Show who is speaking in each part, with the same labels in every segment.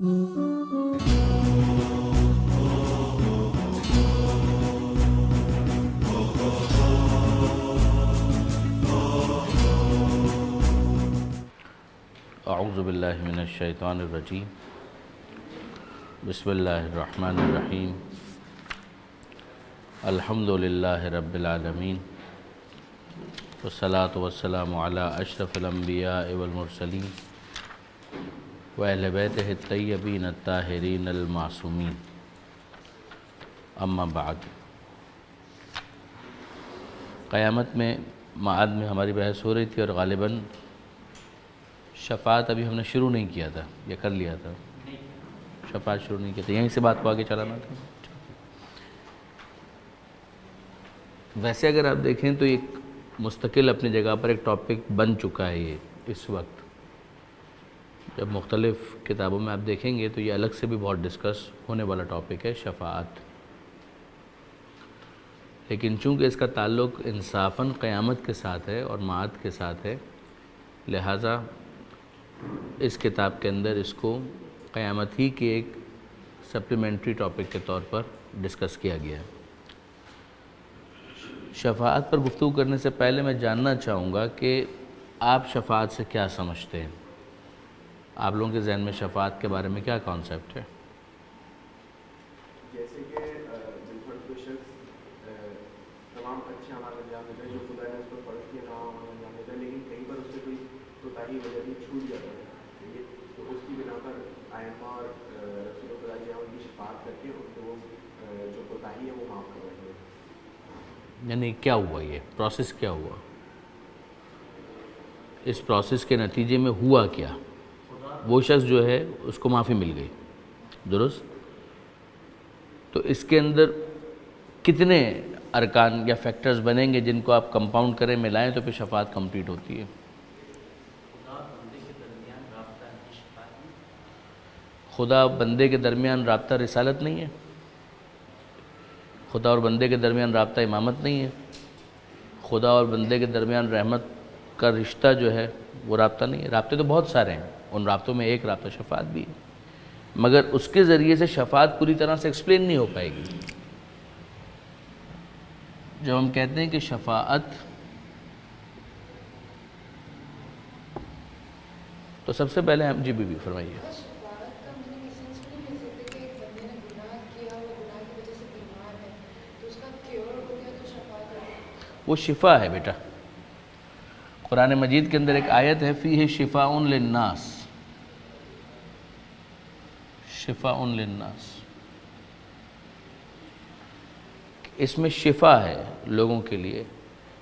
Speaker 1: اعوذ باللہ من الشیطان الرجیم بسم اللہ الرحمن الرحیم الحمد للہ رب العالمین والصلاة والسلام علی اشرف الانبیاء والمرسلین واہل بیتہ الطیبین الطاہرین المعصومین اما بعد۔ قیامت میں معاد میں ہماری بحث ہو رہی تھی اور غالباً شفاعت ابھی ہم نے شروع نہیں کیا تھا یا کر لیا تھا؟ شفاعت شروع نہیں کیا تھا، یہیں سے بات کو آگے چلانا تھا۔ ویسے اگر آپ دیکھیں تو ایک مستقل اپنی جگہ پر ایک ٹاپک بن چکا ہے یہ اس وقت۔ جب مختلف کتابوں میں آپ دیکھیں گے تو یہ الگ سے بھی بہت ڈسکس ہونے والا ٹاپک ہے شفاعت، لیکن چونکہ اس کا تعلق انصافاً قیامت کے ساتھ ہے اور معاد کے ساتھ ہے، لہٰذا اس کتاب کے اندر اس کو قیامت ہی کے ایک سپلیمنٹری ٹاپک کے طور پر ڈسکس کیا گیا ہے۔ شفاعت پر گفتگو کرنے سے پہلے میں جاننا چاہوں گا کہ آپ شفاعت سے کیا سمجھتے ہیں؟ آپ لوگوں کے ذہن میں شفاعت کے بارے میں کیا کانسیپٹ ہے؟
Speaker 2: جیسے کہ کوئی شخص تمام اچھے اعمال انجام دیتا ہے جو خدا نے اس پر فرض کیا تمام اعمال انجام دیتا ہے، لیکن کئی بار اس سے کوئی کوتاہی وجہ سے چھوٹ جاتا ہے، تو اس کی بنا پر ائمہ اور رسول خدا جو ہے ان کی شفاعت کر کے ان کو جو کوتاہی ہے وہ معاف کر دیتے ہیں۔
Speaker 1: یعنی کیا ہوا، یہ پروسیس کیا ہوا؟ اس پروسیس کے نتیجے میں ہوا کیا؟ وہ شخص جو ہے اس کو معافی مل گئی، درست؟ تو اس کے اندر کتنے ارکان یا فیکٹرز بنیں گے جن کو آپ کمپاؤنڈ کریں، ملائیں تو پھر شفاعت کمپلیٹ ہوتی ہے؟ خدا بندے کے درمیان رابطہ رسالت نہیں ہے، خدا اور بندے کے درمیان رابطہ امامت نہیں ہے، خدا اور بندے کے درمیان رحمت کا رشتہ جو ہے وہ رابطہ نہیں ہے۔ رابطے تو بہت سارے ہیں، ان رابطوں میں ایک رابطہ شفاعت بھی ہے، مگر اس کے ذریعے سے شفاعت پوری طرح سے ایکسپلین نہیں ہو پائے گی۔ جب ہم کہتے ہیں کہ شفاعت، تو سب سے پہلے ہم جی بی فرمائیے۔ وہ شفا ہے بیٹا، قرآن مجید کے اندر ایک آیت ہے فیہ شفاء للناس، شفاء للناس، اس میں شفا ہے لوگوں کے لیے۔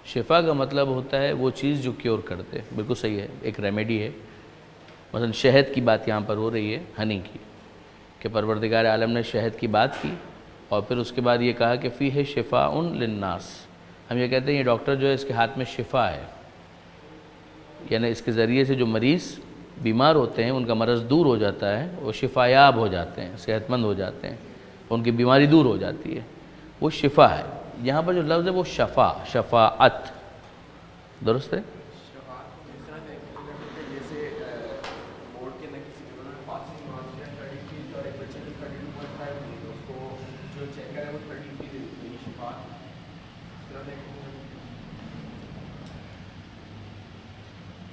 Speaker 1: شفا کا مطلب ہوتا ہے وہ چیز جو کیور کرتے، بالکل صحیح ہے، ایک ریمیڈی ہے۔ مثلا شہد کی بات یہاں پر ہو رہی ہے، ہنی کی، کہ پروردگار عالم نے شہد کی بات کی اور پھر اس کے بعد یہ کہا کہ فیہ شفاء للناس۔ ہم یہ کہتے ہیں یہ ڈاکٹر جو ہے اس کے ہاتھ میں شفا ہے، یعنی اس کے ذریعے سے جو مریض بیمار ہوتے ہیں ان کا مرض دور ہو جاتا ہے، وہ شفا یاب ہو جاتے ہیں، صحت مند ہو جاتے ہیں، ان کی بیماری دور ہو جاتی ہے، وہ شفا ہے۔ یہاں پر جو لفظ ہے وہ شفاعت، درست ہے؟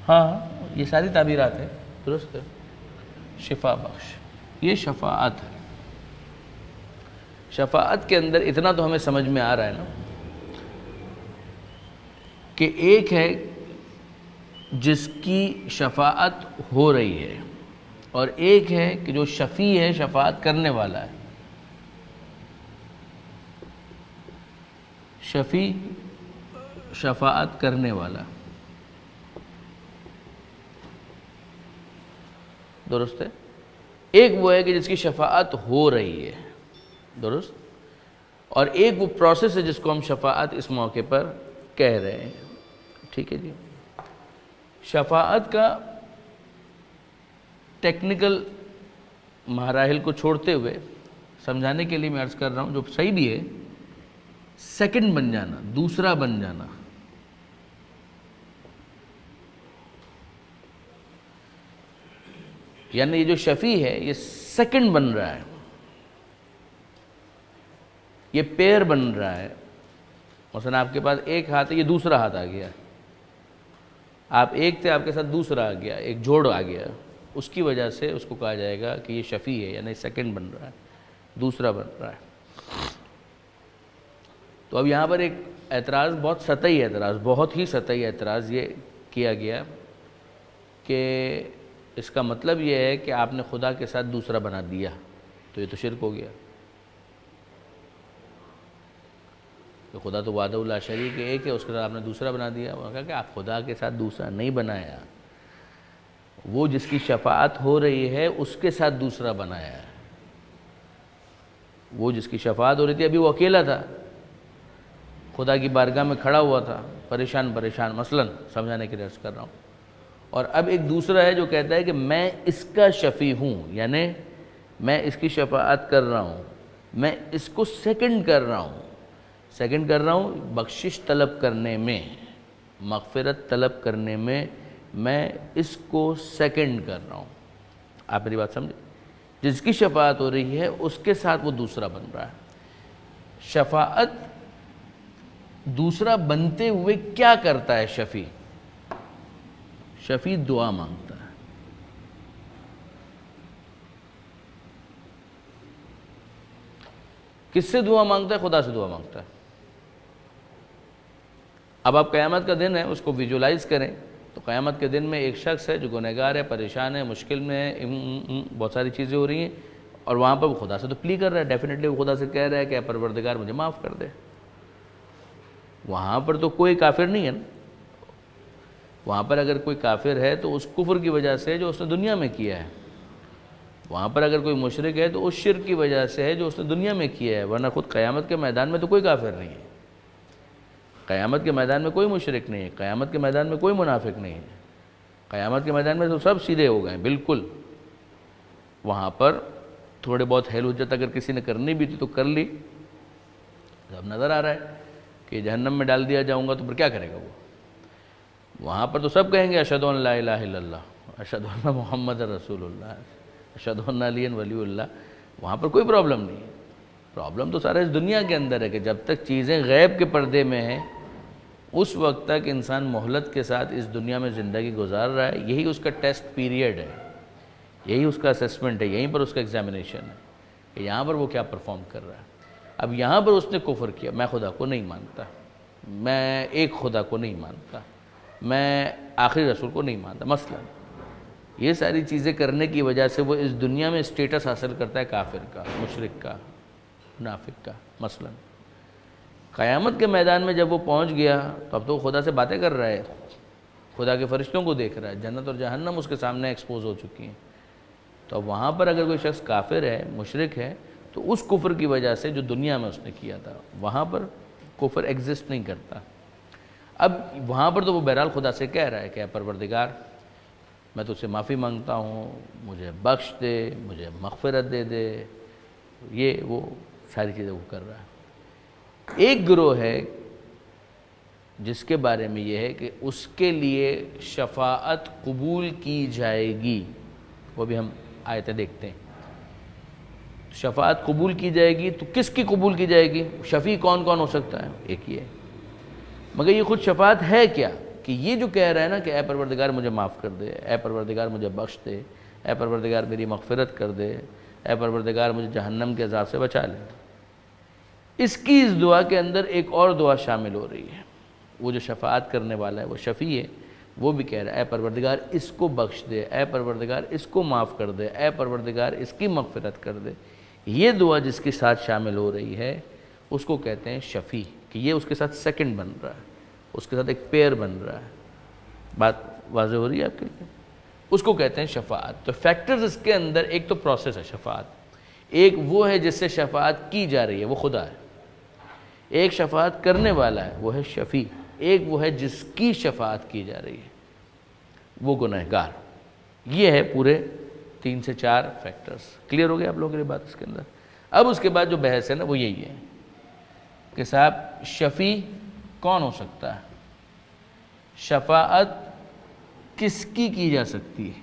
Speaker 1: ہاں یہ ساری تعبیرات ہیں، درست ہے، شفا بخش، یہ شفاعت ہے۔ شفاعت کے اندر اتنا تو ہمیں سمجھ میں آ رہا ہے نا کہ ایک ہے جس کی شفاعت ہو رہی ہے اور ایک ہے کہ جو شفیع ہے، شفاعت کرنے والا ہے۔ شفیع، شفاعت کرنے والا، درست ہے۔ ایک وہ ہے کہ جس کی شفاعت ہو رہی ہے، درست، اور ایک وہ پروسیس ہے جس کو ہم شفاعت اس موقع پر کہہ رہے ہیں، ٹھیک ہے جی۔ شفاعت کا ٹیکنیکل مراحل کو چھوڑتے ہوئے سمجھانے کے لیے میں عرض کر رہا ہوں، جو صحیح بھی ہے، سیکنڈ بن جانا، دوسرا بن جانا، یعنی یہ جو شفیع ہے یہ سیکنڈ بن رہا ہے، یہ پیر بن رہا ہے. مثلا آپ کے پاس ایک ہاتھ ہے، یہ دوسرا ہاتھ آ گیا. آپ ایک تھے، آپ کے ساتھ دوسرا آ گیا، ایک جوڑ آ گیا. اس کی وجہ سے اس کو کہا جائے گا کہ یہ شفیع ہے، یعنی سیکنڈ بن رہا ہے، دوسرا بن رہا ہے. تو اب یہاں پر ایک اعتراض، بہت سطحی اعتراض، بہت ہی سطحی اعتراض یہ کیا گیا کہ اس کا مطلب یہ ہے کہ آپ نے خدا کے ساتھ دوسرا بنا دیا، تو یہ تو شرک ہو گیا. تو خدا تو وحدہ لا شریک ایک ہے، اس کے ساتھ آپ نے دوسرا بنا دیا. انہوں نے کہا کہ آپ خدا کے ساتھ دوسرا نہیں بنایا، وہ جس کی شفاعت ہو رہی ہے اس کے ساتھ دوسرا بنایا ہے. وہ جس کی شفاعت ہو رہی تھی، ابھی وہ اکیلا تھا، خدا کی بارگاہ میں کھڑا ہوا تھا، پریشان مثلا سمجھانے کے لیے عرض کر رہا ہوں. اور اب ایک دوسرا ہے جو کہتا ہے کہ میں اس کا شفیع ہوں، یعنی میں اس کی شفاعت کر رہا ہوں، میں اس کو سیکنڈ کر رہا ہوں، بخشش طلب کرنے میں، مغفرت طلب کرنے میں میں اس کو سیکنڈ کر رہا ہوں. آپ میری بات سمجھے؟ جس کی شفاعت ہو رہی ہے اس کے ساتھ وہ دوسرا بن رہا ہے. شفاعت دوسرا بنتے ہوئے کیا کرتا ہے؟ شفیع دعا مانگتا ہے. کس سے دعا مانگتا ہے؟ خدا سے دعا مانگتا ہے. اب آپ قیامت کا دن ہے، اس کو ویژولائز کریں تو قیامت کے دن میں ایک شخص ہے جو گنہگار ہے، پریشان ہے، مشکل میں ہے، بہت ساری چیزیں ہو رہی ہیں، اور وہاں پر وہ خدا سے تو پلی کر رہا ہے. ڈیفینیٹلی وہ خدا سے کہہ رہا ہے کہ اے پروردگار مجھے معاف کر دے. وہاں پر تو کوئی کافر نہیں ہے نا. وہاں پر اگر کوئی کافر ہے تو اس کفر کی وجہ سے جو اس نے دنیا میں کیا ہے. وہاں پر اگر کوئی مشرک ہے تو اس شرک کی وجہ سے ہے جو اس نے دنیا میں کیا ہے، ورنہ خود قیامت کے میدان میں تو کوئی کافر نہیں ہے. قیامت کے میدان میں کوئی مشرک نہیں ہے، قیامت کے میدان میں کوئی منافق نہیں ہے. قیامت کے میدان میں تو سب سیدھے ہو گئے بالکل. وہاں پر تھوڑے بہت حیل حجت اگر کسی نے کرنی بھی تھی تو کر لی. اب نظر آ رہا ہے کہ جہنم میں ڈال دیا جاؤں گا تو پھر کیا کرے گا وہ؟ وہاں پر تو سب کہیں گے اشہد ان لا الہ الا اللہ، اشہد ان محمد رسول اللہ، اشہد ان علی ولی اللہ. وہاں پر کوئی پرابلم نہیں ہے. پرابلم تو سارا اس دنیا کے اندر ہے کہ جب تک چیزیں غیب کے پردے میں ہیں اس وقت تک انسان مہلت کے ساتھ اس دنیا میں زندگی گزار رہا ہے. یہی اس کا ٹیسٹ پیریڈ ہے، یہی اس کا اسیسمنٹ ہے، یہیں پر اس کا ایگزامینیشن ہے کہ یہاں پر وہ کیا پرفارم کر رہا ہے. اب یہاں پر اس نے کفر کیا، میں خدا کو نہیں مانتا، میں ایک خدا کو نہیں مانتا، میں آخری رسول کو نہیں مانتا. مثلا یہ ساری چیزیں کرنے کی وجہ سے وہ اس دنیا میں اسٹیٹس حاصل کرتا ہے کافر کا، مشرک کا، منافق کا. مثلا قیامت کے میدان میں جب وہ پہنچ گیا تو اب تو وہ خدا سے باتیں کر رہا ہے، خدا کے فرشتوں کو دیکھ رہا ہے، جنت اور جہنم اس کے سامنے ایکسپوز ہو چکی ہیں. تو اب وہاں پر اگر کوئی شخص کافر ہے، مشرک ہے، تو اس کفر کی وجہ سے جو دنیا میں اس نے کیا تھا وہاں پر کفر ایگزسٹ نہیں کرتا. اب وہاں پر تو وہ بہرحال خدا سے کہہ رہا ہے کہ اے پروردگار میں تجھ سے معافی مانگتا ہوں، مجھے بخش دے، مجھے مغفرت دے دے. یہ وہ ساری چیزیں وہ کر رہا ہے. ایک گروہ ہے جس کے بارے میں یہ ہے کہ اس کے لیے شفاعت قبول کی جائے گی. وہ بھی ہم آیتیں دیکھتے ہیں. شفاعت قبول کی جائے گی تو کس کی قبول کی جائے گی؟ شفیع کون کون ہو سکتا ہے؟ ایک ہی ہے. مگر یہ خود شفاعت ہے کیا؟ کہ یہ جو کہہ رہا ہے نا کہ اے پروردگار مجھے معاف کر دے، اے پروردگار مجھے بخش دے، اے پروردگار میری مغفرت کر دے، اے پروردگار مجھے جہنم کے عذاب سے بچا لے. اس کی اس دعا کے اندر ایک اور دعا شامل ہو رہی ہے. وہ جو شفاعت کرنے والا ہے، وہ شفیع ہے، وہ بھی کہہ رہا ہے اے پروردگار اس کو بخش دے، اے پروردگار اس کو معاف کر دے، اے پروردگار اس کی مغفرت کر دے. یہ دعا جس کے ساتھ شامل ہو رہی ہے اس کو کہتے ہیں شفیع، کہ یہ اس کے ساتھ سیکنڈ بن رہا ہے، اس کے ساتھ ایک پیر بن رہا ہے. بات واضح ہو رہی ہے آپ کے لیے؟ اس کو کہتے ہیں شفاعت. تو فیکٹرز اس کے اندر، ایک تو پروسیس ہے شفاعت، ایک وہ ہے جس سے شفاعت کی جا رہی ہے، وہ خدا ہے. ایک شفاعت کرنے والا ہے، وہ ہے شفیع. ایک وہ ہے جس کی شفاعت کی جا رہی ہے، وہ گنہگار. یہ ہے پورے 3 سے 4 فیکٹرز. کلیئر ہو گیا آپ لوگوں کے لیے بات اس کے اندر؟ اب اس کے بعد جو بحث ہے نا وہ یہی ہے کہ صاحب شفیع کون ہو سکتا ہے؟ شفاعت کس کی جا سکتی ہے؟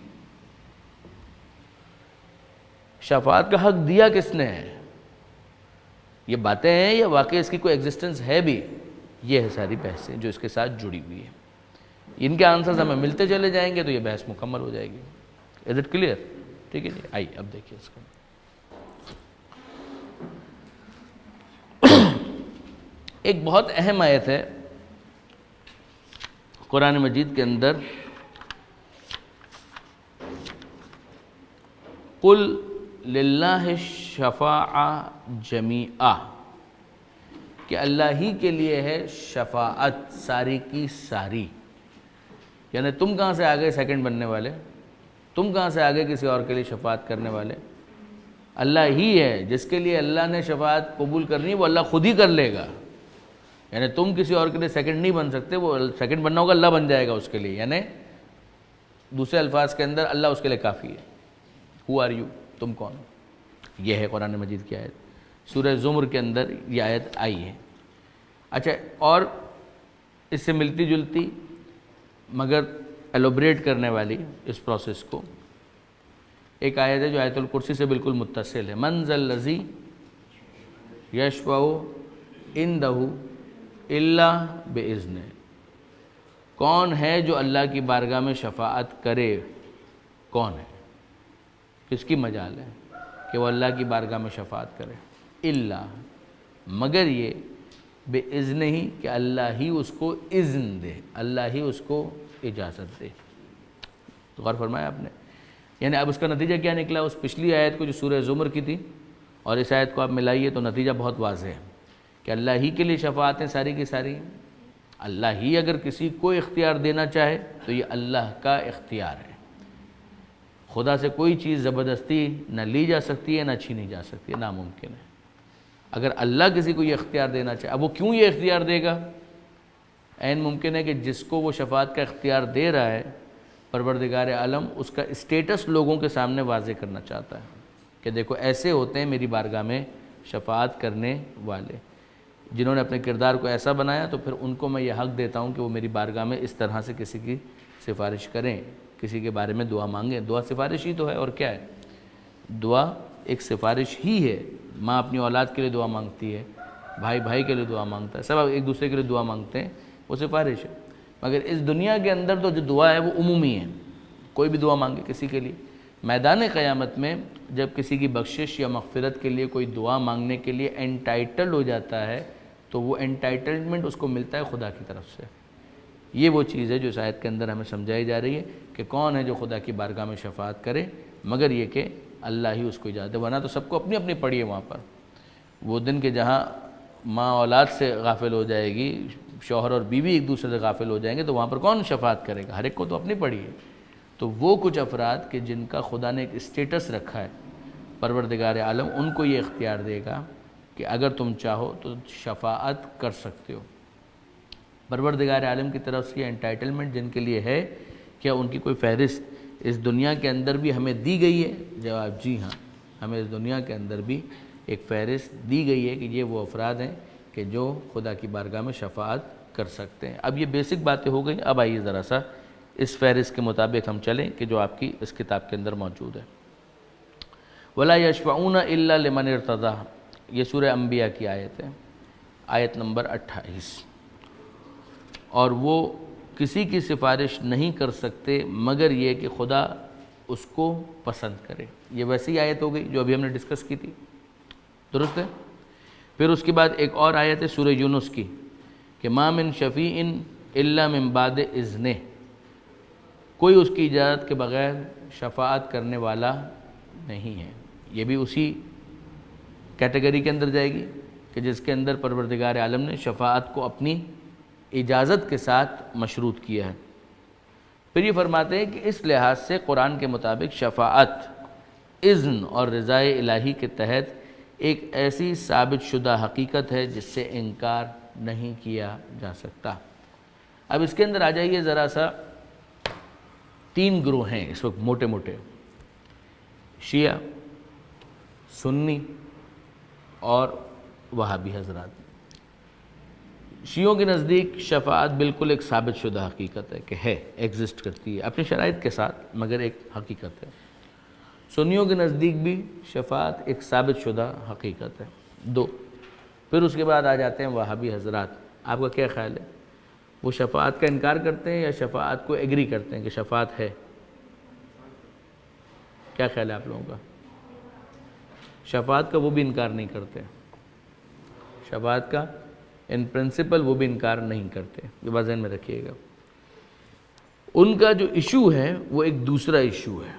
Speaker 1: شفاعت کا حق دیا کس نے ہے؟ یہ باتیں ہیں یا واقعی اس کی کوئی ایگزسٹنس ہے بھی؟ یہ ہے ساری بحثیں جو اس کے ساتھ جڑی ہوئی ہے. ان کے آنسرز ہمیں ملتے چلے جائیں گے تو یہ بحث مکمل ہو جائے گی. Is it clear? ٹھیک ہے جی. آئیے اب دیکھیے اس کو. ایک بہت اہم آیت ہے قرآن مجید کے اندر، قل للہ الشفاعۃ جمیعا، کہ اللہ ہی کے لیے ہے شفاعت ساری کی ساری. یعنی تم کہاں سے آگئے سیکنڈ بننے والے؟ تم کہاں سے آگے کسی اور کے لیے شفاعت کرنے والے؟ اللہ ہی ہے. جس کے لیے اللہ نے شفاعت قبول کرنی ہے وہ اللہ خود ہی کر لے گا. یعنی تم کسی اور کے لیے سیکنڈ نہیں بن سکتے، وہ سیکنڈ بننا ہوگا اللہ بن جائے گا اس کے لیے. یعنی دوسرے الفاظ کے اندر اللہ اس کے لیے کافی ہے. Who are you? تم کون؟ یہ ہے قرآن مجید کی آیت. سورہ زمر کے اندر یہ آیت آئی ہے. اچھا، اور اس سے ملتی جلتی مگر ایلوبریٹ کرنے والی اس پروسیس کو ایک آیت ہے جو آیت الکرسی سے بالکل متصل ہے. من ذا الذی یشفع عندہ الا باذنہ، کون ہے جو اللہ کی بارگاہ میں شفاعت کرے؟ کون ہے؟ کس کی مجال ہے کہ وہ اللہ کی بارگاہ میں شفاعت کرے؟ الا، مگر یہ باذن ہی، کہ اللہ ہی اس کو اذن دے، اللہ ہی اس کو اجازت دے. تو غور فرمایا آپ نے. یعنی اب اس کا نتیجہ کیا نکلا؟ اس پچھلی آیت کو جو سورہ زمر کی تھی اور اس آیت کو آپ ملائیے تو نتیجہ بہت واضح ہے کہ اللہ ہی کے لیے شفاعتیں ساری کی ساری. اللہ ہی اگر کسی کو اختیار دینا چاہے تو یہ اللہ کا اختیار ہے. خدا سے کوئی چیز زبردستی نہ لی جا سکتی ہے نہ چھینی جا سکتی ہے، ناممکن ہے. اگر اللہ کسی کو یہ اختیار دینا چاہے، اب وہ کیوں یہ اختیار دے گا؟ عین ممکن ہے کہ جس کو وہ شفاعت کا اختیار دے رہا ہے پروردگار عالم اس کا اسٹیٹس لوگوں کے سامنے واضح کرنا چاہتا ہے کہ دیکھو ایسے ہوتے ہیں میری بارگاہ میں شفاعت کرنے والے. جنہوں نے اپنے کردار کو ایسا بنایا تو پھر ان کو میں یہ حق دیتا ہوں کہ وہ میری بارگاہ میں اس طرح سے کسی کی سفارش کریں، کسی کے بارے میں دعا مانگیں. دعا سفارش ہی تو ہے، اور کیا ہے؟ دعا ایک سفارش ہی ہے. ماں اپنی اولاد کے لیے دعا مانگتی ہے، بھائی بھائی کے لیے دعا مانگتا ہے، سب ایک دوسرے کے لیے دعا مانگتے ہیں، وہ سفارش ہے. مگر اس دنیا کے اندر تو جو دعا ہے وہ عمومی ہے، کوئی بھی دعا مانگے کسی کے لیے. میدان قیامت میں جب کسی کی بخشش یا مغفرت کے لیے کوئی دعا مانگنے کے لیے انٹائٹل ہو جاتا ہے تو وہ انٹائٹلمنٹ اس کو ملتا ہے خدا کی طرف سے. یہ وہ چیز ہے جو اس آیت کے اندر ہمیں سمجھائی جا رہی ہے کہ کون ہے جو خدا کی بارگاہ میں شفاعت کرے، مگر یہ کہ اللہ ہی اس کو اجازت دے. ورنہ تو سب کو اپنی اپنی پڑی ہے وہاں پر. وہ دن کہ جہاں ماں اولاد سے غافل ہو جائے گی، شوہر اور بیوی ایک دوسرے سے غافل ہو جائیں گے، تو وہاں پر کون شفاعت کرے گا؟ ہر ایک کو تو اپنی پڑی ہے. تو وہ کچھ افراد کہ جن کا خدا نے ایک اسٹیٹس رکھا ہے پروردگار عالم، ان کو یہ اختیار دے گا کہ اگر تم چاہو تو شفاعت کر سکتے ہو. پروردگار عالم کی طرف سے یہ انٹائٹلمنٹ جن کے لیے ہے، کیا ان کی کوئی فہرست اس دنیا کے اندر بھی ہمیں دی گئی ہے؟ جواب جی ہاں، ہمیں اس دنیا کے اندر بھی ایک فہرست دی گئی ہے کہ یہ وہ افراد ہیں کہ جو خدا کی بارگاہ میں شفاعت کر سکتے ہیں. اب یہ بیسک باتیں ہو گئیں. اب آئیے ذرا سا اس فہرست کے مطابق ہم چلیں کہ جو آپ کی اس کتاب کے اندر موجود ہے. وَلَا يَشْفَعُونَ إِلَّا لِمَنِ ارْتَضَىٰ، یہ سورہ انبیاء کی آیت ہے، آیت نمبر 28. اور وہ کسی کی سفارش نہیں کر سکتے مگر یہ کہ خدا اس کو پسند کرے. یہ ویسی آیت ہو گئی جو ابھی ہم نے ڈسکس کی تھی، درست ہے؟ پھر اس کے بعد ایک اور آیت ہے سورہ یونس کی کہ مَا مِن شَفِیعٍ إِلَّا مِن بَعْدِ إِذْنِهِ، کوئی اس کی اجازت کے بغیر شفاعت کرنے والا نہیں ہے. یہ بھی اسی کیٹیگری کے اندر جائے گی کہ جس کے اندر پروردگار عالم نے شفاعت کو اپنی اجازت کے ساتھ مشروط کیا ہے. پھر یہ فرماتے ہیں کہ اس لحاظ سے قرآن کے مطابق شفاعت اذن اور رضائے الہی کے تحت ایک ایسی ثابت شدہ حقیقت ہے جس سے انکار نہیں کیا جا سکتا. اب اس کے اندر آ جائیے ذرا سا. 3 گروہ ہیں اس وقت موٹے موٹے، شیعہ، سنی اور وہابی حضرات. شیعوں کے نزدیک شفاعت بالکل ایک ثابت شدہ حقیقت ہے کہ ہے، ایگزسٹ کرتی ہے اپنی شرائط کے ساتھ، مگر ایک حقیقت ہے. سنیوں کے نزدیک بھی شفاعت ایک ثابت شدہ حقیقت ہے. 2. پھر اس کے بعد آ جاتے ہیں وہابی حضرات. آپ کا کیا خیال ہے؟ وہ شفاعت کا انکار کرتے ہیں یا شفاعت کو ایگری کرتے ہیں کہ شفاعت ہے؟ کیا خیال ہے آپ لوگوں کا؟ شفاعت کا وہ بھی انکار نہیں کرتے. شفاعت کا ان پرنسپل وہ بھی انکار نہیں کرتے. یہ بات ذہن میں رکھیے گا. ان کا جو ایشو ہے وہ ایک دوسرا ایشو ہے.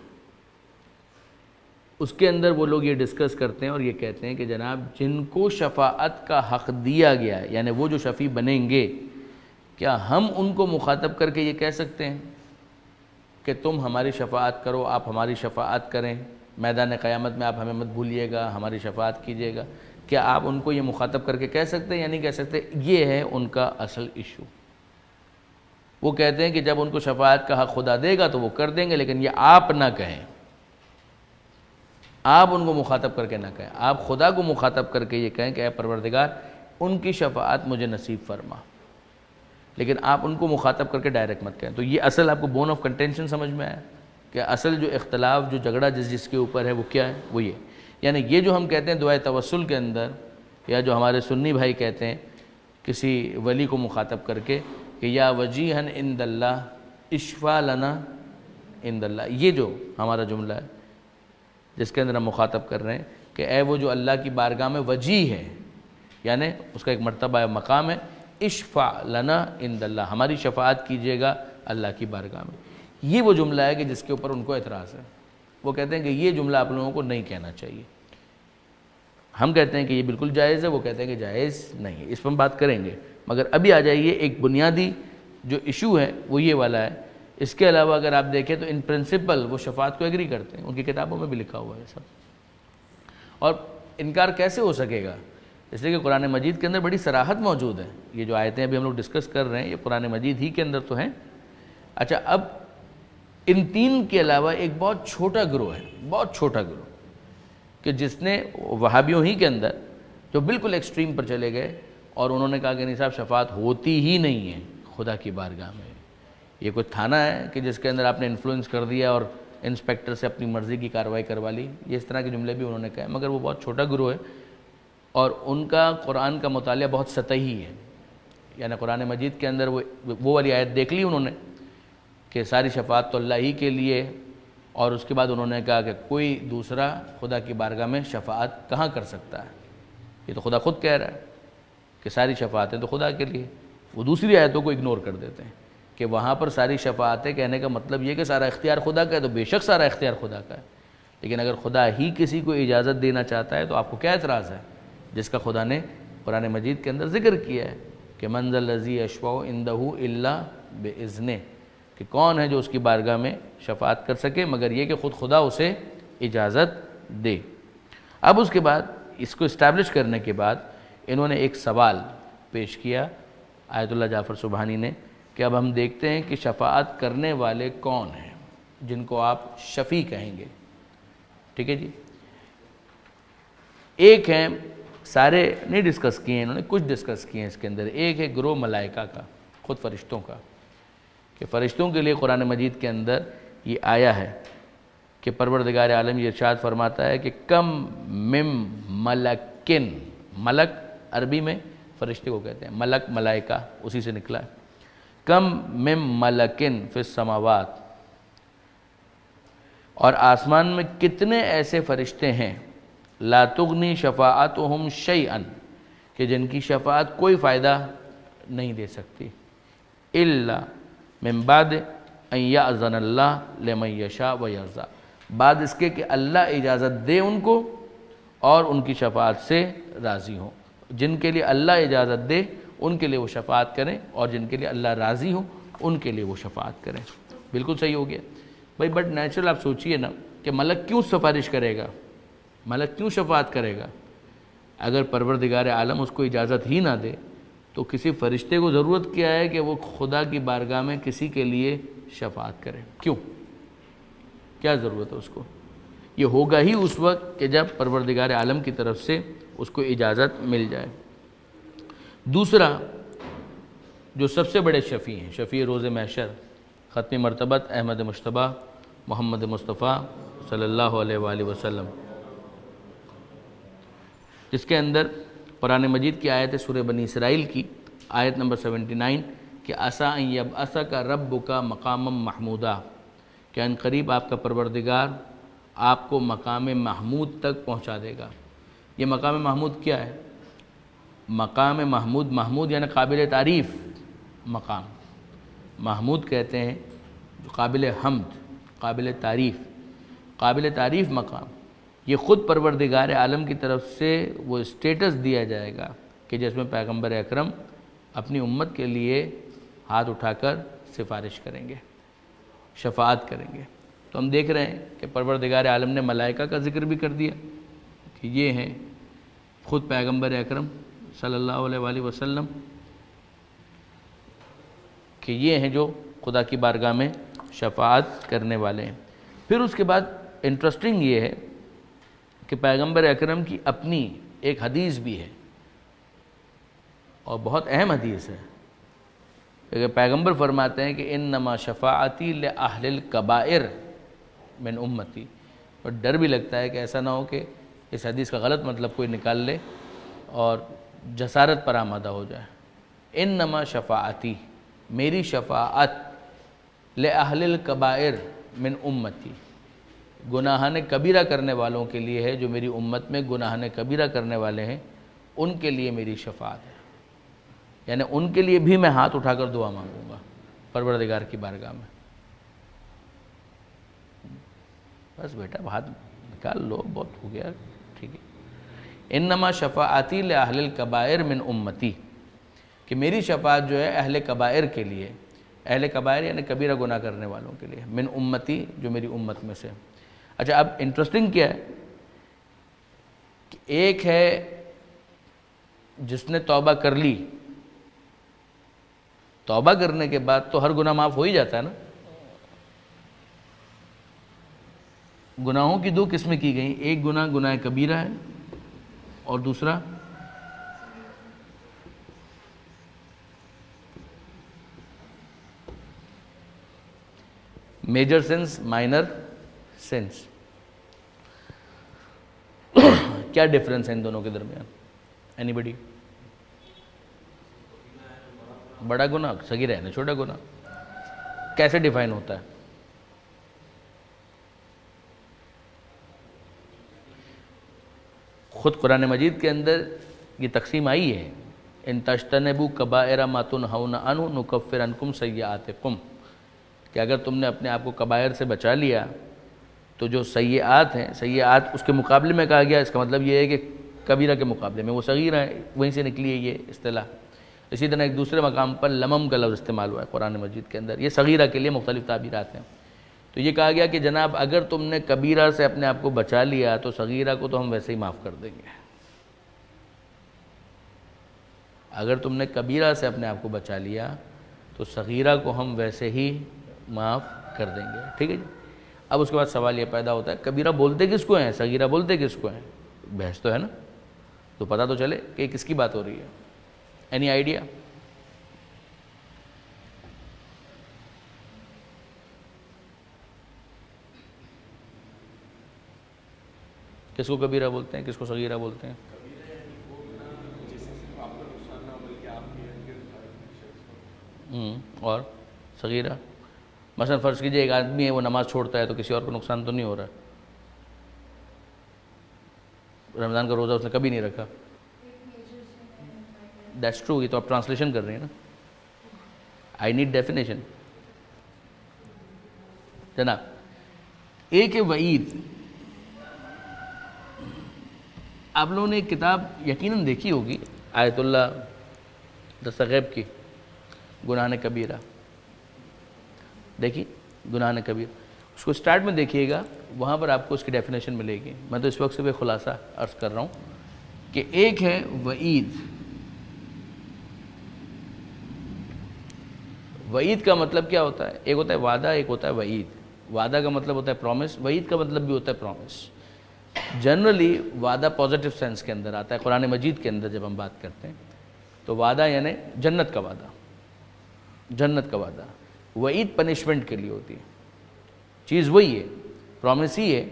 Speaker 1: اس کے اندر وہ لوگ یہ ڈسکس کرتے ہیں اور یہ کہتے ہیں کہ جناب جن کو شفاعت کا حق دیا گیا ہے، یعنی وہ جو شفیع بنیں گے، کیا ہم ان کو مخاطب کر کے یہ کہہ سکتے ہیں کہ تم ہماری شفاعت کرو، آپ ہماری شفاعت کریں، میدان قیامت میں آپ ہمیں مت بھولیے گا، ہماری شفاعت کیجیے گا؟ کیا آپ ان کو یہ مخاطب کر کے کہہ سکتے ہیں یا نہیں کہہ سکتے؟ یہ ہے ان کا اصل ایشو. وہ کہتے ہیں کہ جب ان کو شفاعت کا حق خدا دے گا تو وہ کر دیں گے، لیکن یہ آپ نہ کہیں، آپ ان کو مخاطب کر کے نہ کہیں. آپ خدا کو مخاطب کر کے یہ کہیں کہ اے پروردگار ان کی شفاعت مجھے نصیب فرما، لیکن آپ ان کو مخاطب کر کے ڈائریکٹ مت کہیں. تو یہ اصل آپ کو بون آف کنٹینشن سمجھ میں آیا کہ اصل جو اختلاف، جو جھگڑا جس کے اوپر ہے وہ کیا ہے؟ وہ یہ، یعنی یہ جو ہم کہتے ہیں دعائے توسل کے اندر، یا جو ہمارے سنی بھائی کہتے ہیں کسی ولی کو مخاطب کر کے کہ یا وجیہن عند اللہ اشفع لنا عند اللہ، یہ جو ہمارا جملہ ہے جس کے اندر ہم مخاطب کر رہے ہیں کہ اے وہ جو اللہ کی بارگاہ میں وجیہ ہے، یعنی اس کا ایک مرتبہ ہے، مقام ہے، اشفع لنا عند اللہ، ہماری شفاعت کیجیے گا اللہ کی بارگاہ میں. یہ وہ جملہ ہے کہ جس کے اوپر ان کو اعتراض ہے. وہ کہتے ہیں کہ یہ جملہ آپ لوگوں کو نہیں کہنا چاہیے. ہم کہتے ہیں کہ یہ بالکل جائز ہے، وہ کہتے ہیں کہ جائز نہیں ہے. اس پر ہم بات کریں گے، مگر ابھی آ جائیے ایک بنیادی جو ایشو ہے وہ یہ والا ہے. اس کے علاوہ اگر آپ دیکھیں تو ان پرنسپل وہ شفاعت کو ایگری کرتے ہیں، ان کی کتابوں میں بھی لکھا ہوا ہے سب. اور انکار کیسے ہو سکے گا؟ اس لیے کہ قرآن مجید کے اندر بڑی صراحت موجود ہے. یہ جو آیتیں ابھی ہم لوگ ڈسکس کر رہے ہیں یہ قرآن مجید ہی کے اندر تو ہیں. اچھا، اب ان تین کے علاوہ ایک بہت چھوٹا گروہ ہے، بہت چھوٹا گروہ، کہ جس نے وہابیوں ہی کے اندر جو بالکل ایکسٹریم پر چلے گئے اور انہوں نے کہا کہ نہیں صاحب شفاعت ہوتی ہی نہیں ہے خدا کی بارگاہ میں. یہ کوئی تھانہ ہے کہ جس کے اندر آپ نے انفلوئنس کر دیا اور انسپیکٹر سے اپنی مرضی کی کارروائی کروا لی. یہ اس طرح کے جملے بھی انہوں نے کہے، مگر وہ بہت چھوٹا گروہ ہے اور ان کا قرآن کا مطالعہ بہت سطحی ہے. یعنی قرآن مجید کے اندر وہ والی آیت دیکھ لی انہوں نے کہ ساری شفاعت تو اللہ ہی کے لیے، اور اس کے بعد انہوں نے کہا کہ کوئی دوسرا خدا کی بارگاہ میں شفاعت کہاں کر سکتا ہے؟ یہ تو خدا خود کہہ رہا ہے کہ ساری شفاعتیں تو خدا کے لیے. وہ دوسری آیتوں کو اگنور کر دیتے ہیں کہ وہاں پر ساری شفاعتیں کہنے کا مطلب یہ کہ سارا اختیار خدا کا ہے، تو بے شک سارا اختیار خدا کا ہے. لیکن اگر خدا ہی کسی کو اجازت دینا چاہتا ہے تو آپ کو کیا اعتراض ہے؟ جس کا خدا نے قرآن مجید کے اندر ذکر کیا ہے کہ من ذا الذی یشفع عندہ الا باذنہ، کہ کون ہے جو اس کی بارگاہ میں شفاعت کر سکے مگر یہ کہ خود خدا اسے اجازت دے. اب اس کے بعد اس کو اسٹیبلش کرنے کے بعد انہوں نے ایک سوال پیش کیا آیت اللہ جعفر سبحانی نے کہ اب ہم دیکھتے ہیں کہ شفاعت کرنے والے کون ہیں جن کو آپ شفیع کہیں گے. ٹھیک ہے جی. ایک ہیں، سارے نہیں ڈسکس کیے ہیں انہوں نے، کچھ ڈسکس کیے ہیں اس کے اندر. ایک ہے گروہ ملائکہ کا، خود فرشتوں کا، کہ فرشتوں کے لیے قرآن مجید کے اندر یہ آیا ہے کہ پروردگار عالم یہ ارشاد فرماتا ہے کہ کم مم ملکن، ملک عربی میں فرشتے کو کہتے ہیں، ملک ملائکہ اسی سے نکلا ہے. کم مم ملکن فی السماوات، اور آسمان میں کتنے ایسے فرشتے ہیں لا تغنی شفاعتہم شیئا، کہ جن کی شفاعت کوئی فائدہ نہیں دے سکتی، الا من بعد ان یأذن اللہ لمن یشاء ویرضی، بعد اس کے کہ اللہ اجازت دے ان کو اور ان کی شفاعت سے راضی ہوں. جن کے لیے اللہ اجازت دے ان کے لیے وہ شفاعت کریں، اور جن کے لیے اللہ راضی ہو ان کے لیے وہ شفاعت کریں. بالکل صحیح ہو گیا بھائی. بٹ نیچرل آپ سوچئے نا کہ ملک کیوں سفارش کرے گا، ملک کیوں شفاعت کرے گا؟ اگر پروردگار عالم اس کو اجازت ہی نہ دے تو کسی فرشتے کو ضرورت کیا ہے کہ وہ خدا کی بارگاہ میں کسی کے لیے شفاعت کرے؟ کیوں؟ کیا ضرورت ہے اس کو؟ یہ ہوگا ہی اس وقت کہ جب پروردگار عالم کی طرف سے اس کو اجازت مل جائے. دوسرا جو سب سے بڑے شفیع ہیں، شفیع روز محشر، ختم مرتبت احمد مجتبیٰ محمد مصطفیٰ صلی اللہ علیہ وآلہ وسلم، جس کے اندر قرآن مجید کی آیت ہے سورہ بنی اسرائیل کی آیت نمبر 79 کہ عسیٰ ان یبعثک ربک مقاما محمودا، کہ ان قریب آپ کا پروردگار آپ کو مقام محمود تک پہنچا دے گا۔ یہ مقام محمود کیا ہے؟ مقام محمود، محمود یعنی قابل تعریف مقام، محمود کہتے ہیں جو قابل حمد، قابل تعریف مقام، یہ خود پروردگار عالم کی طرف سے وہ اسٹیٹس دیا جائے گا کہ جس میں پیغمبر اکرم اپنی امت کے لیے ہاتھ اٹھا کر سفارش کریں گے، شفاعت کریں گے۔ تو ہم دیکھ رہے ہیں کہ پروردگار عالم نے ملائکہ کا ذکر بھی کر دیا کہ یہ ہیں خود پیغمبر اکرم صلی اللہ علیہ وآلہ وسلم، کہ یہ ہیں جو خدا کی بارگاہ میں شفاعت کرنے والے ہیں۔ پھر اس کے بعد انٹرسٹنگ یہ ہے کہ پیغمبر اکرم کی اپنی ایک حدیث بھی ہے، اور بہت اہم حدیث ہے، کہ پیغمبر فرماتے ہیں کہ انما شفاعتی لأہل الکبائر من امتی، اور ڈر بھی لگتا ہے کہ ایسا نہ ہو کہ اس حدیث کا غلط مطلب کوئی نکال لے اور جسارت پر آمادہ ہو جائے۔ انما شفاعتی، میری شفاعت لأہل الکبائر من امتی، گناہان کبیرہ کرنے والوں کے لیے ہے، جو میری امت میں گناہان کبیرہ کرنے والے ہیں ان کے لیے میری شفاعت ہے، یعنی ان کے لیے بھی میں ہاتھ اٹھا کر دعا مانگوں گا پروردگار کی بارگاہ میں۔ بس بیٹا ہاتھ نکال لو، بہت ہو گیا، ٹھیک ہے۔ انما شفاعتی لأہل الکبائر من امتی، کہ میری شفاعت جو ہے اہل کبائر کے لیے، اہل کبائر یعنی کبیرہ گناہ کرنے والوں کے لیے، من امتی جو میری امت میں سے۔ اچھا اب انٹرسٹنگ کیا ہے کہ ایک ہے جس نے توبہ کر لی، توبہ کرنے کے بعد تو ہر گناہ معاف ہو ہی جاتا ہے نا۔ گناہوں کی دو قسمیں کی گئیں، ایک گناہ گناہ کبیرہ ہے اور دوسرا میجر سینس، مائنر سینس۔ کیا ڈفرنس ہے ان دونوں کے درمیان؟ اینی بڈی؟ بڑا گناہ صغیرہ ہے نا، چھوٹا گناہ کیسے ڈیفائن ہوتا ہے؟ خود قرآن مجید کے اندر یہ تقسیم آئی ہے، ان تجتنبوا کبائر ما تنہون عنہ نکفر عنکم سیئاتکم، کہ اگر تم نے اپنے آپ کو کبائر سے بچا لیا تو جو سیئات ہیں، سیئات اس کے مقابلے میں کہا گیا، اس کا مطلب یہ ہے کہ کبیرہ کے مقابلے میں وہ صغیرہ ہے، وہیں سے نکلی ہے یہ اصطلاح۔ اسی طرح ایک دوسرے مقام پر لمم کا لفظ استعمال ہوا ہے قرآن مجید کے اندر، یہ صغیرہ کے لیے مختلف تعبیرات ہیں۔ تو یہ کہا گیا کہ جناب اگر تم نے کبیرہ سے اپنے آپ کو بچا لیا تو صغیرہ کو تو ہم ویسے ہی معاف کر دیں گے، اگر تم نے کبیرہ سے اپنے آپ کو بچا لیا تو صغیرہ کو ہم ویسے ہی معاف کر دیں گے، ٹھیک ہے جی۔ اب اس کے بعد سوال یہ پیدا ہوتا ہے کبیرہ بولتے کس کو ہیں، صغیرہ بولتے کس کو ہیں؟ بحث تو ہے نا، تو پتہ تو چلے کہ کس کی بات ہو رہی ہے۔ Any idea? کس کو کبیرہ بولتے ہیں، کس کو صغیرہ بولتے ہیں؟ اور صغیرہ مثلا فرض کیجئے ایک آدمی ہے وہ نماز چھوڑتا ہے تو کسی اور کو نقصان تو نہیں ہو رہا، رمضان کا روزہ اس نے کبھی نہیں رکھا، دیٹس ٹرو، یہ تو آپ ٹرانسلیشن کر رہے ہیں نا، آئی نیڈ ڈیفینیشن۔ جناب ایک ہے وعید، آپ لوگوں نے ایک کتاب یقیناً دیکھی ہوگی آیت اللہ دستغیب کی، گناہ کبیرہ، دیکھیے گناہ کبیرہ، اس کو سٹارٹ میں دیکھیے گا، وہاں پر آپ کو اس کی ڈیفینیشن ملے گی۔ میں تو اس وقت سے بھی خلاصہ عرض کر رہا ہوں کہ ایک ہے وعید، وعید کا مطلب کیا ہوتا ہے؟ ایک ہوتا ہے وعدہ، ایک ہوتا ہے وعید۔ وعدہ کا مطلب ہوتا ہے پرومس، وعید کا مطلب بھی ہوتا ہے پرومس۔ جنرلی وعدہ پازیٹیو سینس کے اندر آتا ہے، قرآن مجید کے اندر جب ہم بات کرتے ہیں تو وعدہ یعنی جنت کا وعدہ، جنت کا وعدہ۔ وعید پنشمنٹ کے لیے ہوتی ہے، چیز وہی ہے، پرومس ہی ہے،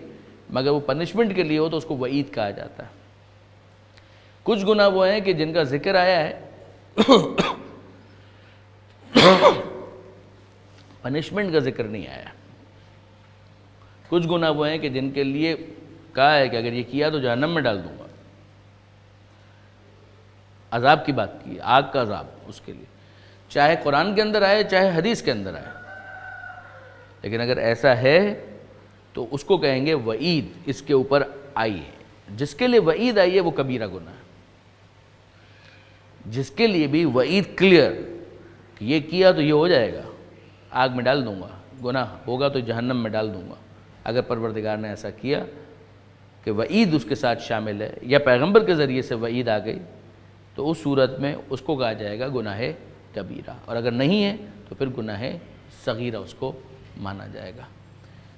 Speaker 1: مگر وہ پنشمنٹ کے لیے ہو تو اس کو وعید کہا جاتا ہے۔ کچھ گناہ وہ ہیں کہ جن کا ذکر آیا ہے پنشمنٹ کا ذکر نہیں آیا۔ کچھ گناہ وہ ہیں کہ جن کے لیے کہا ہے کہ اگر یہ کیا تو جہنم میں ڈال دوں گا، عذاب کی بات کی، آگ کا عذاب اس کے لیے، چاہے قرآن کے اندر آئے چاہے حدیث کے اندر آئے۔ لیکن اگر ایسا ہے تو اس کو کہیں گے وعید اس کے اوپر آئی ہے۔ جس کے لیے وعید آئی ہے وہ کبیرہ گناہ ہے، جس کے لیے بھی وعید کلیئر کہ یہ کیا تو یہ ہو جائے گا، آگ میں ڈال دوں گا، گناہ ہوگا تو جہنم میں ڈال دوں گا۔ اگر پروردگار نے ایسا کیا کہ وعید اس کے ساتھ شامل ہے یا پیغمبر کے ذریعے سے وعید آ گئی تو اس صورت میں اس کو کہا جائے گا گناہ کبیرہ، اور اگر نہیں ہے تو پھر گناہ صغیرہ اس کو مانا جائے گا۔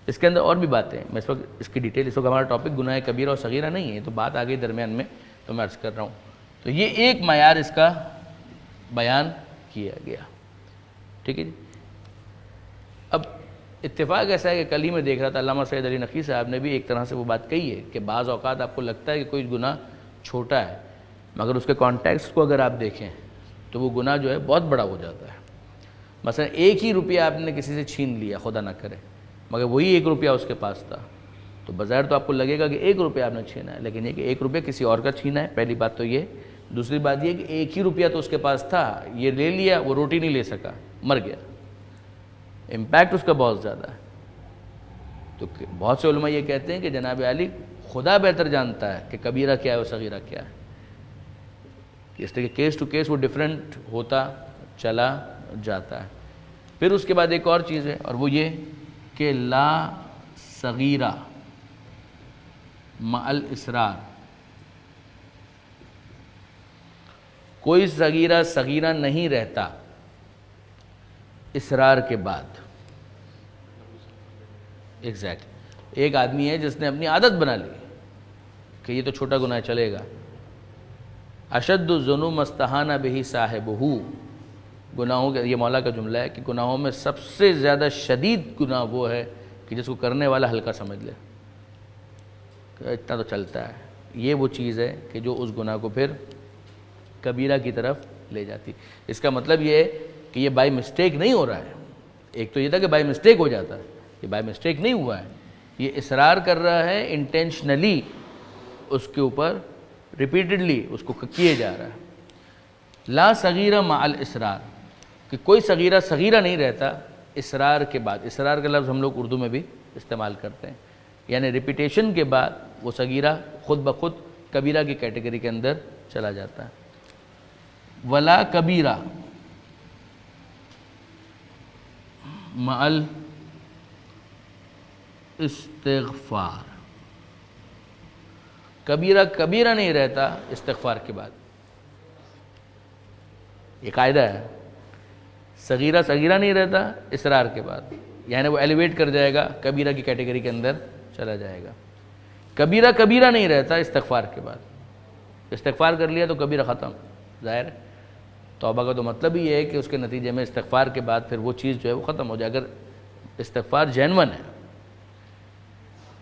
Speaker 1: اس کے اندر اور بھی باتیں ہیں، میں اس وقت اس کی ڈیٹیل، اس وقت ہمارا ٹاپک گناہ کبیرہ اور صغیرہ نہیں ہے، تو بات آ گئی درمیان میں تو میں عرض کر رہا ہوں۔ تو یہ ایک معیار اس کا بیان کیا گیا، ٹھیک ہے جی۔ اب اتفاق ایسا ہے کہ کل ہی میں دیکھ رہا تھا علامہ سید علی نقوی صاحب نے بھی ایک طرح سے وہ بات کہی ہے کہ بعض اوقات آپ کو لگتا ہے کہ کوئی گناہ چھوٹا ہے، مگر اس کے کانٹیکسٹ کو اگر آپ دیکھیں تو وہ گناہ جو ہے بہت بڑا ہو جاتا ہے۔ مثلا ایک ہی روپیہ آپ نے کسی سے چھین لیا، خدا نہ کرے، مگر وہی ایک روپیہ اس کے پاس تھا، تو بظاہر تو آپ کو لگے گا کہ ایک روپیہ آپ نے چھینا ہے، لیکن یہ کہ ایک روپیہ کسی اور کا چھینا ہے، پہلی بات تو یہ۔ دوسری بات یہ کہ ایک ہی روپیہ تو اس کے پاس تھا، یہ لے لیا، وہ روٹی نہیں لے سکا، مر گیا، امپیکٹ اس کا بہت زیادہ ہے۔ تو بہت سے علماء یہ کہتے ہیں کہ جناب عالی خدا بہتر جانتا ہے کہ کبیرہ کیا ہے اور صغیرہ کیا ہے، اس طرح کیس ٹو کیس وہ ڈیفرنٹ ہوتا چلا جاتا ہے۔ پھر اس کے بعد ایک اور چیز ہے، اور وہ یہ کہ لا صغیرہ مع الاصرار، کوئی صغیرہ نہیں رہتا اصرار کے بعد۔ ایگزیکٹ، ایک آدمی ہے جس نے اپنی عادت بنا لی کہ یہ تو چھوٹا گناہ چلے گا۔ اشد الذنوب مستہان بہ صاحبہ، گناہوں کے، یہ مولا کا جملہ ہے کہ گناہوں میں سب سے زیادہ شدید گناہ وہ ہے کہ جس کو کرنے والا ہلکا سمجھ لے کہ اتنا تو چلتا ہے۔ یہ وہ چیز ہے کہ جو اس گناہ کو پھر کبیرہ کی طرف لے جاتی۔ اس کا مطلب یہ ہے کہ یہ بائی مسٹیک نہیں ہو رہا ہے، ایک تو یہ تھا کہ بائی مسٹیک ہو جاتا ہے، یہ بائی مسٹیک نہیں ہوا ہے، یہ اصرار کر رہا ہے انٹینشنلی، اس کے اوپر ریپیٹڈلی اس کو کیے جا رہا ہے۔ لا صغیرہ مع الاصرار، کہ کوئی صغیرہ نہیں رہتا اصرار کے بعد۔ اصرار کا لفظ ہم لوگ اردو میں بھی استعمال کرتے ہیں، یعنی ریپیٹیشن کے بعد وہ صغیرہ خود بخود کبیرہ کی کیٹیگری کے اندر چلا جاتا ہے۔ ولا کبیرہ مع الاستغفار، کبیرہ نہیں رہتا استغفار کے بعد۔ یہ قاعدہ ہے، صغیرہ نہیں رہتا اصرار کے بعد، یعنی وہ ایلیویٹ کر جائے گا، کبیرہ کی کیٹیگری کے اندر چلا جائے گا۔ کبیرہ نہیں رہتا استغفار کے بعد، استغفار کر لیا تو کبیرہ ختم، ظاہر ہے۔ توبہ کا تو مطلب ہی یہ ہے کہ اس کے نتیجے میں استغفار کے بعد پھر وہ چیز جو ہے وہ ختم ہو جائے۔ اگر استغفار جینون ہے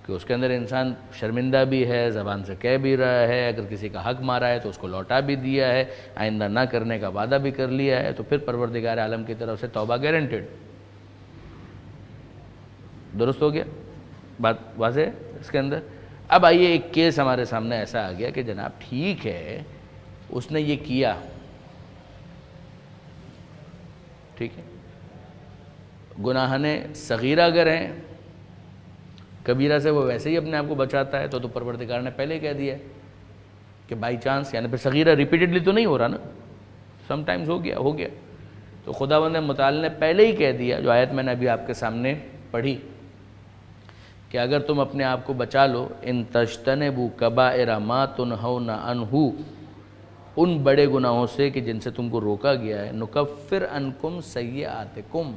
Speaker 1: کہ اس کے اندر انسان شرمندہ بھی ہے، زبان سے کہہ بھی رہا ہے، اگر کسی کا حق مارا ہے تو اس کو لوٹا بھی دیا ہے، آئندہ نہ کرنے کا وعدہ بھی کر لیا ہے، تو پھر پروردگار عالم کی طرف سے توبہ گارنٹیڈ۔ درست ہو گیا؟ بات واضح ہے اس کے اندر؟ اب آئیے ایک کیس ہمارے سامنے ایسا آ گیا کہ جناب ٹھیک ہے اس نے یہ کیا، ٹھیک ہے، گناہان صغیرہ اگر ہیں، کبیرہ سے وہ ویسے ہی اپنے آپ کو بچاتا ہے، تو پروردگار نے پہلے ہی کہہ دیا کہ بائی چانس، یعنی پھر صغیرہ ریپیٹڈلی تو نہیں ہو رہا نا، سم ٹائمز ہو گیا، تو خداوند متعال نے پہلے ہی کہہ دیا، جو آیت میں نے ابھی آپ کے سامنے پڑھی، کہ اگر تم اپنے آپ کو بچا لو، ان تجتنبوا کبائر ما تنہون عنہ، ان بڑے گناہوں سے کہ جن سے تم کو روکا گیا ہے، نکفر عنکم سیئاتکم،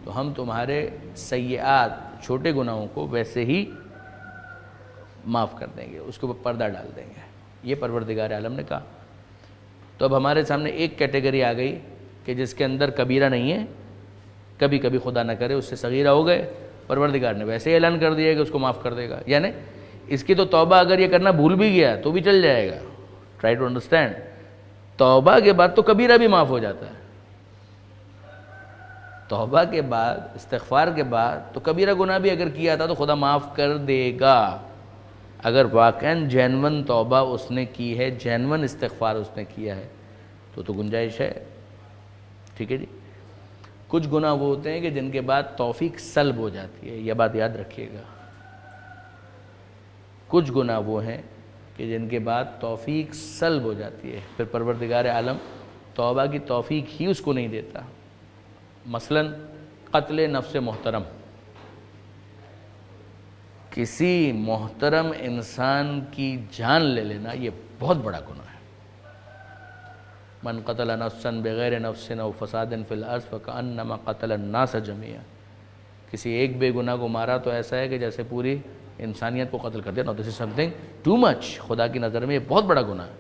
Speaker 1: تو ہم تمہارے سیئات، چھوٹے گناہوں کو ویسے ہی معاف کر دیں گے، اس کے اوپر پردہ ڈال دیں گے، یہ پروردگار عالم نے کہا۔ تو اب ہمارے سامنے ایک کیٹیگری آ گئی کہ جس کے اندر کبیرہ نہیں ہے، کبھی کبھی خدا نہ کرے اس سے صغیرہ ہو گئے، پروردگار نے ویسے ہی اعلان کر دیا کہ اس کو معاف کر دے گا، یعنی اس کی تو توبہ اگر یہ کرنا بھول بھی گیا تو بھی چل جائے گا. ٹرائی ٹو انڈرسٹینڈ، توبہ کے بعد تو کبیرہ بھی معاف ہو جاتا ہے. توبہ کے بعد، استغفار کے بعد تو کبیرہ گناہ بھی اگر کیا تھا تو خدا معاف کر دے گا، اگر واقعاً جینون توبہ اس نے کی ہے، جینون استغفار اس نے کیا ہے تو گنجائش ہے. ٹھیک ہے جی. کچھ گناہ وہ ہوتے ہیں کہ جن کے بعد توفیق سلب ہو جاتی ہے، یہ بات یاد رکھیے گا. کچھ گناہ وہ ہیں کہ جن کے بعد توفیق سلب ہو جاتی ہے، پھر پروردگار عالم توبہ کی توفیق ہی اس کو نہیں دیتا. مثلا قتل نفس محترم، کسی محترم انسان کی جان لے لینا یہ بہت بڑا گناہ ہے. من قتل نفسا بغیر نفس او فساد فی الارض فکأنما قتل الناس جميعا. کسی ایک بے گناہ کو مارا تو ایسا ہے کہ جیسے پوری انسانیت کو قتل کر دیا. نو دس از سم تھنگ ٹو مچ. خدا کی نظر میں یہ بہت بڑا گناہ ہے.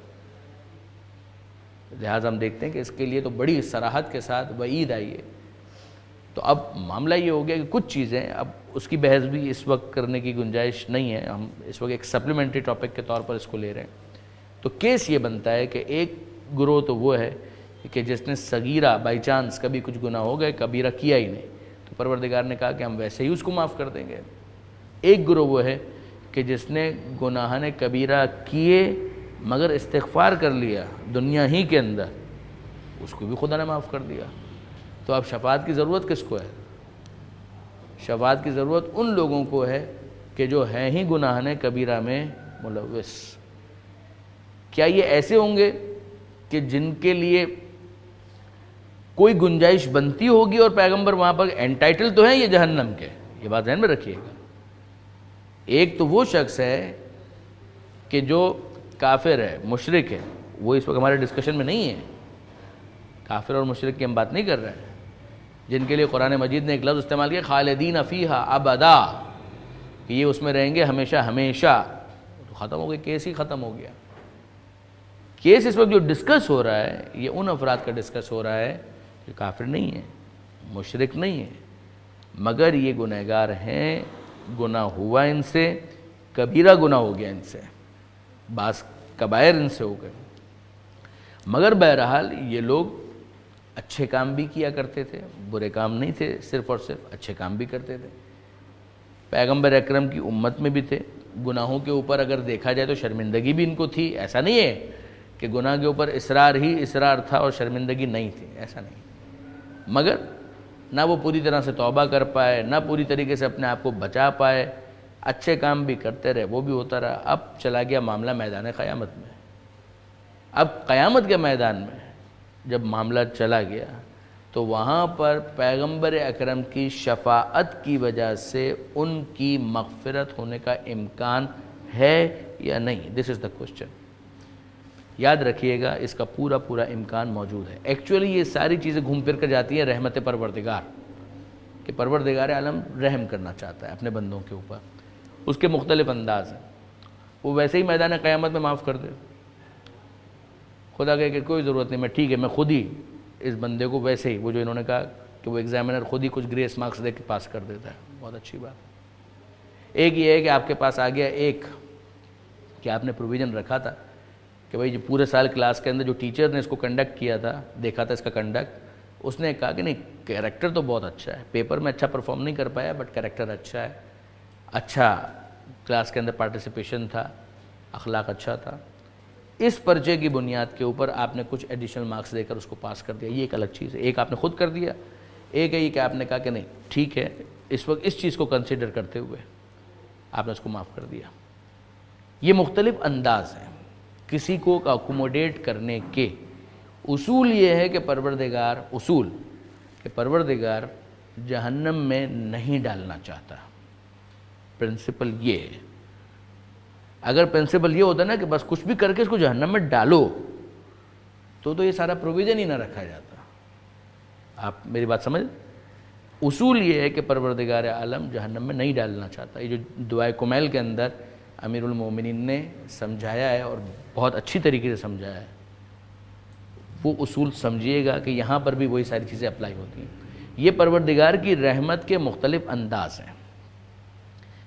Speaker 1: لہٰذا ہم دیکھتے ہیں کہ اس کے لیے تو بڑی صراحت کے ساتھ وعید آئی ہے. تو اب معاملہ یہ ہو گیا کہ کچھ چیزیں اب اس کی بحث بھی اس وقت کرنے کی گنجائش نہیں ہے، ہم اس وقت ایک سپلیمنٹری ٹاپک کے طور پر اس کو لے رہے ہیں. تو کیس یہ بنتا ہے کہ ایک گروہ تو وہ ہے کہ جس نے صغیرہ بائی چانس کبھی کچھ گناہ ہو گئے، کبیرہ کیا ہی نہیں، تو پروردگار نے کہا کہ ہم ویسے ہی اس کو معاف کر دیں گے. ایک گروہ وہ ہے کہ جس نے گناہان کبیرہ کیے مگر استغفار کر لیا دنیا ہی کے اندر، اس کو بھی خدا نے معاف کر دیا. تو اب شفاعت کی ضرورت کس کو ہے؟ شفاعت کی ضرورت ان لوگوں کو ہے کہ جو ہیں ہی گناہان کبیرہ میں ملوث. کیا یہ ایسے ہوں گے کہ جن کے لیے کوئی گنجائش بنتی ہوگی اور پیغمبر وہاں پر انٹائٹل تو ہیں یہ جہنم کے؟ یہ بات ذہن میں رکھیے گا. ایک تو وہ شخص ہے کہ جو کافر ہے، مشرک ہے، وہ اس وقت ہمارے ڈسکشن میں نہیں ہے. کافر اور مشرک کی ہم بات نہیں کر رہے ہیں، جن کے لیے قرآن مجید نے ایک لفظ استعمال کیا خالدین فیہا ابدا، کہ یہ اس میں رہیں گے ہمیشہ ہمیشہ. تو ختم ہو گئی، کیس ہی ختم ہو گیا. کیس اس وقت جو ڈسکس ہو رہا ہے یہ ان افراد کا ڈسکس ہو رہا ہے کہ کافر نہیں ہے، مشرک نہیں ہے، مگر یہ گنہگار ہیں، گناہ ہوا ان سے، کبیرہ گناہ ہو گیا ان سے، بعض کبائر ان سے ہو گئے. مگر بہرحال یہ لوگ اچھے کام بھی کیا کرتے تھے، برے کام نہیں تھے، صرف اور صرف اچھے کام بھی کرتے تھے. پیغمبر اکرم کی امت میں بھی تھے. گناہوں کے اوپر اگر دیکھا جائے تو شرمندگی بھی ان کو تھی. ایسا نہیں ہے کہ گناہ کے اوپر اصرار ہی اصرار تھا اور شرمندگی نہیں تھی، ایسا نہیں. مگر نہ وہ پوری طرح سے توبہ کر پائے، نہ پوری طریقے سے اپنے آپ کو بچا پائے. اچھے کام بھی کرتے رہے، وہ بھی ہوتا رہا. اب چلا گیا معاملہ میدان قیامت میں. اب قیامت کے میدان میں جب معاملہ چلا گیا تو وہاں پر پیغمبر اکرم کی شفاعت کی وجہ سے ان کی مغفرت ہونے کا امکان ہے یا نہیں؟ دس از دا کوسچن. یاد رکھیے گا اس کا پورا پورا امکان موجود ہے. ایکچولی یہ ساری چیزیں گھوم پھر کر جاتی ہیں رحمت پروردگار، کہ پروردگار عالم رحم کرنا چاہتا ہے اپنے بندوں کے اوپر. اس کے مختلف انداز ہیں. وہ ویسے ہی میدان قیامت میں معاف کر دے. خدا کہے کہ کوئی ضرورت نہیں، میں ٹھیک ہے، میں خود ہی اس بندے کو ویسے ہی، وہ جو انہوں نے کہا کہ وہ ایگزامینر خود ہی کچھ گریس مارکس دے کے پاس کر دیتا ہے. بہت اچھی بات. ایک یہ ہے کہ آپ کے پاس آ گیا ایک کہ آپ نے پروویژن رکھا تھا کہ بھائی جو پورے سال کلاس کے اندر جو ٹیچر نے اس کو کنڈکٹ کیا تھا، دیکھا تھا اس کا کنڈکٹ، اس نے کہا کہ نہیں کیریکٹر تو بہت اچھا ہے، پیپر میں اچھا پرفارم نہیں کر پایا بٹ کیریکٹر اچھا ہے، اچھا کلاس کے اندر پارٹیسپیشن تھا، اخلاق اچھا تھا. اس پرچے کی بنیاد کے اوپر آپ نے کچھ ایڈیشنل مارکس دے کر اس کو پاس کر دیا. یہ ایک الگ چیز ہے. ایک آپ نے خود کر دیا، ایک ہے یہ کہ آپ نے کہا کہ نہیں ٹھیک ہے، اس وقت اس چیز کو کنسیڈر کرتے ہوئے آپ نے اس کو معاف کر دیا. یہ مختلف انداز ہیں کسی کو اکوموڈیٹ کرنے کے. اصول یہ ہے کہ پروردگار جہنم میں نہیں ڈالنا چاہتا. پرنسپل یہ ہے. اگر پرنسپل یہ ہوتا نا کہ بس کچھ بھی کر کے اس کو جہنم میں ڈالو تو یہ سارا پروویژن ہی نہ رکھا جاتا. آپ میری بات سمجھ؟ اصول یہ ہے کہ پروردگار عالم جہنم میں نہیں ڈالنا چاہتا. یہ جو دعائے کمیل کے اندر امیر المومنین نے سمجھایا ہے اور بہت اچھی طریقے سے سمجھایا ہے، وہ اصول سمجھیے گا کہ یہاں پر بھی وہی ساری چیزیں اپلائی ہوتی ہیں. یہ پروردگار کی رحمت کے مختلف انداز ہیں.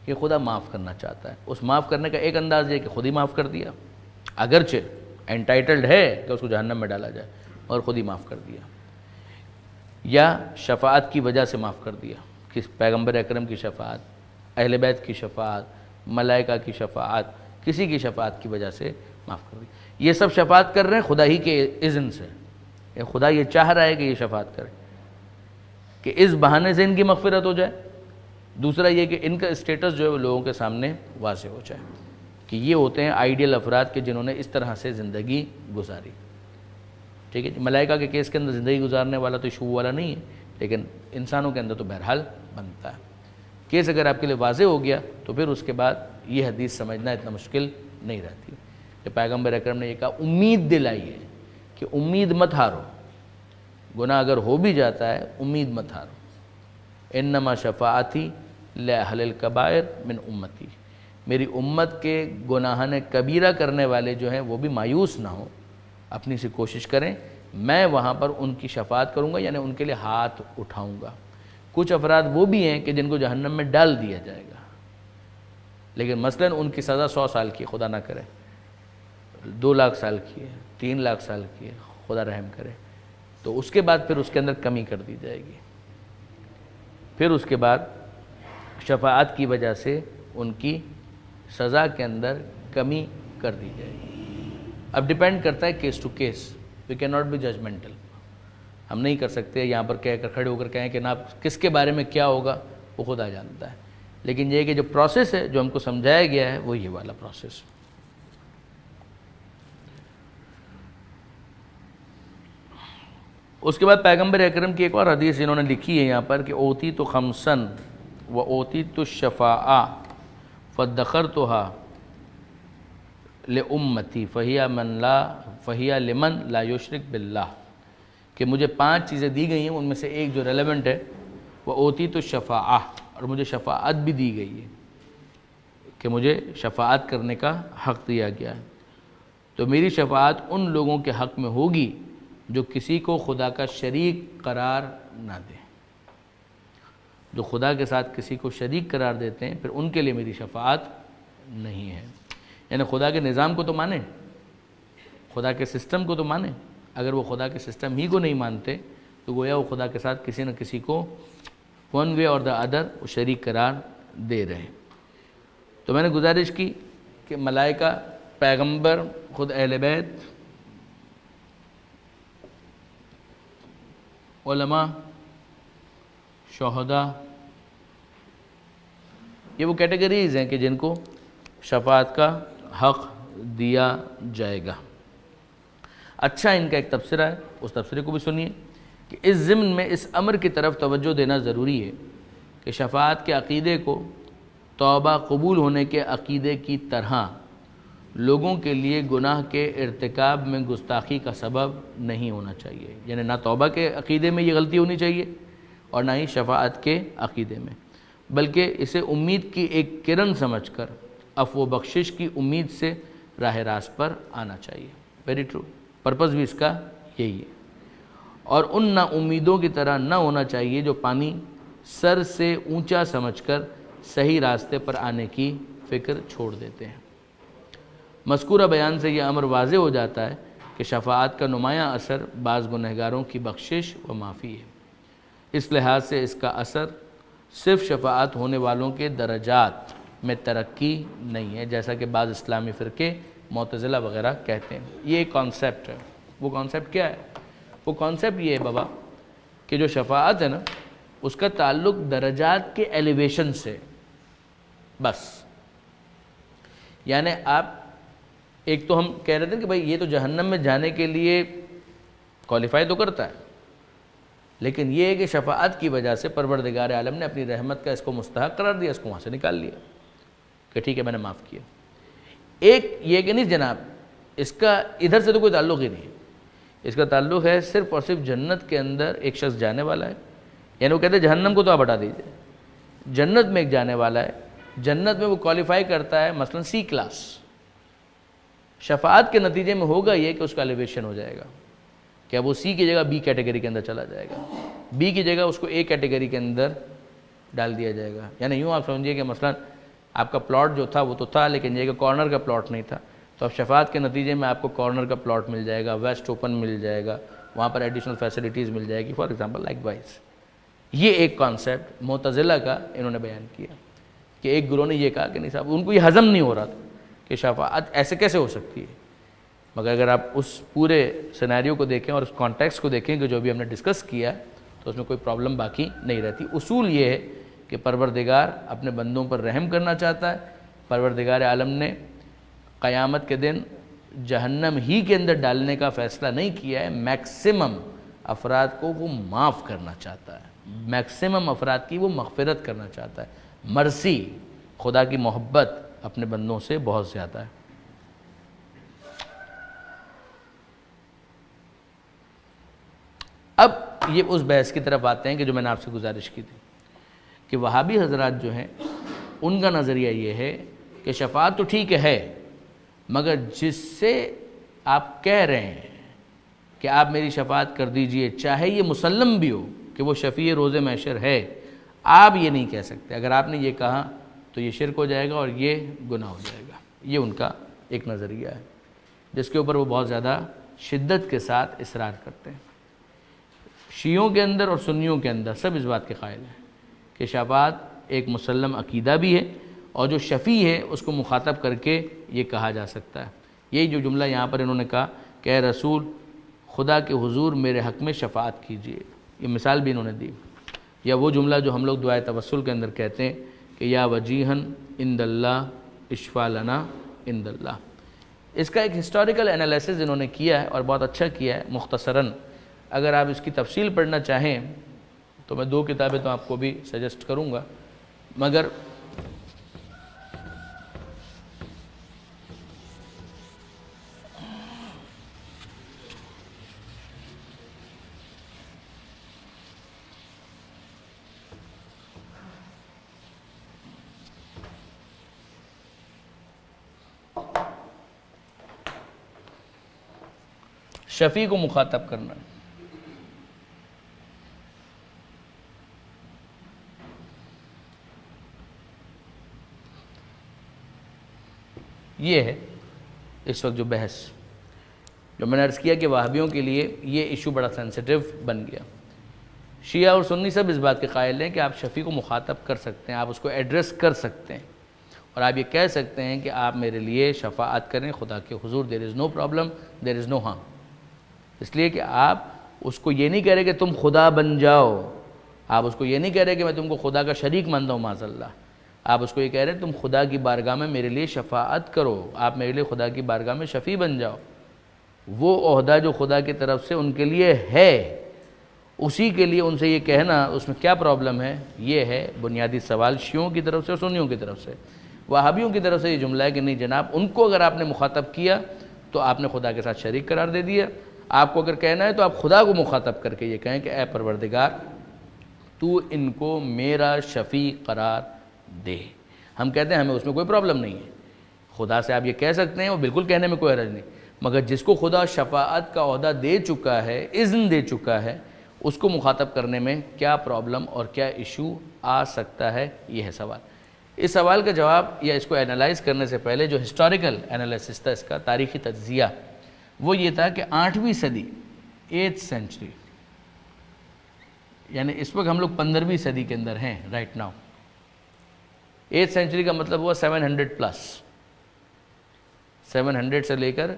Speaker 1: کہ خدا معاف کرنا چاہتا ہے. اس معاف کرنے کا ایک انداز یہ کہ خود ہی معاف کر دیا، اگرچہ انٹائٹلڈ ہے کہ اس کو جہنم میں ڈالا جائے، اور خود ہی معاف کر دیا. یا شفاعت کی وجہ سے معاف کر دیا، کہ پیغمبر اکرم کی شفاعت، اہل بیت کی شفاعت، ملائکہ کی شفاعت، کسی کی شفاعت کی وجہ سے معاف کر دیا. یہ سب شفاعت کر رہے ہیں خدا ہی کے اذن سے. خدا یہ چاہ رہا ہے کہ یہ شفاعت کرے، کہ اس بہانے سے ان کی مغفرت ہو جائے. دوسرا یہ کہ ان کا اسٹیٹس جو ہے وہ لوگوں کے سامنے واضح ہو جائے کہ یہ ہوتے ہیں آئیڈیل افراد کہ جنہوں نے اس طرح سے زندگی گزاری. ٹھیک ہے جی. ملائکہ کے کیس کے اندر زندگی گزارنے والا تو ایشو والا نہیں ہے، لیکن انسانوں کے اندر تو بہرحال بنتا ہے. کیس اگر آپ کے لیے واضح ہو گیا تو پھر اس کے بعد یہ حدیث سمجھنا اتنا مشکل نہیں رہتی کہ پیغمبر اکرم نے یہ کہا امید دلائی ہے کہ امید مت ہارو، گناہ اگر ہو بھی جاتا ہے امید مت ہارو. انما شفاعتی لاہل الکبائر من امتی، میری امت کے گناہان کبیرہ کرنے والے جو ہیں وہ بھی مایوس نہ ہوں، اپنی سی کوشش کریں، میں وہاں پر ان کی شفاعت کروں گا، یعنی ان کے لیے ہاتھ اٹھاؤں گا. کچھ افراد وہ بھی ہیں کہ جن کو جہنم میں ڈال دیا جائے گا، لیکن مثلا ان کی سزا 100 سال کی، خدا نہ کرے 2 لاکھ سال کی ہے، 3 لاکھ سال کی ہے، خدا رحم کرے، تو اس کے بعد پھر اس کے اندر کمی کر دی جائے گی. پھر اس کے بعد شفاعت کی وجہ سے ان کی سزا کے اندر کمی کر دی جائے گی. اب ڈیپینڈ کرتا ہے case to case, we can not be judgmental. ہم نہیں کر سکتے یہاں پر کہہ کر کھڑے ہو کر کہیں کہ نا کس کے بارے میں کیا ہوگا وہ خدا جانتا ہے. لیکن یہ کہ جو پروسیس ہے جو ہم کو سمجھایا گیا ہے وہ یہ والا پروسیس. اس کے بعد پیغمبر اکرم کی ایک اور حدیث انہوں نے لکھی ہے یہاں پر کہ اوتی تو خمسن و اوتی تو شفاء فدخرتها لامتی فہیا لمن لا یشرک باللہ، کہ مجھے 5 چیزیں دی گئی ہیں، ان میں سے ایک جو ریلیونٹ ہے وہ اوتی تو شفاء، اور مجھے شفاعت بھی دی گئی ہے کہ مجھے شفاعت کرنے کا حق دیا گیا ہے. تو میری شفاعت ان لوگوں کے حق میں ہوگی جو کسی کو خدا کا شریک قرار نہ دیں. جو خدا کے ساتھ کسی کو شریک قرار دیتے ہیں پھر ان کے لیے میری شفاعت نہیں ہے. یعنی خدا کے نظام کو تو مانیں، خدا کے سسٹم کو تو مانیں. اگر وہ خدا کے سسٹم ہی کو نہیں مانتے تو گویا وہ خدا کے ساتھ کسی نہ کسی کو ون وے اور دا ادر وہ شریک قرار دے رہے ہیں. تو میں نے گزارش کی کہ ملائکہ، پیغمبر، خود اہل بیت، علماء، شہداء، یہ وہ کیٹیگریز ہیں کہ جن کو شفاعت کا حق دیا جائے گا. اچھا ان کا ایک تبصرہ ہے، اس تبصرے کو بھی سنیے کہ اس ضمن میں اس امر کی طرف توجہ دینا ضروری ہے کہ شفاعت کے عقیدے کو توبہ قبول ہونے کے عقیدے کی طرح لوگوں کے لیے گناہ کے ارتکاب میں گستاخی کا سبب نہیں ہونا چاہیے. یعنی نہ توبہ کے عقیدے میں یہ غلطی ہونی چاہیے اور نہ ہی شفاعت کے عقیدے میں، بلکہ اسے امید کی ایک کرن سمجھ کر عفو و بخشش کی امید سے راہ راست پر آنا چاہیے. ویری ٹرو، پرپس بھی اس کا یہی ہے. اور ان نا امیدوں کی طرح نہ ہونا چاہیے جو پانی سر سے اونچا سمجھ کر صحیح راستے پر آنے کی فکر چھوڑ دیتے ہیں. مذکورہ بیان سے یہ امر واضح ہو جاتا ہے کہ شفاعت کا نمایاں اثر بعض گنہگاروں کی بخشش و معافی ہے. اس لحاظ سے اس کا اثر صرف شفاعت ہونے والوں کے درجات میں ترقی نہیں ہے، جیسا کہ بعض اسلامی فرقے معتزلہ وغیرہ کہتے ہیں. یہ ایک کانسیپٹ ہے. وہ کانسیپٹ کیا ہے؟ وہ کانسیپٹ یہ ہے بابا کہ جو شفاعت ہے نا اس کا تعلق درجات کے ایلیویشن سے بس. یعنی آپ ایک تو ہم کہہ رہے تھے کہ بھائی یہ تو جہنم میں جانے کے لیے کوالیفائی تو کرتا ہے، لیکن یہ ہے کہ شفاعت کی وجہ سے پروردگار عالم نے اپنی رحمت کا اس کو مستحق قرار دیا، اس کو وہاں سے نکال لیا کہ ٹھیک ہے میں نے معاف کیا. ایک یہ کہ نہیں جناب اس کا ادھر سے تو کوئی تعلق ہی نہیں ہے. اس کا تعلق ہے صرف اور صرف جنت کے اندر ایک شخص جانے والا ہے. یعنی وہ کہتے ہیں جہنم کو تو آپ ہٹا دیجئے، جنت میں ایک جانے والا ہے، جنت میں وہ کوالیفائی کرتا ہے مثلا سی کلاس. شفاعت کے نتیجے میں ہوگا یہ کہ اس کا ایلیویشن ہو جائے گا کہ اب وہ سی کی جگہ بی کیٹیگری کے اندر چلا جائے گا، بی کی جگہ اس کو اے کیٹیگری کے اندر ڈال دیا جائے گا. یعنی یوں آپ سمجھیے کہ مثلا آپ کا پلاٹ جو تھا وہ تو تھا، لیکن یہ کہ کارنر کا پلاٹ نہیں تھا، تو اب شفاعت کے نتیجے میں آپ کو کارنر کا پلاٹ مل جائے گا، ویسٹ اوپن مل جائے گا، وہاں پر ایڈیشنل فیسلٹیز مل جائے گی، فار ایگزامپل لائک وائز. یہ ایک کانسیپٹ معتزلہ کا انہوں نے بیان کیا کہ ایک گروہ نے یہ کہا کہ نہیں صاحب، ان کو یہ ہضم نہیں ہو رہا تھا کہ شفاعت ایسے کیسے ہو سکتی ہے. مگر اگر آپ اس پورے سینیریو کو دیکھیں اور اس کانٹیکسٹ کو دیکھیں کہ جو بھی ہم نے ڈسکس کیا تو اس میں کوئی پرابلم باقی نہیں رہتی. اصول یہ ہے کہ پروردگار اپنے بندوں پر رحم کرنا چاہتا ہے. پروردگار عالم نے قیامت کے دن جہنم ہی کے اندر ڈالنے کا فیصلہ نہیں کیا ہے، میکسیمم افراد کو وہ معاف کرنا چاہتا ہے، میکسیمم افراد کی وہ مغفرت کرنا چاہتا ہے. مرسی، خدا کی محبت اپنے بندوں سے بہت زیادہ ہے. اب یہ اس بحث کی طرف آتے ہیں کہ جو میں نے آپ سے گزارش کی تھی کہ وہابی حضرات جو ہیں ان کا نظریہ یہ ہے کہ شفاعت تو ٹھیک ہے، مگر جس سے آپ کہہ رہے ہیں کہ آپ میری شفاعت کر دیجئے، چاہے یہ مسلم بھی ہو کہ وہ شفیع روز محشر ہے، آپ یہ نہیں کہہ سکتے. اگر آپ نے یہ کہا تو یہ شرک ہو جائے گا اور یہ گناہ ہو جائے گا. یہ ان کا ایک نظریہ ہے جس کے اوپر وہ بہت زیادہ شدت کے ساتھ اصرار کرتے ہیں. شیعوں کے اندر اور سنیوں کے اندر سب اس بات کے قائل ہیں کہ شفاعت ایک مسلم عقیدہ بھی ہے، اور جو شفیع ہے اس کو مخاطب کر کے یہ کہا جا سکتا ہے. یہی جو جملہ یہاں پر انہوں نے کہا کہ اے رسول خدا کے حضور میرے حق میں شفاعت کیجیے، یہ مثال بھی انہوں نے دی. یا وہ جملہ جو ہم لوگ دعائے توسل کے اندر کہتے ہیں کہ یا وجیہن عند اللہ اشفع لنا عند اللہ. اس کا ایک ہسٹوریکل انالیسز انہوں نے کیا ہے اور بہت اچھا کیا ہے مختصراً. اگر آپ اس کی تفصیل پڑھنا چاہیں تو میں 2 کتابیں تو آپ کو بھی سجیسٹ کروں گا، مگر شفیع کو مخاطب کرنا یہ ہے اس وقت جو بحث جو میں نے عرض کیا کہ وہابیوں کے لیے یہ ایشو بڑا سینسٹیو بن گیا. شیعہ اور سنی سب اس بات کے قائل ہیں کہ آپ شفیع کو مخاطب کر سکتے ہیں، آپ اس کو ایڈریس کر سکتے ہیں، اور آپ یہ کہہ سکتے ہیں کہ آپ میرے لیے شفاعت کریں خدا کے حضور. دیر از نو پرابلم، دیر از نو ہارم. اس لیے کہ آپ اس کو یہ نہیں کہہ رہے کہ تم خدا بن جاؤ، آپ اس کو یہ نہیں کہہ رہے کہ میں تم کو خدا کا شریک مانتا ہوں معاذ اللہ. آپ اس کو یہ کہہ رہے ہیں تم خدا کی بارگاہ میں میرے لیے شفاعت کرو، آپ میرے لیے خدا کی بارگاہ میں شفیع بن جاؤ. وہ عہدہ جو خدا کی طرف سے ان کے لیے ہے، اسی کے لیے ان سے یہ کہنا اس میں کیا پرابلم ہے؟ یہ ہے بنیادی سوال شیعوں کی طرف سے اور سنیوں کی طرف سے. وہابیوں کی طرف سے یہ جملہ ہے کہ نہیں جناب، ان کو اگر آپ نے مخاطب کیا تو آپ نے خدا کے ساتھ شریک قرار دے دیا. آپ کو اگر کہنا ہے تو آپ خدا کو مخاطب کر کے یہ کہیں کہ اے پروردگار تو ان کو میرا شفیع قرار دے. ہم کہتے ہیں ہمیں اس میں کوئی پرابلم نہیں ہے، خدا سے آپ یہ کہہ سکتے ہیں، وہ بالکل کہنے میں کوئی حرج نہیں، مگر جس کو خدا شفاعت کا عہدہ دے چکا ہے، اذن دے چکا ہے، اس کو مخاطب کرنے میں کیا پرابلم اور کیا ایشو آ سکتا ہے؟ یہ ہے سوال. اس سوال کا جواب یا اس کو انالائز کرنے سے پہلے جو ہسٹوریکل انالیسس تھا اس کا تاریخی تجزیہ، وہ یہ تھا کہ 8ویں صدی 8th سینچری، یعنی اس وقت ہم لوگ 15ویں صدی کے اندر ہیں رائٹ ناؤ. 8th سینچری کا مطلب ہوا 700 پلس، 700 سے لے کر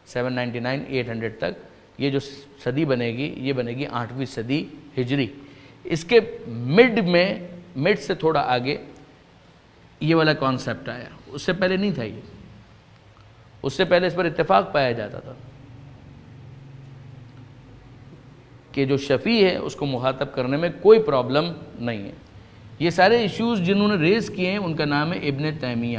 Speaker 1: 799 800 تک. یہ جو صدی بنے گی یہ بنے گی 8ویں صدی ہجری. اس کے مڈ سے تھوڑا آگے یہ والا کانسیپٹ آیا. اس سے پہلے نہیں تھا یہ، اس سے پہلے اس پر اتفاق پایا جاتا تھا کہ جو شفیع ہے اس کو مخاطب کرنے میں کوئی پرابلم نہیں ہے. یہ سارے ایشوز جنہوں نے ریز کیے ہیں ان کا نام ہے ابن تیمیہ.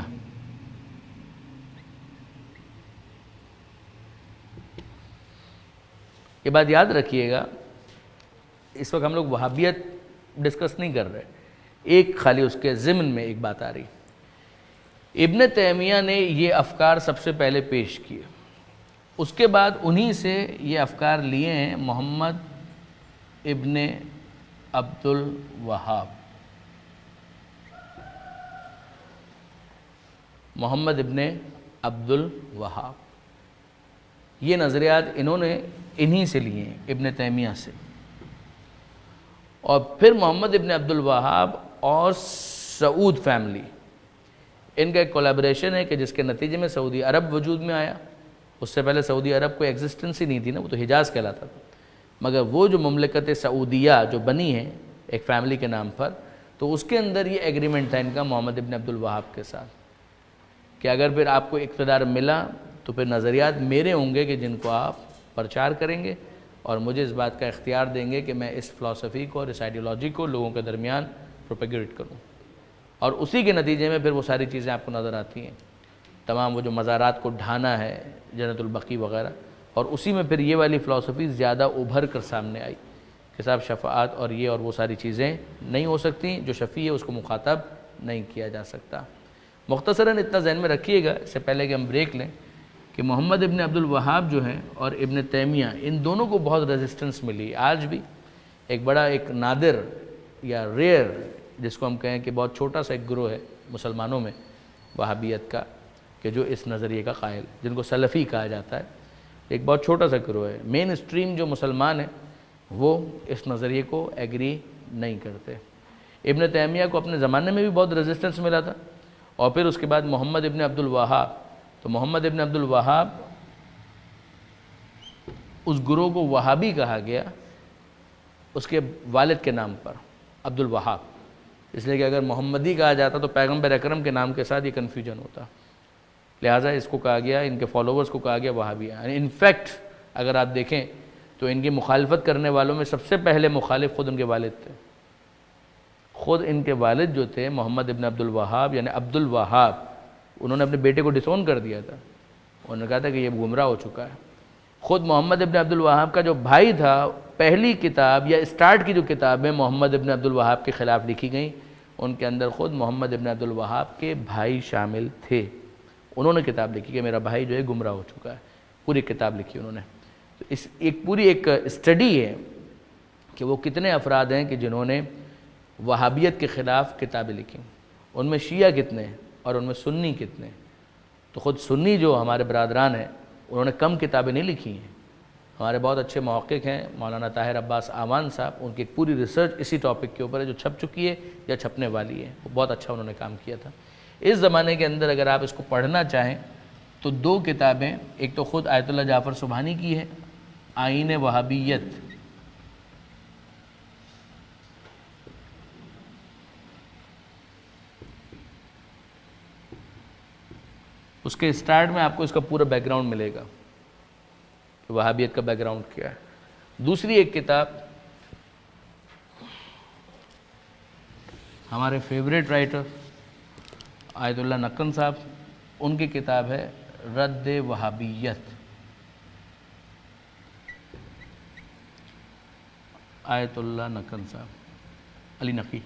Speaker 1: یہ بات یاد رکھیے گا، اس وقت ہم لوگ وہابیت ڈسکس نہیں کر رہے، ایک خالی اس کے ضمن میں ایک بات آ رہی. ابن تیمیہ نے یہ افکار سب سے پہلے پیش کیے، اس کے بعد انہی سے یہ افکار لیے ہیں محمد ابن عبد الوہاب. محمد ابن عبد الوہاب. یہ نظریات انہوں نے انہی سے لیے ہیں، ابن تیمیہ سے. اور پھر محمد ابن عبد الوہاب اور سعود فیملی، ان کا ایک کولیبریشن ہے کہ جس کے نتیجے میں سعودی عرب وجود میں آیا. اس سے پہلے سعودی عرب کوئی ایگزسٹنس ہی نہیں تھی نا، وہ تو حجاز کہلاتا تھا. مگر وہ جو مملکت سعودیہ جو بنی ہے ایک فیملی کے نام پر، تو اس کے اندر یہ ایگریمنٹ تھا ان کا محمد ابن عبد الوہاب کے ساتھ کہ اگر پھر آپ کو اقتدار ملا تو پھر نظریات میرے ہوں گے کہ جن کو آپ پرچار کریں گے، اور مجھے اس بات کا اختیار دیں گے کہ میں اس فلسفی کو اور اس آئیڈیالوجی کو لوگوں کے درمیان پروپیگیٹ کروں. اور اسی کے نتیجے میں پھر وہ ساری چیزیں آپ کو نظر آتی ہیں، تمام وہ جو مزارات کو ڈھانا ہے، جنت البقیع وغیرہ. اور اسی میں پھر یہ والی فلسفی زیادہ ابھر کر سامنے آئی کہ صاحب شفاعت اور یہ اور وہ ساری چیزیں نہیں ہو سکتی، جو شفیع ہے اس کو مخاطب نہیں کیا جا سکتا. مختصراً اتنا ذہن میں رکھیے گا اس سے پہلے کہ ہم بریک لیں کہ محمد ابن عبد الوہاب جو ہیں اور ابن تیمیہ، ان دونوں کو بہت ریزسٹنس ملی. آج بھی ایک بڑا ایک نادر یا ریئر، جس کو ہم کہیں کہ بہت چھوٹا سا ایک گروہ ہے مسلمانوں میں وہابیت کا کہ جو اس نظریے کا قائل، جن کو سلفی کہا جاتا ہے. ایک بہت چھوٹا سا گروہ ہے. مین اسٹریم جو مسلمان ہیں وہ اس نظریے کو ایگری نہیں کرتے. ابن تیمیہ کو اپنے زمانے میں بھی بہت ریزسٹنس ملا تھا. اور پھر اس کے بعد محمد ابن عبد الوہاب، تو محمد ابن عبد الوہاب اس گروہ کو وہابی کہا گیا اس کے والد کے نام پر، عبد الوہاب. اس لیے کہ اگر محمدی کہا جاتا تو پیغمبر اکرم کے نام کے ساتھ یہ کنفیوژن ہوتا، لہٰذا اس کو کہا گیا، ان کے فالوورز کو کہا گیا وہابی. انفیکٹ اگر آپ دیکھیں تو ان کی مخالفت کرنے والوں میں سب سے پہلے مخالف خود ان کے والد تھے. خود ان کے والد جو تھے محمد ابن عبد الوہاب یعنی عبد الوہاب، انہوں نے اپنے بیٹے کو ڈسون کر دیا تھا. انہوں نے کہا تھا کہ یہ گمراہ ہو چکا ہے. خود محمد ابن عبد الوہاب کا جو بھائی تھا، پہلی کتاب یا اسٹارٹ کی جو کتابیں محمد ابن عبد الوہاب کے خلاف لکھی گئیں، ان کے اندر خود محمد ابن عبد الوہاب کے بھائی شامل تھے. انہوں نے کتاب لکھی کہ میرا بھائی جو ہے گمراہ ہو چکا ہے. پوری کتاب لکھی انہوں نے. تو اس ایک پوری ایک اسٹڈی ہے کہ وہ کتنے افراد ہیں کہ جنہوں نے وہابیت کے خلاف کتابیں لکھی. ان میں شیعہ کتنے ہیں اور ان میں سنی کتنے ہیں. تو خود سنی جو ہمارے برادران ہیں انہوں نے کم کتابیں نہیں لکھی ہیں. ہمارے بہت اچھے محقق ہیں مولانا طاہر عباس اعوان صاحب، ان کی ایک پوری ریسرچ اسی ٹاپک کے اوپر ہے جو چھپ چکی ہے یا چھپنے والی ہے. وہ بہت اچھا انہوں نے کام کیا تھا. اس زمانے کے اندر اگر آپ اس کو پڑھنا چاہیں تو دو کتابیں، ایک تو خود آیت اللہ جعفر سبحانی کی ہے آئین وہابیت، اس کے اسٹارٹ میں آپ کو اس کا پورا بیک گراؤنڈ ملے گا کہ وہابیت کا بیک گراؤنڈ کیا ہے. دوسری ایک کتاب ہمارے فیوریٹ رائٹر آیت اللہ نقن صاحب، ان کی کتاب ہے رد وہابیت. آیت اللہ نقن صاحب، علی نقی.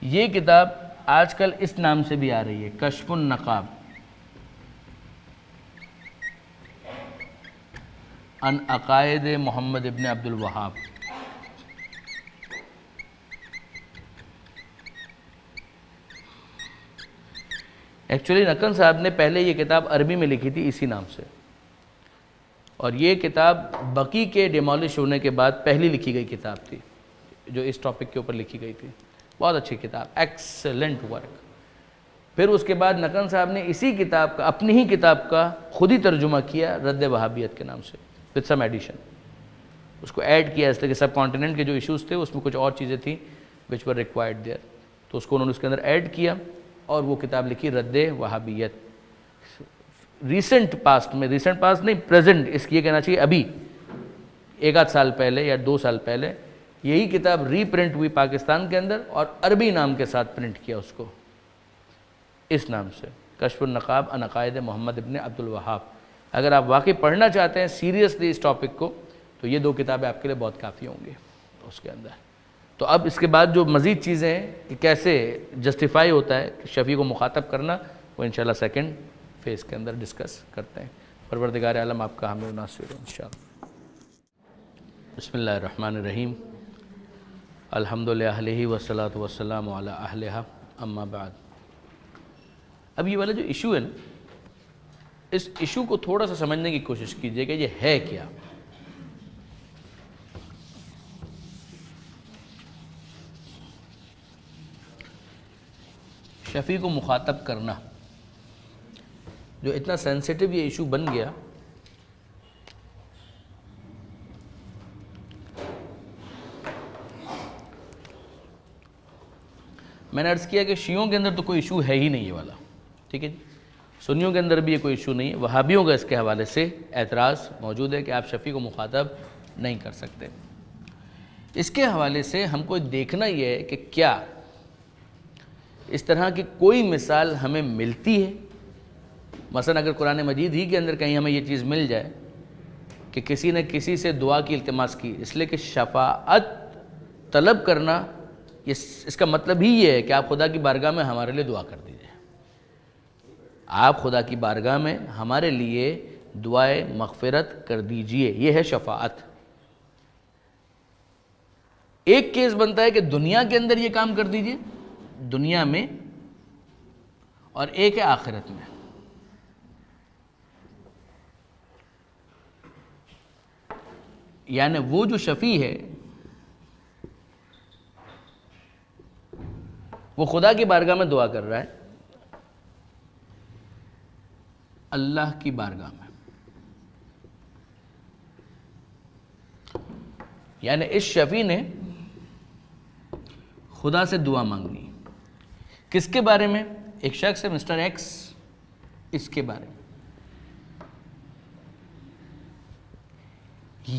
Speaker 1: یہ کتاب آج کل اس نام سے بھی آ رہی ہے، کشف النقاب عن عقائد محمد ابن عبد الوہاب. ایکچولی نقن صاحب نے پہلے یہ کتاب عربی میں لکھی تھی اسی نام سے، اور یہ کتاب بقی کے ڈیمالش ہونے کے بعد پہلی لکھی گئی کتاب تھی جو اس ٹاپک کے اوپر لکھی گئی تھی. بہت اچھی کتاب، ایکسلنٹ ورک. پھر اس کے بعد نقن صاحب نے اسی کتاب کا، اپنی ہی کتاب کا خود ہی ترجمہ کیا رد وہابیت کے نام سے وتھ سم ایڈیشن. اس کو ایڈ کیا اس لیے کہ سب کانٹیننٹ کے جو ایشوز تھے اس میں کچھ اور چیزیں تھیں وچ ور ریکوائرڈ دیئر، تو اس کو انہوں نے اس کے اندر ایڈ کیا اور وہ کتاب لکھی رد وہابیت. ریسنٹ پاسٹ میں، ریسنٹ پاسٹ نہیں پریزنٹ اس کی یہ کہنا چاہیے، ابھی ایک آدھ سال پہلے یا 2 سال پہلے یہی کتاب ری پرنٹ ہوئی پاکستان کے اندر، اور عربی نام کے ساتھ پرنٹ کیا اس کو اس نام سے، کشف النقاب عن عقائد محمد ابن عبد الوہاب. اگر آپ واقعی پڑھنا چاہتے ہیں سیریسلی اس ٹاپک کو تو یہ 2 کتابیں آپ کے لیے بہت کافی ہوں گی اس کے اندر. تو اب اس کے بعد جو مزید چیزیں ہیں کہ کیسے جسٹیفائی ہوتا ہے کہ شفیع کو مخاطب کرنا، وہ انشاءاللہ سیکنڈ فیز کے اندر ڈسکس کرتے ہیں. پروردگار عالم آپ کا حامی و ناصر ہو انشاءاللہ. بسم اللہ الرحمن الرحیم. الحمد للہ والصلاۃ والسلام علی اہلہا اما بعد. اب یہ والا جو ایشو ہے نا، اس ایشو کو تھوڑا سا سمجھنے کی کوشش کیجئے کہ یہ ہے کیا. شفیع کو مخاطب کرنا جو اتنا سینسیٹیو یہ ایشو بن گیا، میں نے عرض کیا کہ شیعوں کے اندر تو کوئی ایشو ہے ہی نہیں یہ والا، ٹھیک ہے جی. سنیوں کے اندر بھی یہ کوئی ایشو نہیں ہے. وہابیوں کا اس کے حوالے سے اعتراض موجود ہے کہ آپ شفیع کو مخاطب نہیں کر سکتے. اس کے حوالے سے ہم کو دیکھنا یہ ہے کہ کیا اس طرح کی کوئی مثال ہمیں ملتی ہے. مثلا اگر قرآن مجید ہی کے اندر کہیں ہمیں یہ چیز مل جائے کہ کسی نے کسی سے دعا کی التماس کی، اس لیے کہ شفاعت طلب کرنا، اس کا مطلب ہی یہ ہے کہ آپ خدا کی بارگاہ میں ہمارے لیے دعا کر دیجئے. آپ خدا کی بارگاہ میں ہمارے لیے دعائے مغفرت کر دیجئے، یہ ہے شفاعت. ایک کیس بنتا ہے کہ دنیا کے اندر یہ کام کر دیجئے، دنیا میں، اور ایک ہے آخرت میں. یعنی وہ جو شفیع ہے وہ خدا کی بارگاہ میں دعا کر رہا ہے، اللہ کی بارگاہ میں. یعنی اس شفیع نے خدا سے دعا مانگی. کس کے بارے میں؟ ایک شخص ہے مسٹر ایکس، اس کے بارے میں.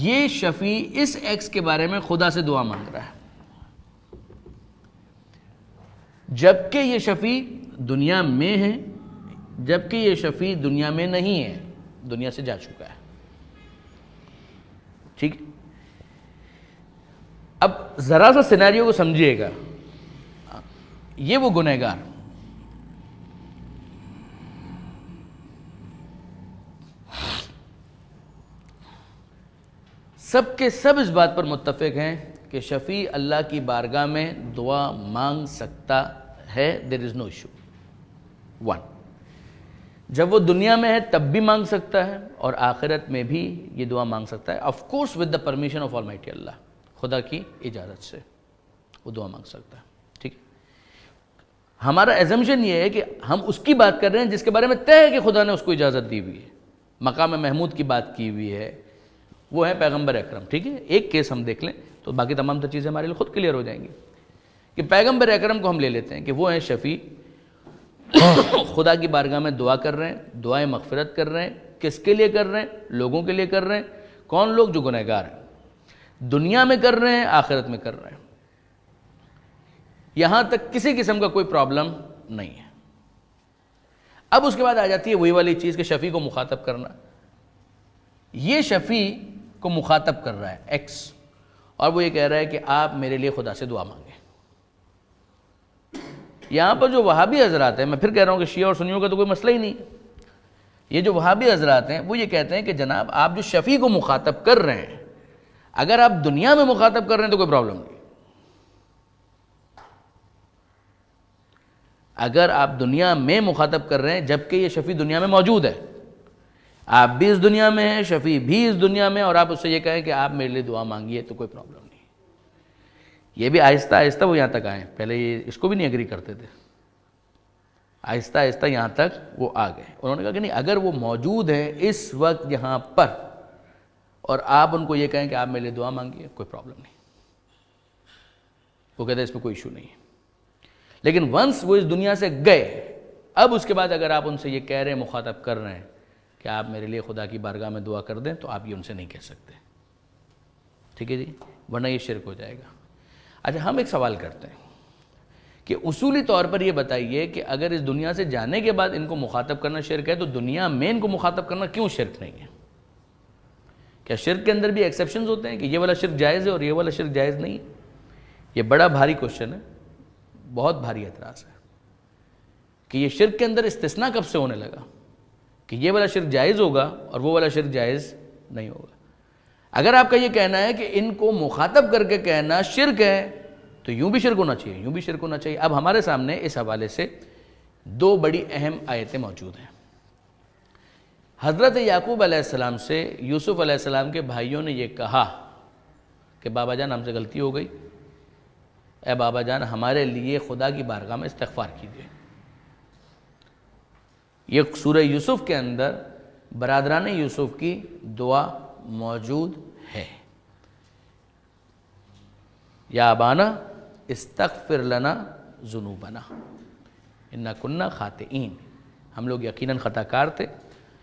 Speaker 1: یہ شفیع اس ایکس کے بارے میں خدا سے دعا مانگ رہا ہے، جبکہ یہ شفیع دنیا میں ہے، جبکہ یہ شفیع دنیا میں نہیں ہے، دنیا سے جا چکا ہے. ٹھیک. اب ذرا سا سیناریو کو سمجھیے گا. یہ وہ گنہگار سب کے سب اس بات پر متفق ہیں کہ شفیع اللہ کی بارگاہ میں دعا مانگ سکتا ہے. there is no issue. 1. جب وہ دنیا میں ہے تب بھی مانگ سکتا ہے اور آخرت میں بھی یہ دعا مانگ سکتا ہے. of course with the permission of Almighty Allah. خدا کی اجازت سے وہ دعا مانگ سکتا ہے. ٹھیک. ہمارا ایزمپشن یہ ہے کہ ہم اس کی بات کر رہے ہیں جس کے بارے میں طے ہے کہ خدا نے اس کو اجازت دی ہوئی ہے. مقام محمود کی بات کی ہوئی ہے، وہ ہے پیغمبر اکرم. ٹھیک ہے. ایک کیس ہم دیکھ لیں تو باقی تمام تو چیزیں ہمارے لیے خود کلیئر ہو جائیں گی. کہ پیغمبر اکرم کو ہم لے لیتے ہیں کہ وہ ہیں شفیع، خدا کی بارگاہ میں دعا کر رہے ہیں، دعائیں مغفرت کر رہے ہیں. کس کے لیے کر رہے ہیں؟ لوگوں کے لیے کر رہے ہیں. کون لوگ؟ جو گنہگار ہیں. دنیا میں کر رہے ہیں، آخرت میں کر رہے ہیں. یہاں تک کسی قسم کا کوئی پرابلم نہیں ہے. اب اس کے بعد آ جاتی ہے وہی والی چیز کہ شفیع کو مخاطب کرنا. یہ شفیع کو مخاطب کر رہا ہے ایکس، اور وہ یہ کہہ رہا ہے کہ آپ میرے لیے خدا سے دعا مانگیں. یہاں پر جو وہابی حضرات ہیں، میں پھر کہہ رہا ہوں کہ شیعہ اور سنیوں کا تو کوئی مسئلہ ہی نہیں. یہ جو وہابی حضرات ہیں وہ یہ کہتے ہیں کہ جناب آپ جو شفیع کو مخاطب کر رہے ہیں، اگر آپ دنیا میں مخاطب کر رہے ہیں تو کوئی پرابلم نہیں. اگر آپ دنیا میں مخاطب کر رہے ہیں جبکہ یہ شفیع دنیا میں موجود ہے، آپ بھی اس دنیا میں ہیں، شفیع بھی اس دنیا میں، اور آپ اس سے یہ کہیں کہ آپ میرے لیے دعا مانگیے تو کوئی پرابلم نہیں. یہ بھی آہستہ آہستہ وہ یہاں تک آئے. پہلے یہ اس کو بھی نہیں ایگری کرتے تھے. آہستہ آہستہ یہاں تک وہ آ گئے. انہوں نے کہا کہ نہیں، اگر وہ موجود ہیں اس وقت یہاں پر اور آپ ان کو یہ کہیں کہ آپ میرے لیے دعا مانگیے، کوئی پرابلم نہیں. وہ کہتے ہیں اس پہ کوئی ایشو نہیں ہے. لیکن ونس وہ اس دنیا سے گئے، اب اس کے بعد اگر آپ ان سے یہ کہہ رہے ہیں، مخاطب کر رہے ہیں کہ آپ میرے لیے خدا کی بارگاہ میں دعا کر دیں، تو آپ یہ ان سے نہیں کہہ سکتے. ٹھیک ہے جی، ورنہ یہ شرک ہو جائے گا. اچھا، ہم ایک سوال کرتے ہیں کہ اصولی طور پر یہ بتائیے کہ اگر اس دنیا سے جانے کے بعد ان کو مخاطب کرنا شرک ہے تو دنیا میں ان کو مخاطب کرنا کیوں شرک نہیں ہے؟ کیا شرک کے اندر بھی ایکسیپشنز ہوتے ہیں کہ یہ والا شرک جائز ہے اور یہ والا شرک جائز نہیں ہے؟ یہ بڑا بھاری کوشچن ہے، بہت بھاری اعتراض ہے کہ یہ شرک کے اندر استثناء کب سے ہونے لگا کہ یہ والا شرک جائز ہوگا اور وہ والا شرک جائز نہیں ہوگا. اگر آپ کا یہ کہنا ہے کہ ان کو مخاطب کر کے کہنا شرک ہے تو یوں بھی شرک ہونا چاہیے، یوں بھی شرک ہونا چاہیے۔ اب ہمارے سامنے اس حوالے سے دو بڑی اہم آیتیں موجود ہیں۔ حضرت یعقوب علیہ السلام سے یوسف علیہ السلام کے بھائیوں نے یہ کہا کہ بابا جان ہم سے غلطی ہو گئی، اے بابا جان ہمارے لیے خدا کی بارگاہ میں استغفار کیجیے۔ یہ سورہ یوسف کے اندر برادران یوسف کی دعا موجود ہے۔ یا ابانا استغفر لنا ذنوبنا انا کنا خاطئین، ہم لوگ یقیناً خطا کار تھے،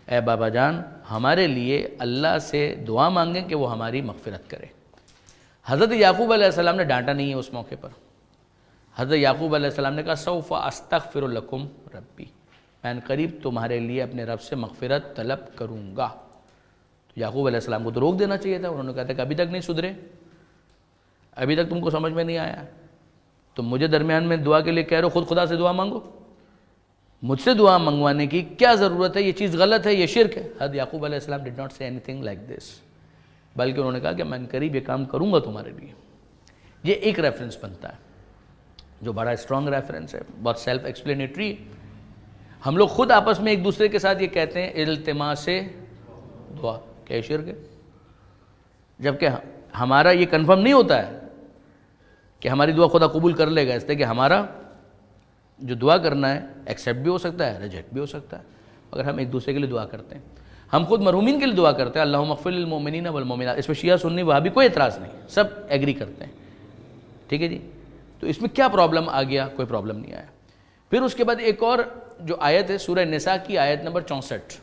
Speaker 1: اے بابا جان ہمارے لیے اللہ سے دعا مانگیں کہ وہ ہماری مغفرت کرے۔ حضرت یعقوب علیہ السلام نے ڈانٹا نہیں ہے اس موقع پر۔ حضرت یعقوب علیہ السلام نے کہا سوف استغفر لکم ربی، میں قریب تمہارے لیے اپنے رب سے مغفرت طلب کروں گا۔ تو یعقوب علیہ السلام کو تو روک دینا چاہیے تھا، انہوں نے کہا تھا کہ ابھی تک نہیں سدھرے، ابھی تک تم کو سمجھ میں نہیں آیا، تم مجھے درمیان میں دعا کے لیے کہہ رہے ہو، خود خدا سے دعا مانگو، مجھ سے دعا منگوانے کی کیا ضرورت ہے، یہ چیز غلط ہے، یہ شرک ہے۔ حضرت یعقوب علیہ السلام did not say anything like this، بلکہ انہوں نے کہا کہ میں قریب یہ کام کروں گا تمہارے لیے۔ یہ ایک ریفرنس بنتا ہے جو بڑا اسٹرانگ ریفرنس ہے، بہت سیلف ایکسپلینیٹری ہے۔ ہم لوگ خود آپس میں ایک دوسرے کے ساتھ یہ کہتے ہیں التماس دعا، کیا شرک ہے؟ جبکہ ہمارا یہ کنفرم نہیں ہوتا ہے کہ ہماری دعا خدا قبول کر لے گا، اس لیے کہ ہمارا جو دعا کرنا ہے ایکسیپٹ بھی ہو سکتا ہے، ریجیکٹ بھی ہو سکتا ہے، مگر ہم ایک دوسرے کے لیے دعا کرتے ہیں۔ ہم خود مرحومین کے لیے دعا کرتے ہیں، اللہم اغفر للمؤمنین والمؤمنات، اس میں شیعہ سنی وہابی کوئی اعتراض نہیں، سب ایگری کرتے ہیں، ٹھیک ہے جی۔ تو اس میں کیا پرابلم آ گیا؟ کوئی پرابلم نہیں آیا۔ پھر اس کے بعد ایک اور جو آیت ہے سورہ نساء کی آیت نمبر 64،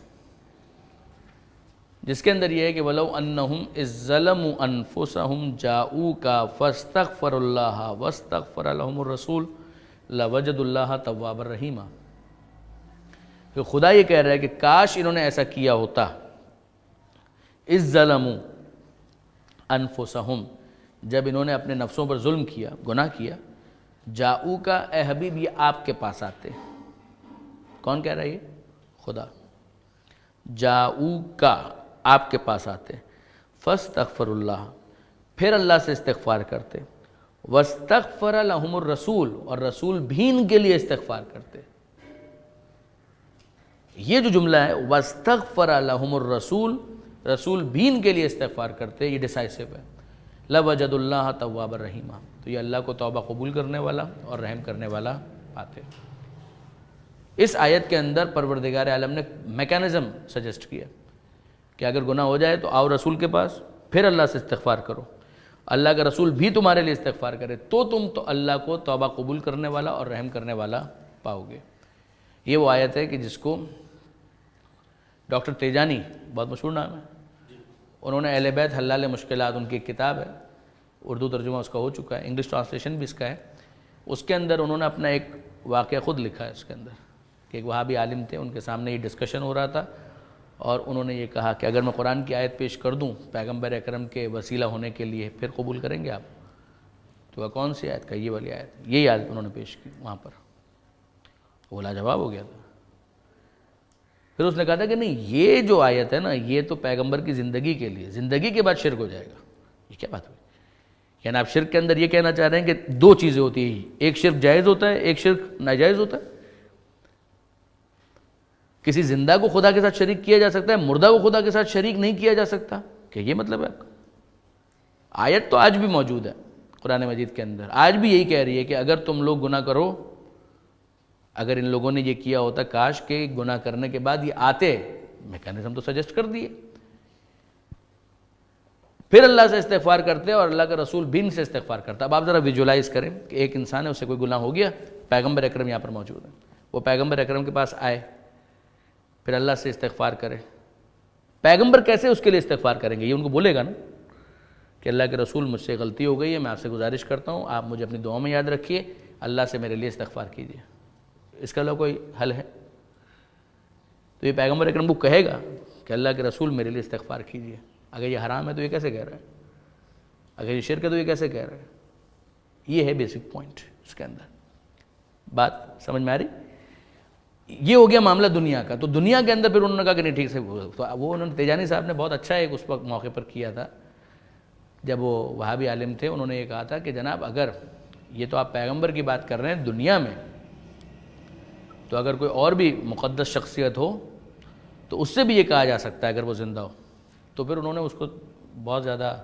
Speaker 1: جس کے اندر یہ ہے کہ وَلَوْ أَنَّهُمْ إِذ ظَلَمُوا أَنفُسَهُمْ جَاءُوكَ فَاسْتَغْفَرُوا اللَّهَ وَاسْتَغْفَرَ لَهُمُ الرَّسُولُ لَوَجَدُوا اللَّهَ تَوَّابًا رَحِيمًا۔ کہ خدا یہ کہہ رہا ہے کہ کاش انہوں نے ایسا کیا ہوتا، اِذ ظَلَمُوا أَنفُسَهُمْ، جب انہوں نے اپنے نفسوں پر ظلم کیا، گناہ کیا، جاؤکا اے حبیب یہ آپ کے پاس آتے۔ کون کہہ رہا ہے یہ؟ خدا۔ جاؤکا آپ کے پاس آتے، فاستغفر اللہ پھر اللہ سے استغفار کرتے، واستغفر لہم الرسول اور رسول بھی ان کے لیے استغفار کرتے۔ یہ جو جملہ ہے واستغفر لہم الرسول، رسول بھی ان کے لیے استغفار کرتے، یہ ڈیسائسو ہے۔ لوجد اللہ توابا رحیمہ، تو یہ اللہ کو توبہ قبول کرنے والا اور رحم کرنے والا پاتے۔ اس آیت کے اندر پروردگار عالم نے میکانزم سجیسٹ کیا کہ اگر گناہ ہو جائے تو آؤ رسول کے پاس، پھر اللہ سے استغفار کرو، اللہ کا رسول بھی تمہارے لیے استغفار کرے تو تم تو اللہ کو توبہ قبول کرنے والا اور رحم کرنے والا پاؤ گے۔ یہ وہ آیت ہے کہ جس کو ڈاکٹر تیجانی، بہت مشہور نام ہے، انہوں نے اہل بیت حلال مشکلات، ان کی ایک کتاب ہے، اردو ترجمہ اس کا ہو چکا ہے، انگلش ٹرانسلیشن بھی اس کا ہے، اس کے اندر انہوں نے اپنا ایک واقعہ خود لکھا ہے اس کے اندر کہ ایک وہابی عالم تھے، ان کے سامنے یہ ڈسکشن ہو رہا تھا اور انہوں نے یہ کہا کہ اگر میں قرآن کی آیت پیش کر دوں پیغمبر اکرم کے وسیلہ ہونے کے لیے، پھر قبول کریں گے آپ؟ تو کون سی آیت؟ کا یہ والی آیت، یہی آیت انہوں نے پیش کی وہاں پر، وہ لاجواب ہو گیا تھا۔ پھر اس نے کہا تھا کہ نہیں، یہ جو آیت ہے نا یہ تو پیغمبر کی زندگی کے لیے، زندگی کے بعد شرک ہو جائے گا۔ یہ کیا بات ہوئی؟ یعنی آپ شرک کے اندر یہ کہنا چاہ رہے ہیں کہ دو چیزیں ہوتی ہیں، ایک شرک جائز ہوتا ہے، ایک شرک ناجائز ہوتا ہے۔ کسی زندہ کو خدا کے ساتھ شریک کیا جا سکتا ہے، مردہ کو خدا کے ساتھ شریک نہیں کیا جا سکتا، کہ یہ مطلب ہے آپ کا؟ آیت تو آج بھی موجود ہے قرآن مجید کے اندر، آج بھی یہی کہہ رہی ہے کہ اگر تم لوگ گناہ کرو، اگر ان لوگوں نے یہ کیا ہوتا، کاش کہ گناہ کرنے کے بعد یہ آتے، میکانزم تو سجیسٹ کر دیے، پھر اللہ سے استغفار کرتے اور اللہ کا رسول بھی ان سے استغفار کرتا۔ اب آپ ذرا ویژولائز کریں کہ ایک انسان ہے، اس سے کوئی گناہ ہو گیا، پیغمبر اکرم یہاں پر موجود ہے، وہ پیغمبر اکرم کے پاس آئے، پھر اللہ سے استغفار کرے۔ پیغمبر کیسے اس کے لیے استغفار کریں گے؟ یہ ان کو بولے گا نا کہ اللہ کے رسول مجھ سے غلطی ہو گئی ہے، میں آپ سے گزارش کرتا ہوں آپ مجھے اپنی دعاؤں میں یاد رکھیے، اللہ سے میرے لیے استغفار کیجیے۔ اس کا کوئی حل ہے؟ تو یہ پیغمبر اکرم کو کہے گا کہ اللہ کے رسول میرے لیے استغفار کیجیے؟ اگر یہ حرام ہے تو یہ کیسے کہہ رہا ہے؟ اگر یہ شرک ہے تو یہ کیسے کہہ رہا ہے؟ یہ ہے بیسک پوائنٹ اس کے اندر۔ بات سمجھ میں آ رہی؟ یہ ہو گیا معاملہ دنیا کا۔ تو دنیا کے اندر پھر انہوں نے کہا کہ نہیں ٹھیک سے، تو وہ انہوں نے تیجانی صاحب نے بہت اچھا ایک اس وقت موقع پر کیا تھا، جب وہ وہابی عالم تھے، انہوں نے یہ کہا تھا کہ جناب اگر یہ تو آپ پیغمبر کی بات کر رہے ہیں دنیا میں، تو اگر کوئی اور بھی مقدس شخصیت ہو تو اس سے بھی یہ کہا جا سکتا ہے اگر وہ زندہ ہو. تو پھر انہوں نے اس کو بہت زیادہ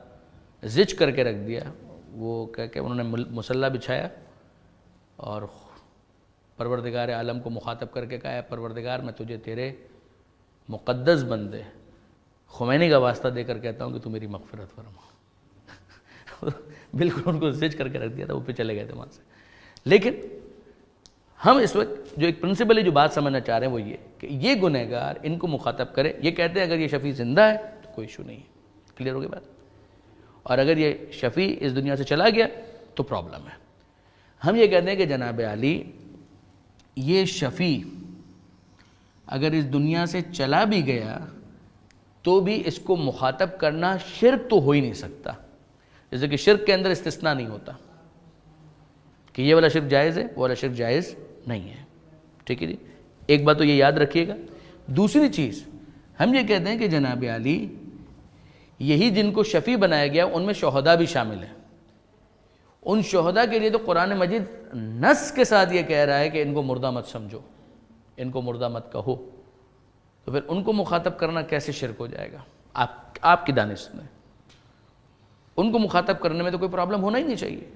Speaker 1: زج کر کے رکھ دیا. وہ کہہ کے انہوں نے مصلی بچھایا اور پروردگار عالم کو مخاطب کر کے کہا ہے پروردگار میں تجھے تیرے مقدس بندے خمینی کا واسطہ دے کر کہتا ہوں کہ تو میری مغفرت فرما. بالکل ان کو زج کر کے رکھ دیا تھا، وہ پہ چلے گئے تھے وہاں سے. لیکن ہم اس وقت جو ایک پرنسپل ہے جو بات سمجھنا چاہ رہے ہیں وہ یہ کہ یہ گنہگار ان کو مخاطب کرے. یہ کہتے ہیں اگر یہ شفیع زندہ ہے تو کوئی ایشو نہیں ہے. کلیئر ہو گئی بات؟ اور اگر یہ شفیع اس دنیا سے چلا گیا تو پرابلم ہے. ہم یہ کہتے ہیں کہ جناب علی یہ شفیع اگر اس دنیا سے چلا بھی گیا تو بھی اس کو مخاطب کرنا شرک تو ہو ہی نہیں سکتا. جیسے کہ شرک کے اندر استثناء نہیں ہوتا کہ یہ والا شرک جائز ہے وہ والا شرک جائز نہیں ہے. ٹھیک ہے جی، ایک بات تو یہ یاد رکھیے گا. دوسری چیز ہم یہ کہتے ہیں کہ جناب علی یہی جن کو شفیع بنایا گیا ان میں شہداء بھی شامل ہیں. ان شہداء کے لیے تو قرآن مجید نص کے ساتھ یہ کہہ رہا ہے کہ ان کو مردہ مت سمجھو، ان کو مردہ مت کہو. تو پھر ان کو مخاطب کرنا کیسے شرک ہو جائے گا آپ کی دانش میں؟ ان کو مخاطب کرنے میں تو کوئی پرابلم ہونا ہی نہیں چاہیے.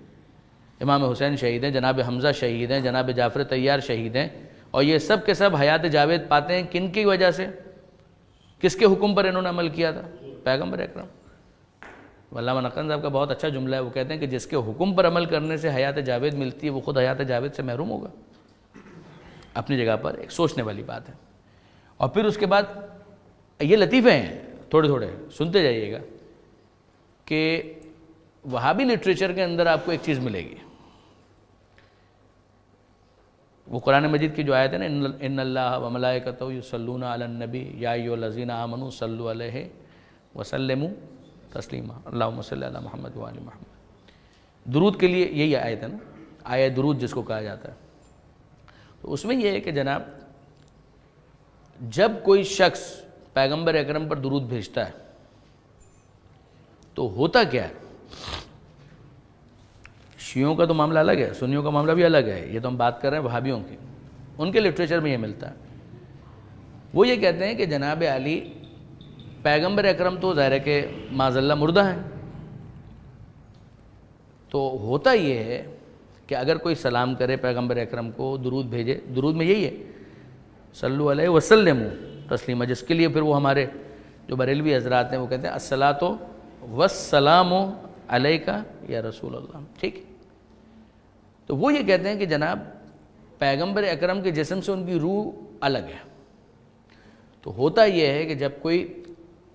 Speaker 1: امام حسین شہید ہیں، جناب حمزہ شہید ہیں، جناب جعفر طیار شہید ہیں، اور یہ سب کے سب حیات جاوید پاتے ہیں. کن کی وجہ سے؟ کس کے حکم پر انہوں نے عمل کیا تھا؟ پیغمبر اکرم. علامہ نقن صاحب کا بہت اچھا جملہ ہے، وہ کہتے ہیں کہ جس کے حکم پر عمل کرنے سے حیات جاوید ملتی ہے وہ خود حیات جاوید سے محروم ہوگا. اپنی جگہ پر ایک سوچنے والی بات ہے. اور پھر اس کے بعد یہ لطیفے ہیں تھوڑے تھوڑے سنتے جائیے گا کہ وہابی لٹریچر کے اندر آپ کو ایک چیز ملے گی. وہ قرآن مجید کی جو آیت ہے نا ان اللہ وملائکتہ یصلون علی النبی یا ایھا الذین آمنوا صلوا علیہ وسلموا تسلیما اللہم صلی علی محمد وآل محمد. درود کے لیے یہی آیت ہے نا، آیت درود جس کو کہا جاتا ہے. تو اس میں یہ ہے کہ جناب جب کوئی شخص پیغمبر اکرم پر درود بھیجتا ہے تو ہوتا کیا ہے؟ شیعوں کا تو معاملہ الگ ہے، سنیوں کا معاملہ بھی الگ ہے. یہ تو ہم بات کر رہے ہیں وہابیوں کی. ان کے لٹریچر میں یہ ملتا ہے. وہ یہ کہتے ہیں کہ جناب علی پیغمبر اکرم تو ظاہر ہے کہ معاذ اللہ مردہ ہیں. تو ہوتا یہ ہے کہ اگر کوئی سلام کرے پیغمبر اکرم کو، درود بھیجے، درود میں یہی ہے صلو علیہ وسلموا تسلیما، جس کے لیے پھر وہ ہمارے جو بریلوی حضرات ہیں وہ کہتے ہیں الصلاۃ والسلام علیک یا رسول اللہ. ٹھیک. تو وہ یہ کہتے ہیں کہ جناب پیغمبر اکرم کے جسم سے ان کی روح الگ ہے. تو ہوتا یہ ہے کہ جب کوئی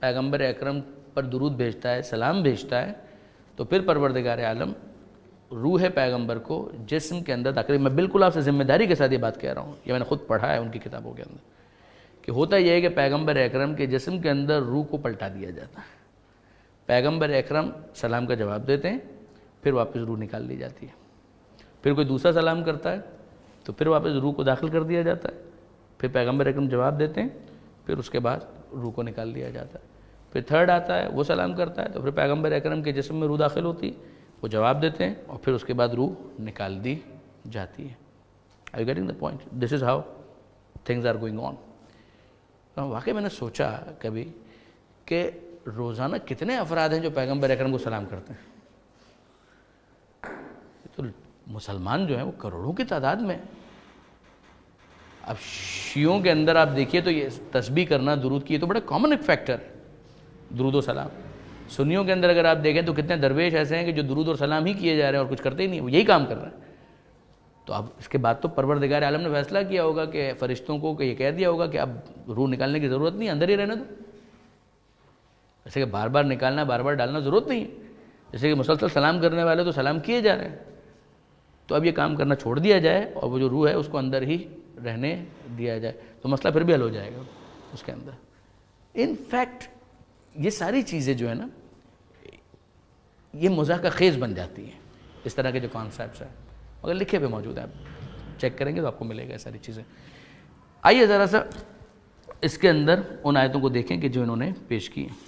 Speaker 1: پیغمبر اکرم پر درود بھیجتا ہے، سلام بھیجتا ہے، تو پھر پروردگار عالم روح پیغمبر کو جسم کے اندر داخل. میں بالکل آپ سے ذمہ داری کے ساتھ یہ بات کہہ رہا ہوں، یہ میں نے خود پڑھا ہے ان کی کتابوں کے اندر، کہ ہوتا یہ ہے کہ پیغمبر اکرم کے جسم کے اندر روح کو پلٹا دیا جاتا ہے. پیغمبر اکرم سلام کا جواب دیتے ہیں، پھر واپس روح نکال لی جاتی ہے. پھر کوئی دوسرا سلام کرتا ہے تو پھر واپس روح کو داخل کر دیا جاتا ہے. پھر پیغمبر اکرم جواب دیتے ہیں، پھر اس کے بعد روح کو نکال لیا جاتا ہے. پھر تھرڈ آتا ہے، وہ سلام کرتا ہے تو پھر پیغمبر اکرم کے جسم میں روح داخل ہوتی ہے، وہ جواب دیتے ہیں، اور پھر اس کے بعد روح نکال دی جاتی ہے. Are you getting the point? This is how things are going on. واقعی میں نے سوچا کبھی کہ روزانہ کتنے افراد ہیں جو پیغمبر اکرم کو سلام کرتے ہیں. تو مسلمان جو ہیں وہ کروڑوں کی تعداد میں. اب شیعوں کے اندر آپ دیکھیے تو یہ تسبیح کرنا، درود کی، یہ تو بڑا کامن ایک فیکٹر ہے، درود و سلام. سنیوں کے اندر اگر آپ دیکھیں تو کتنے درویش ایسے ہیں کہ جو درود اور سلام ہی کیے جا رہے ہیں اور کچھ کرتے ہی نہیں، وہ یہی کام کر رہے ہیں. تو اب اس کے بعد تو پروردگار عالم نے فیصلہ کیا ہوگا کہ فرشتوں کو کہ یہ کہہ دیا ہوگا کہ اب روح نکالنے کی ضرورت نہیں، اندر ہی رہنے دو. جیسے کہ بار بار نکالنا، بار بار ڈالنا ضرورت نہیں ہے. جیسے کہ مسلسل سلام کرنے والے تو سلام کیے جا رہے ہیں، تو اب یہ کام کرنا چھوڑ دیا جائے اور وہ جو روح ہے اس کو اندر ہی رہنے دیا جائے تو مسئلہ پھر بھی حل ہو جائے گا اس کے اندر. ان فیکٹ یہ ساری چیزیں جو ہے نا یہ مضحکہ خیز بن جاتی ہیں، اس طرح کے جو کانسیپٹس ہیں. اگر لکھے پہ موجود ہے، آپ چیک کریں گے تو آپ کو ملے گا یہ ساری چیزیں. آئیے ذرا سا اس کے اندر ان آیتوں کو دیکھیں کہ جو انہوں نے پیش کی ہیں.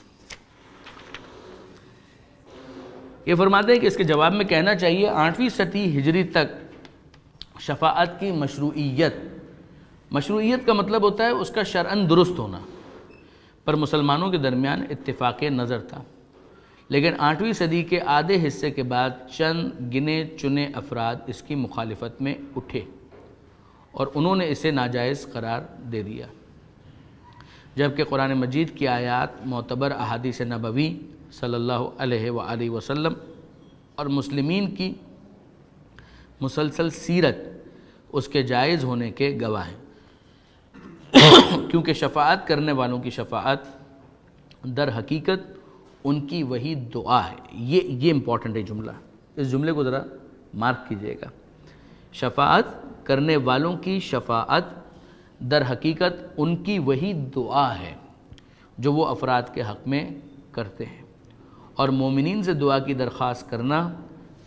Speaker 1: یہ فرماتے ہیں کہ اس کے جواب میں کہنا چاہیے 8ویں صدی ہجری تک شفاعت کی مشروعیت کا مطلب ہوتا ہے اس کا شرعاً درست ہونا، پر مسلمانوں کے درمیان اتفاق نظر تھا، لیکن 8ویں صدی کے آدھے حصے کے بعد چند گنے چنے افراد اس کی مخالفت میں اٹھے اور انہوں نے اسے ناجائز قرار دے دیا، جبکہ قرآن مجید کی آیات، معتبر احادیث نبوی صلی اللہ علیہ وآلہ وسلم اور مسلمین کی مسلسل سیرت اس کے جائز ہونے کے گواہ ہیں، کیونکہ شفاعت کرنے والوں کی شفاعت در حقیقت ان کی وہی دعا ہے۔ یہ امپورٹنٹ ہے جملہ، اس جملے کو ذرا مارک کیجئے گا۔ شفاعت کرنے والوں کی شفاعت در حقیقت ان کی وہی دعا ہے جو وہ افراد کے حق میں کرتے ہیں، اور مومنین سے دعا کی درخواست کرنا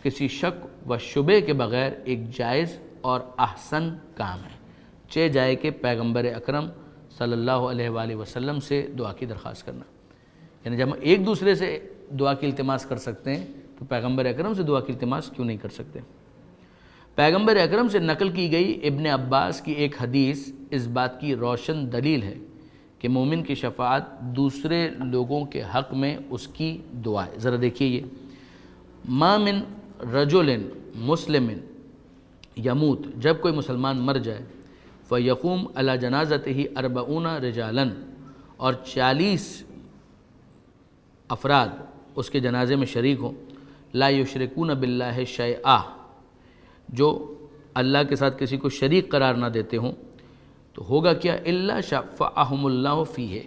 Speaker 1: کسی شک و شبے کے بغیر ایک جائز اور احسن کام ہے، چہ جائے کہ پیغمبر اکرم صلی اللہ علیہ وآلہ وسلم سے دعا کی درخواست کرنا، یعنی جب ہم ایک دوسرے سے دعا کی التماس کر سکتے ہیں تو پیغمبر اکرم سے دعا کی التماس کیوں نہیں کر سکتے؟ پیغمبر اکرم سے نقل کی گئی ابن عباس کی ایک حدیث اس بات کی روشن دلیل ہے کہ مومن کی شفاعت دوسرے لوگوں کے حق میں اس کی دعا ہے۔ ذرا دیکھیے یہ، ما من رجل مسلم یموت، جب کوئی مسلمان مر جائے، فیقوم علی جنازتہ 40 رجالا، اور 40 افراد اس کے جنازے میں شریک ہوں، لا یشرکون باللہ شیئا، جو اللہ کے ساتھ کسی کو شریک قرار نہ دیتے ہوں، تو ہوگا کیا؟ الا شفعہم اللہ فیہ،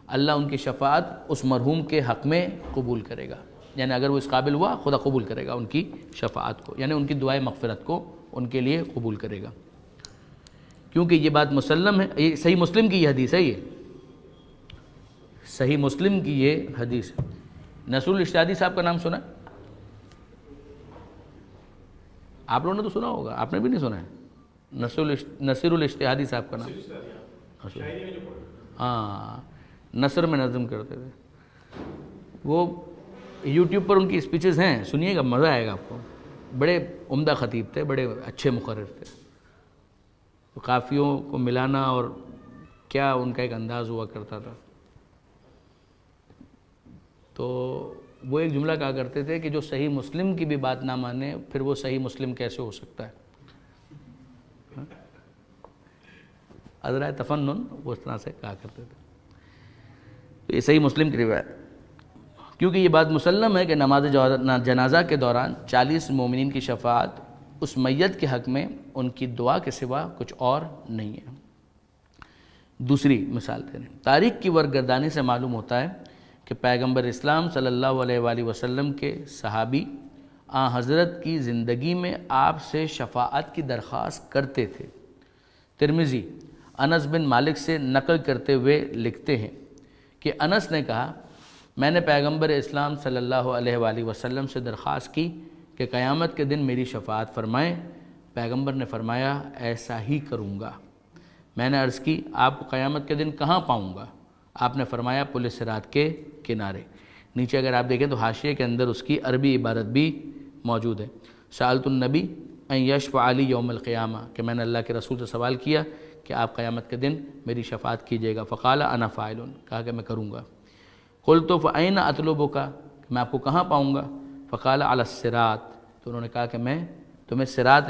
Speaker 1: اللہ ان کی شفاعت اس مرحوم کے حق میں قبول کرے گا، یعنی اگر وہ اس قابل ہوا خدا قبول کرے گا ان کی شفاعت کو، یعنی ان کی دعائے مغفرت کو ان کے لیے قبول کرے گا، کیونکہ یہ بات مسلم ہے۔ یہ صحیح مسلم کی یہ حدیث ہے، یہ صحیح مسلم کی یہ حدیث ہے۔ نصر الاشتہادی صاحب کا نام سنا ہے؟ آپ لوگوں نے تو سنا ہوگا، آپ نے بھی نہیں سنا ہے؟ نصر الاشتہادی صاحب کا نام، ہاں، نثر میں نظم کرتے تھے وہ، یوٹیوب پر ان کی اسپیچز ہیں، سنیے گا، مزہ آئے گا آپ کو، بڑے عمدہ خطیب تھے، بڑے اچھے مقرر تھے، قافیوں کو ملانا اور کیا ان کا ایک انداز ہوا کرتا تھا۔ تو وہ ایک جملہ کہا کرتے تھے کہ جو صحیح مسلم کی بھی بات نہ مانے پھر وہ صحیح مسلم کیسے ہو سکتا ہے؟ عذرائے تفنن وہ اس طرح سے کہا کرتے تھے۔ تو یہ صحیح مسلم کی روایت، کیونکہ یہ بات مسلم ہے کہ نماز جنازہ کے دوران 40 مومنین کی شفاعت اس میت کے حق میں ان کی دعا کے سوا کچھ اور نہیں ہے۔ دوسری مثال دے رہے ہیں، تاریخ کی ورگردانی سے معلوم ہوتا ہے کہ پیغمبر اسلام صلی اللہ علیہ وآلہ وسلم کے صحابی حضرت کی زندگی میں آپ سے شفاعت کی درخواست کرتے تھے۔ ترمذی انس بن مالک سے نقل کرتے ہوئے لکھتے ہیں کہ انس نے کہا، میں نے پیغمبر اسلام صلی اللہ علیہ وآلہ وسلم سے درخواست کی کہ قیامت کے دن میری شفاعت فرمائیں۔ پیغمبر نے فرمایا، ایسا ہی کروں گا۔ میں نے عرض کی، آپ کو قیامت کے دن کہاں پاؤں گا؟ آپ نے فرمایا، پل صراط کے کنارے۔ نیچے اگر آپ دیکھیں تو حاشیے کے اندر اس کی عربی عبارت بھی موجود ہے، سألت النبی ان یشفع لی یوم القیامہ، کہ میں نے اللہ کے رسول سے سوال کیا کہ آپ قیامت کے دن میری شفاعت کیجیے گا۔ فقال انا فاعل، کہا کہ میں کروں گا۔ قلت فأین اطلبک، میں آپ کو کہاں پاؤں گا؟ فقال علی الصراط، تو انہوں نے کہا کہ میں تمہیں صراط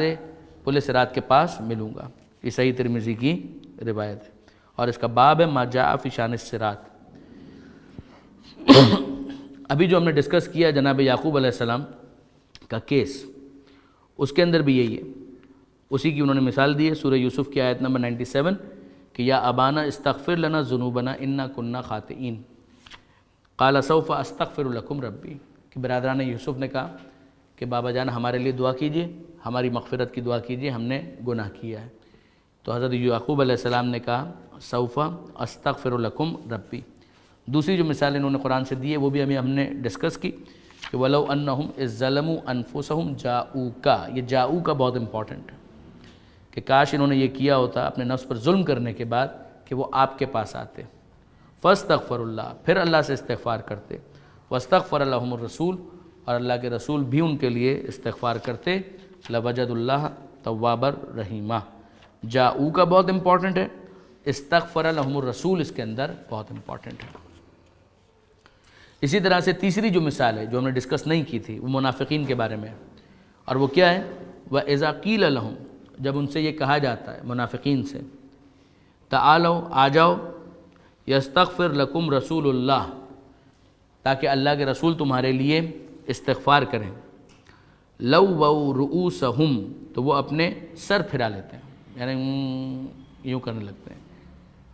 Speaker 1: پل صراط کے پاس ملوں گا۔ یہ صحیح ترمذی کی روایت ہے، اور اس کا باب ہے ما جاء فی شان الصراط۔ ابھی جو ہم نے ڈسکس کیا جناب یعقوب علیہ السلام کا کیس، اس کے اندر بھی یہی ہے، اسی کی انہوں نے مثال دی ہے سورہ یوسف کی آیت نمبر 97 کہ یا ابانا استغفر لنا ذنوبنا انا کننا خاطئین قال سوف استغفر لکم ربی، کہ برادران یوسف نے کہا کہ بابا جان ہمارے لیے دعا کیجئے، ہماری مغفرت کی دعا کیجئے، ہم نے گناہ کیا ہے۔ تو حضرت یعقوب علیہ السلام نے کہا سوف استغفر لکم ربی۔ دوسری جو مثال انہوں نے قرآن سے دی ہے وہ بھی ہم نے ڈسکس کی کہ وَلَوْ أَنَّهُمْ إِذْ ظَلَمُوا أَنفُسَهُمْ جَاءُوكَ، یہ جاؤکا بہت امپورٹنٹ ہے کہ کاش انہوں نے یہ کیا ہوتا اپنے نفس پر ظلم کرنے کے بعد کہ وہ آپ کے پاس آتے، فَاسْتَغْفَرُ اللَّهَ، پھر اللہ سے استغفار کرتے، وَاسْتَغْفَرَ لَهُمُ الرَّسُولُ، اور اللہ کے رسول بھی ان کے لیے استغفار کرتے، لوجد اللہ تواب الرحیمہ۔ جاؤ کا بہت امپورٹنٹ ہے، استغفر لہم الرسول اس کے اندر بہت امپورٹنٹ ہے۔ اسی طرح سے تیسری جو مثال ہے جو ہم نے ڈسکس نہیں کی تھی وہ منافقین کے بارے میں ہے، اور وہ کیا ہے؟ وَإِذَا قِيلَ لَهُمْ، جب ان سے یہ کہا جاتا ہے منافقین سے، تعالوا آ جاؤ، یستغفر لکم رسول اللہ، تاکہ اللہ کے رسول تمہارے لیے استغفار کریں، لووا رؤوسہم، تو وہ اپنے سر پھرا لیتے ہیں، یعنی یوں کرنے لگتے ہیں،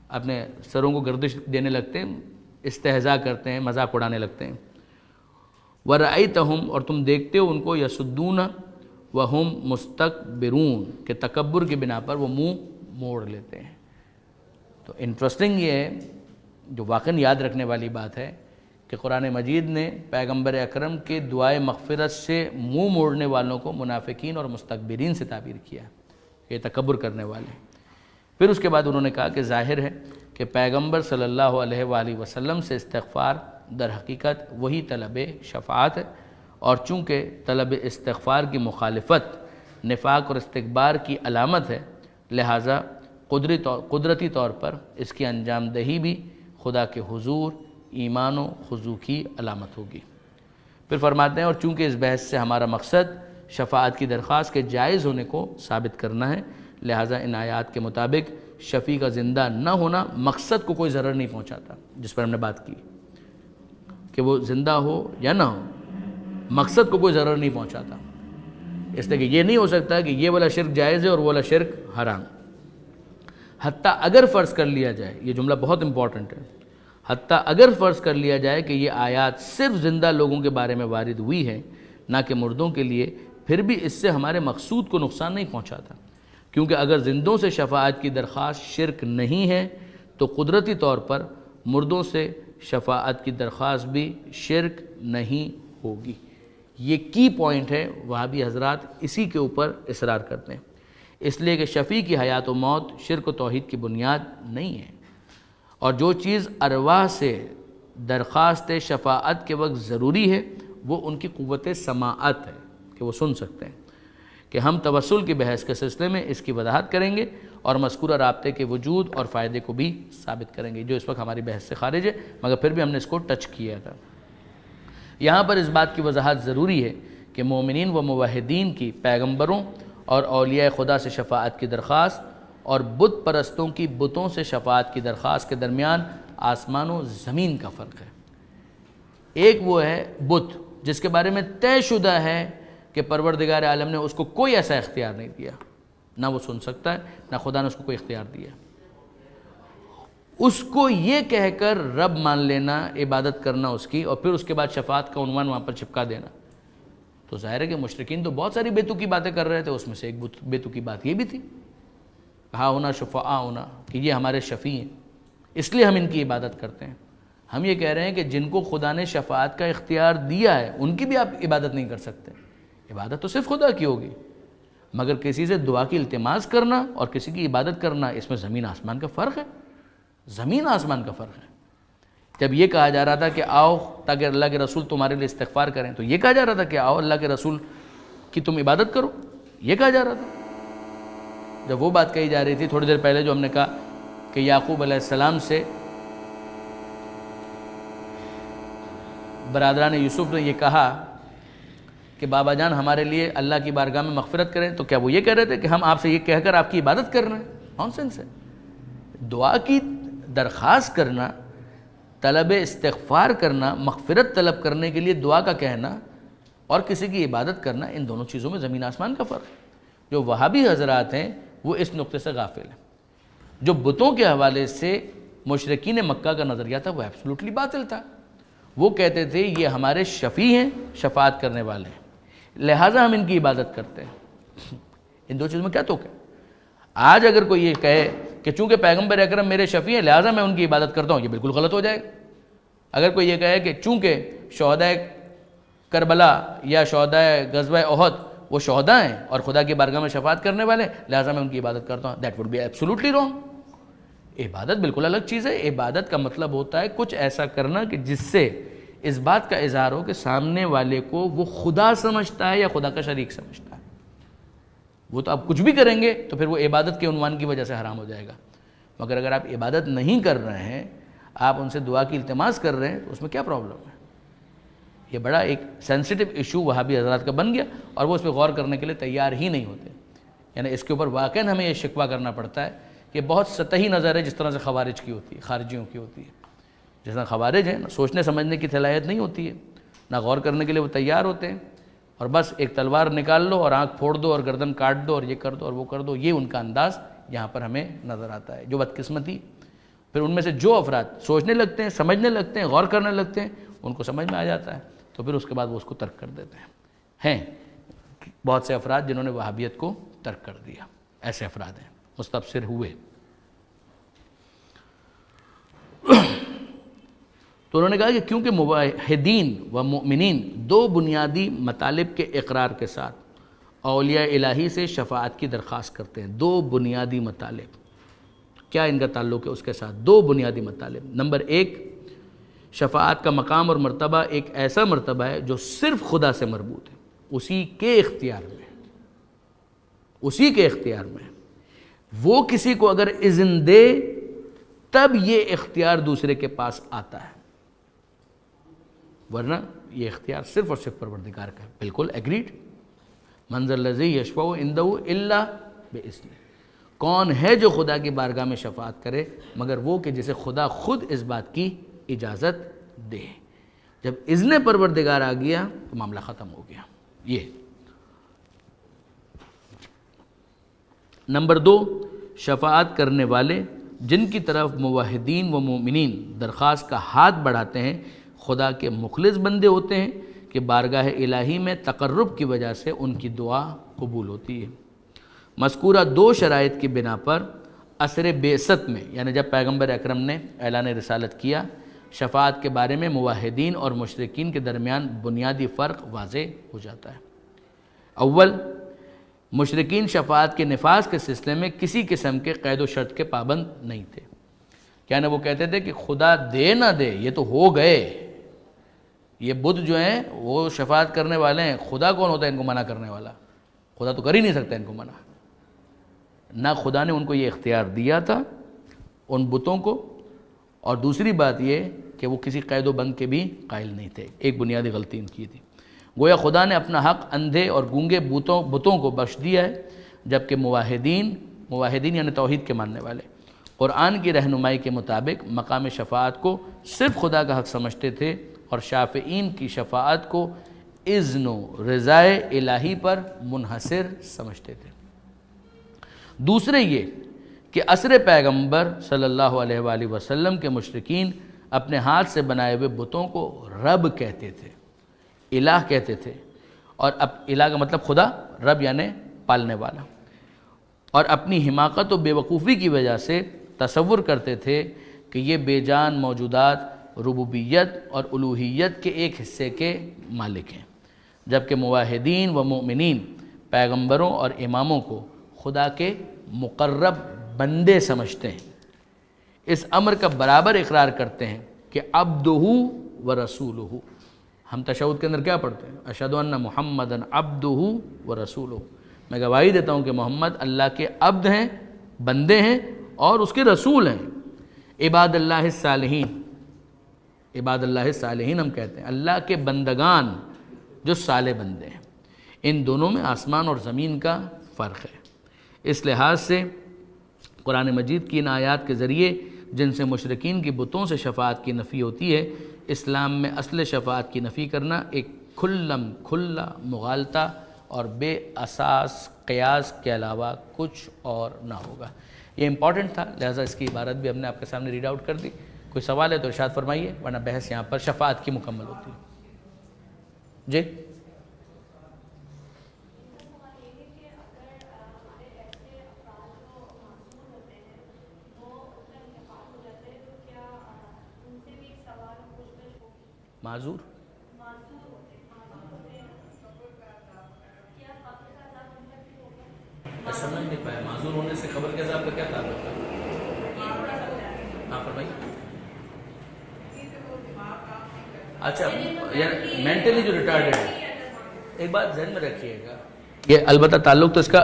Speaker 1: اپنے سروں کو گردش دینے لگتے ہیں، استہزاء کرتے ہیں، مذاق اڑانے لگتے ہیں۔ وَرَأَيْتَهُمْ، اور تم دیکھتے ہو ان کو، یسدون وَهُمْ مُسْتَكْبِرُونَ، کہ تکبر کی بنا پر وہ منہ موڑ لیتے ہیں۔ تو انٹرسٹنگ یہ ہے، جو واقعاً یاد رکھنے والی بات ہے، کہ قرآن مجید نے پیغمبر اکرم کے دعائے مغفرت سے منہ موڑنے والوں کو منافقین اور مستکبرین سے تعبیر کیا، یہ تکبر کرنے والے۔ پھر اس کے بعد انہوں نے کہا کہ ظاہر ہے کہ پیغمبر صلی اللہ علیہ وآلہ وسلم سے استغفار در حقیقت وہی طلب شفاعت ہے، اور چونکہ طلب استغفار کی مخالفت نفاق اور استکبار کی علامت ہے، لہٰذا قدرتی طور پر اس کی انجام دہی بھی خدا کے حضور ایمان و خضوع کی علامت ہوگی۔ پھر فرماتے ہیں، اور چونکہ اس بحث سے ہمارا مقصد شفاعت کی درخواست کے جائز ہونے کو ثابت کرنا ہے، لہٰذا ان آیات کے مطابق شفیع کا زندہ نہ ہونا مقصد کو کوئی ضرر نہیں پہنچاتا، جس پر ہم نے بات کی کہ وہ زندہ ہو یا نہ ہو، مقصد کو کوئی ضرر نہیں پہنچاتا، اس لیے کہ یہ نہیں ہو سکتا کہ یہ والا شرک جائز ہے اور وہ والا شرک حرام۔ حتیٰ اگر فرض کر لیا جائے، یہ جملہ بہت امپورٹنٹ ہے، حتیٰ اگر فرض کر لیا جائے کہ یہ آیات صرف زندہ لوگوں کے بارے میں وارد ہوئی ہیں، نہ کہ مردوں کے لیے، پھر بھی اس سے ہمارے مقصود کو نقصان نہیں پہنچاتا، کیونکہ اگر زندوں سے شفاعت کی درخواست شرک نہیں ہے تو قدرتی طور پر مردوں سے شفاعت کی درخواست بھی شرک نہیں ہوگی۔ یہ کی پوائنٹ ہے، وہابی حضرات اسی کے اوپر اصرار کرتے ہیں، اس لیے کہ شفیع کی حیات و موت شرک و توحید کی بنیاد نہیں ہے، اور جو چیز ارواح سے درخواست شفاعت کے وقت ضروری ہے وہ ان کی قوت سماعت ہے کہ وہ سن سکتے ہیں، کہ ہم توسل کی بحث کے سلسلے میں اس کی وضاحت کریں گے اور مذکورہ رابطے کے وجود اور فائدے کو بھی ثابت کریں گے، جو اس وقت ہماری بحث سے خارج ہے، مگر پھر بھی ہم نے اس کو ٹچ کیا تھا۔ یہاں پر اس بات کی وضاحت ضروری ہے کہ مومنین و موحدین کی پیغمبروں اور اولیاء خدا سے شفاعت کی درخواست اور بت پرستوں کی بتوں سے شفاعت کی درخواست کے درمیان آسمان و زمین کا فرق ہے۔ ایک وہ ہے بت جس کے بارے میں طے شدہ ہے کہ پروردگار عالم نے اس کو کوئی ایسا اختیار نہیں دیا، نہ وہ سن سکتا ہے، نہ خدا نے اس کو کوئی اختیار دیا، اس کو یہ کہہ کر رب مان لینا، عبادت کرنا اس کی، اور پھر اس کے بعد شفاعت کا عنوان وہاں پر چپکا دینا، تو ظاہر ہے کہ مشرکین تو بہت ساری بیتو کی باتیں کر رہے تھے، اس میں سے ایک بیتو کی بات یہ بھی تھی، کہا ہونا شفاء ہونا، کہ یہ ہمارے شفیع ہیں، اس لیے ہم ان کی عبادت کرتے ہیں۔ ہم یہ کہہ رہے ہیں کہ جن کو خدا نے شفاعت کا اختیار دیا ہے ان کی بھی آپ عبادت نہیں کر سکتے، عبادت تو صرف خدا کی ہوگی، مگر کسی سے دعا کی التماس کرنا اور کسی کی عبادت کرنا، اس میں زمین آسمان کا فرق ہے، زمین آسمان کا فرق ہے۔ جب یہ کہا جا رہا تھا کہ آؤ تاکہ اللہ کے رسول تمہارے لیے استغفار کریں، تو یہ کہا جا رہا تھا کہ آؤ اللہ کے رسول کی تم عبادت کرو، یہ کہا جا رہا تھا۔ جب وہ بات کہی جا رہی تھی تھوڑی دیر پہلے جو ہم نے کہا کہ یعقوب علیہ السلام سے برادران یوسف نے یہ کہا کہ بابا جان ہمارے لیے اللہ کی بارگاہ میں مغفرت کریں، تو کیا وہ یہ کہہ رہے تھے کہ ہم آپ سے یہ کہہ کر آپ کی عبادت کر رہے ہیں؟ نان سینس ہے۔ دعا کی درخواست کرنا، طلب استغفار کرنا، مغفرت طلب کرنے کے لیے دعا کا کہنا اور کسی کی عبادت کرنا، ان دونوں چیزوں میں زمین آسمان کا فرق ہے۔ جو وہابی حضرات ہیں وہ اس نقطے سے غافل ہیں۔ جو بتوں کے حوالے سے مشرکین مکہ کا نظریہ تھا وہ ایبسولوٹلی باطل تھا۔ وہ کہتے تھے یہ ہمارے شفیع ہیں، شفاعت کرنے والے ہیں، لہٰذا ہم ان کی عبادت کرتے ہیں۔ ان دو چیزوں میں کیا توک ہے؟ آج اگر کوئی یہ کہے کہ چونکہ پیغمبر اکرم میرے شفیع ہیں لہٰذا میں ان کی عبادت کرتا ہوں، یہ بالکل غلط ہو جائے گا۔ اگر کوئی یہ کہے کہ چونکہ شہداء کربلا یا شہداء غزوہ احد وہ شہداء ہیں اور خدا کی بارگاہ میں شفاعت کرنے والے ہیں لہٰذا میں ان کی عبادت کرتا ہوں، that would be absolutely wrong. عبادت بالکل الگ چیز ہے۔ عبادت کا مطلب ہوتا ہے کچھ ایسا کرنا کہ جس سے اس بات کا اظہار ہو کہ سامنے والے کو وہ خدا سمجھتا ہے یا خدا کا شریک سمجھتا ہے. وہ تو آپ کچھ بھی کریں گے تو پھر وہ عبادت کے عنوان کی وجہ سے حرام ہو جائے گا. مگر اگر آپ عبادت نہیں کر رہے ہیں، آپ ان سے دعا کی التماس کر رہے ہیں، تو اس میں کیا پرابلم ہے؟ یہ بڑا ایک سینسٹیو ایشو وہابی حضرات کا بن گیا، اور وہ اس پہ غور کرنے کے لیے تیار ہی نہیں ہوتے. یعنی اس کے اوپر واقعاً ہمیں یہ شکوہ کرنا پڑتا ہے کہ بہت سطحی نظر ہے جس طرح سے خوارج کی ہوتی ہے، خارجیوں کی ہوتی ہے. جس طرح خوارج ہیں، نہ سوچنے سمجھنے کی صلاحیت نہیں ہوتی ہے، نہ غور کرنے کے لیے وہ تیار ہوتے ہیں، اور بس ایک تلوار نکال لو اور آنکھ پھوڑ دو اور گردن کاٹ دو اور یہ کر دو اور وہ کر دو. یہ ان کا انداز یہاں پر ہمیں نظر آتا ہے. جو بدقسمتی، پھر ان میں سے جو افراد سوچنے لگتے ہیں، سمجھنے لگتے ہیں، غور کرنے لگتے ہیں، ان کو سمجھ میں آ جاتا ہے، تو پھر اس کے بعد وہ اس کو ترک کر دیتے ہیں. ہیں بہت سے افراد جنہوں نے وہابیت کو ترک کر دیا، ایسے افراد ہیں، مستبصر ہوئے. تو انہوں نے کہا کہ کیونکہ موحدین و مؤمنین دو بنیادی مطالب کے اقرار کے ساتھ اولیاء الہی سے شفاعت کی درخواست کرتے ہیں. دو بنیادی مطالب، کیا ان کا تعلق ہے اس کے ساتھ؟ دو بنیادی مطالب. نمبر ایک، شفاعت کا مقام اور مرتبہ ایک ایسا مرتبہ ہے جو صرف خدا سے مربوط ہے، اسی کے اختیار میں، اسی کے اختیار میں. وہ کسی کو اگر اذن دے تب یہ اختیار دوسرے کے پاس آتا ہے، ورنہ یہ اختیار صرف اور صرف پروردگار کا ہے. بالکل ایگریڈ. من ذا الذی یشفع عندہ الا باذنہ. کون ہے جو خدا کی بارگاہ میں شفاعت کرے مگر وہ کہ جسے خدا خود اس بات کی اجازت دے. جب اذن پروردگار آ گیا تو معاملہ ختم ہو گیا. یہ نمبر دو، شفاعت کرنے والے جن کی طرف موحدین و مومنین درخواست کا ہاتھ بڑھاتے ہیں خدا کے مخلص بندے ہوتے ہیں کہ بارگاہ الہی میں تقرب کی وجہ سے ان کی دعا قبول ہوتی ہے. مذکورہ دو شرائط کی بنا پر عصر بعثت میں، یعنی جب پیغمبر اکرم نے اعلان رسالت کیا، شفاعت کے بارے میں موحدین اور مشرکین کے درمیان بنیادی فرق واضح ہو جاتا ہے. اول، مشرکین شفاعت کے نفاذ کے سلسلے میں کسی قسم کے قید و شرط کے پابند نہیں تھے. یعنی وہ کہتے تھے کہ خدا دے نہ دے یہ تو ہو گئے، یہ بدھ جو ہیں وہ شفاعت کرنے والے ہیں، خدا کون ہوتا ہے ان کو منع کرنے والا؟ خدا تو کر ہی نہیں سکتا ان کو منع. نہ خدا نے ان کو یہ اختیار دیا تھا ان بتوں کو، اور دوسری بات یہ کہ وہ کسی قید و بند کے بھی قائل نہیں تھے. ایک بنیادی غلطی ان کی تھی. گویا خدا نے اپنا حق اندھے اور گونگے بتوں کو بخش دیا ہے، جبکہ موحدین یعنی توحید کے ماننے والے قرآن کی رہنمائی کے مطابق مقام شفاعت کو صرف خدا کا حق سمجھتے تھے اور شافعین کی شفاعت کو اذن و رضائے الہی پر منحصر سمجھتے تھے. دوسرے یہ کہ عصر پیغمبر صلی اللہ علیہ وآلہ وسلم کے مشرکین اپنے ہاتھ سے بنائے ہوئے بتوں کو رب کہتے تھے، الہ کہتے تھے، اور اب الہ کا مطلب خدا، رب یعنی پالنے والا، اور اپنی حماقت و بے وقوفی کی وجہ سے تصور کرتے تھے کہ یہ بے جان موجودات ربوبیت اور الوہیت کے ایک حصے کے مالک ہیں، جبکہ موحدین و مؤمنین پیغمبروں اور اماموں کو خدا کے مقرب بندے سمجھتے ہیں. اس امر کا برابر اقرار کرتے ہیں کہ عبدہ و رسولہ. ہم تشہد کے اندر کیا پڑھتے ہیں؟ اشہد ان محمدً عبدہ و رسولہ. میں گواہی دیتا ہوں کہ محمد اللہ کے عبد ہیں، بندے ہیں اور اس کے رسول ہیں. عباد اللہ الصالحین، عباد اللہ الصالحین ہم کہتے ہیں اللہ کے بندگان جو صالح بندے ہیں. ان دونوں میں آسمان اور زمین کا فرق ہے. اس لحاظ سے قرآن مجید کی ان آیات کے ذریعے جن سے مشرکین کی بتوں سے شفاعت کی نفی ہوتی ہے، اسلام میں اصل شفاعت کی نفی کرنا ایک کھلا مغالطہ اور بے اساس قیاس کے علاوہ کچھ اور نہ ہوگا. یہ امپورٹنٹ تھا، لہذا اس کی عبارت بھی ہم نے آپ کے سامنے ریڈ آؤٹ کر دی. کوئی سوال ہے تو ارشاد فرمائیے، ورنہ بحث یہاں پر شفاعت کی مکمل ہوتی ہے. جی معذور میں سمجھ نہیں پایا، معذور ہونے سے قبر کے عذاب کا کیا تعلق ہے؟ ہاں فرمائیے. اچھا یعنی مینٹلی جو ریٹارڈڈ ہے، ایک بات ذہن میں رکھیے گا، یہ البتہ تعلق تو اس کا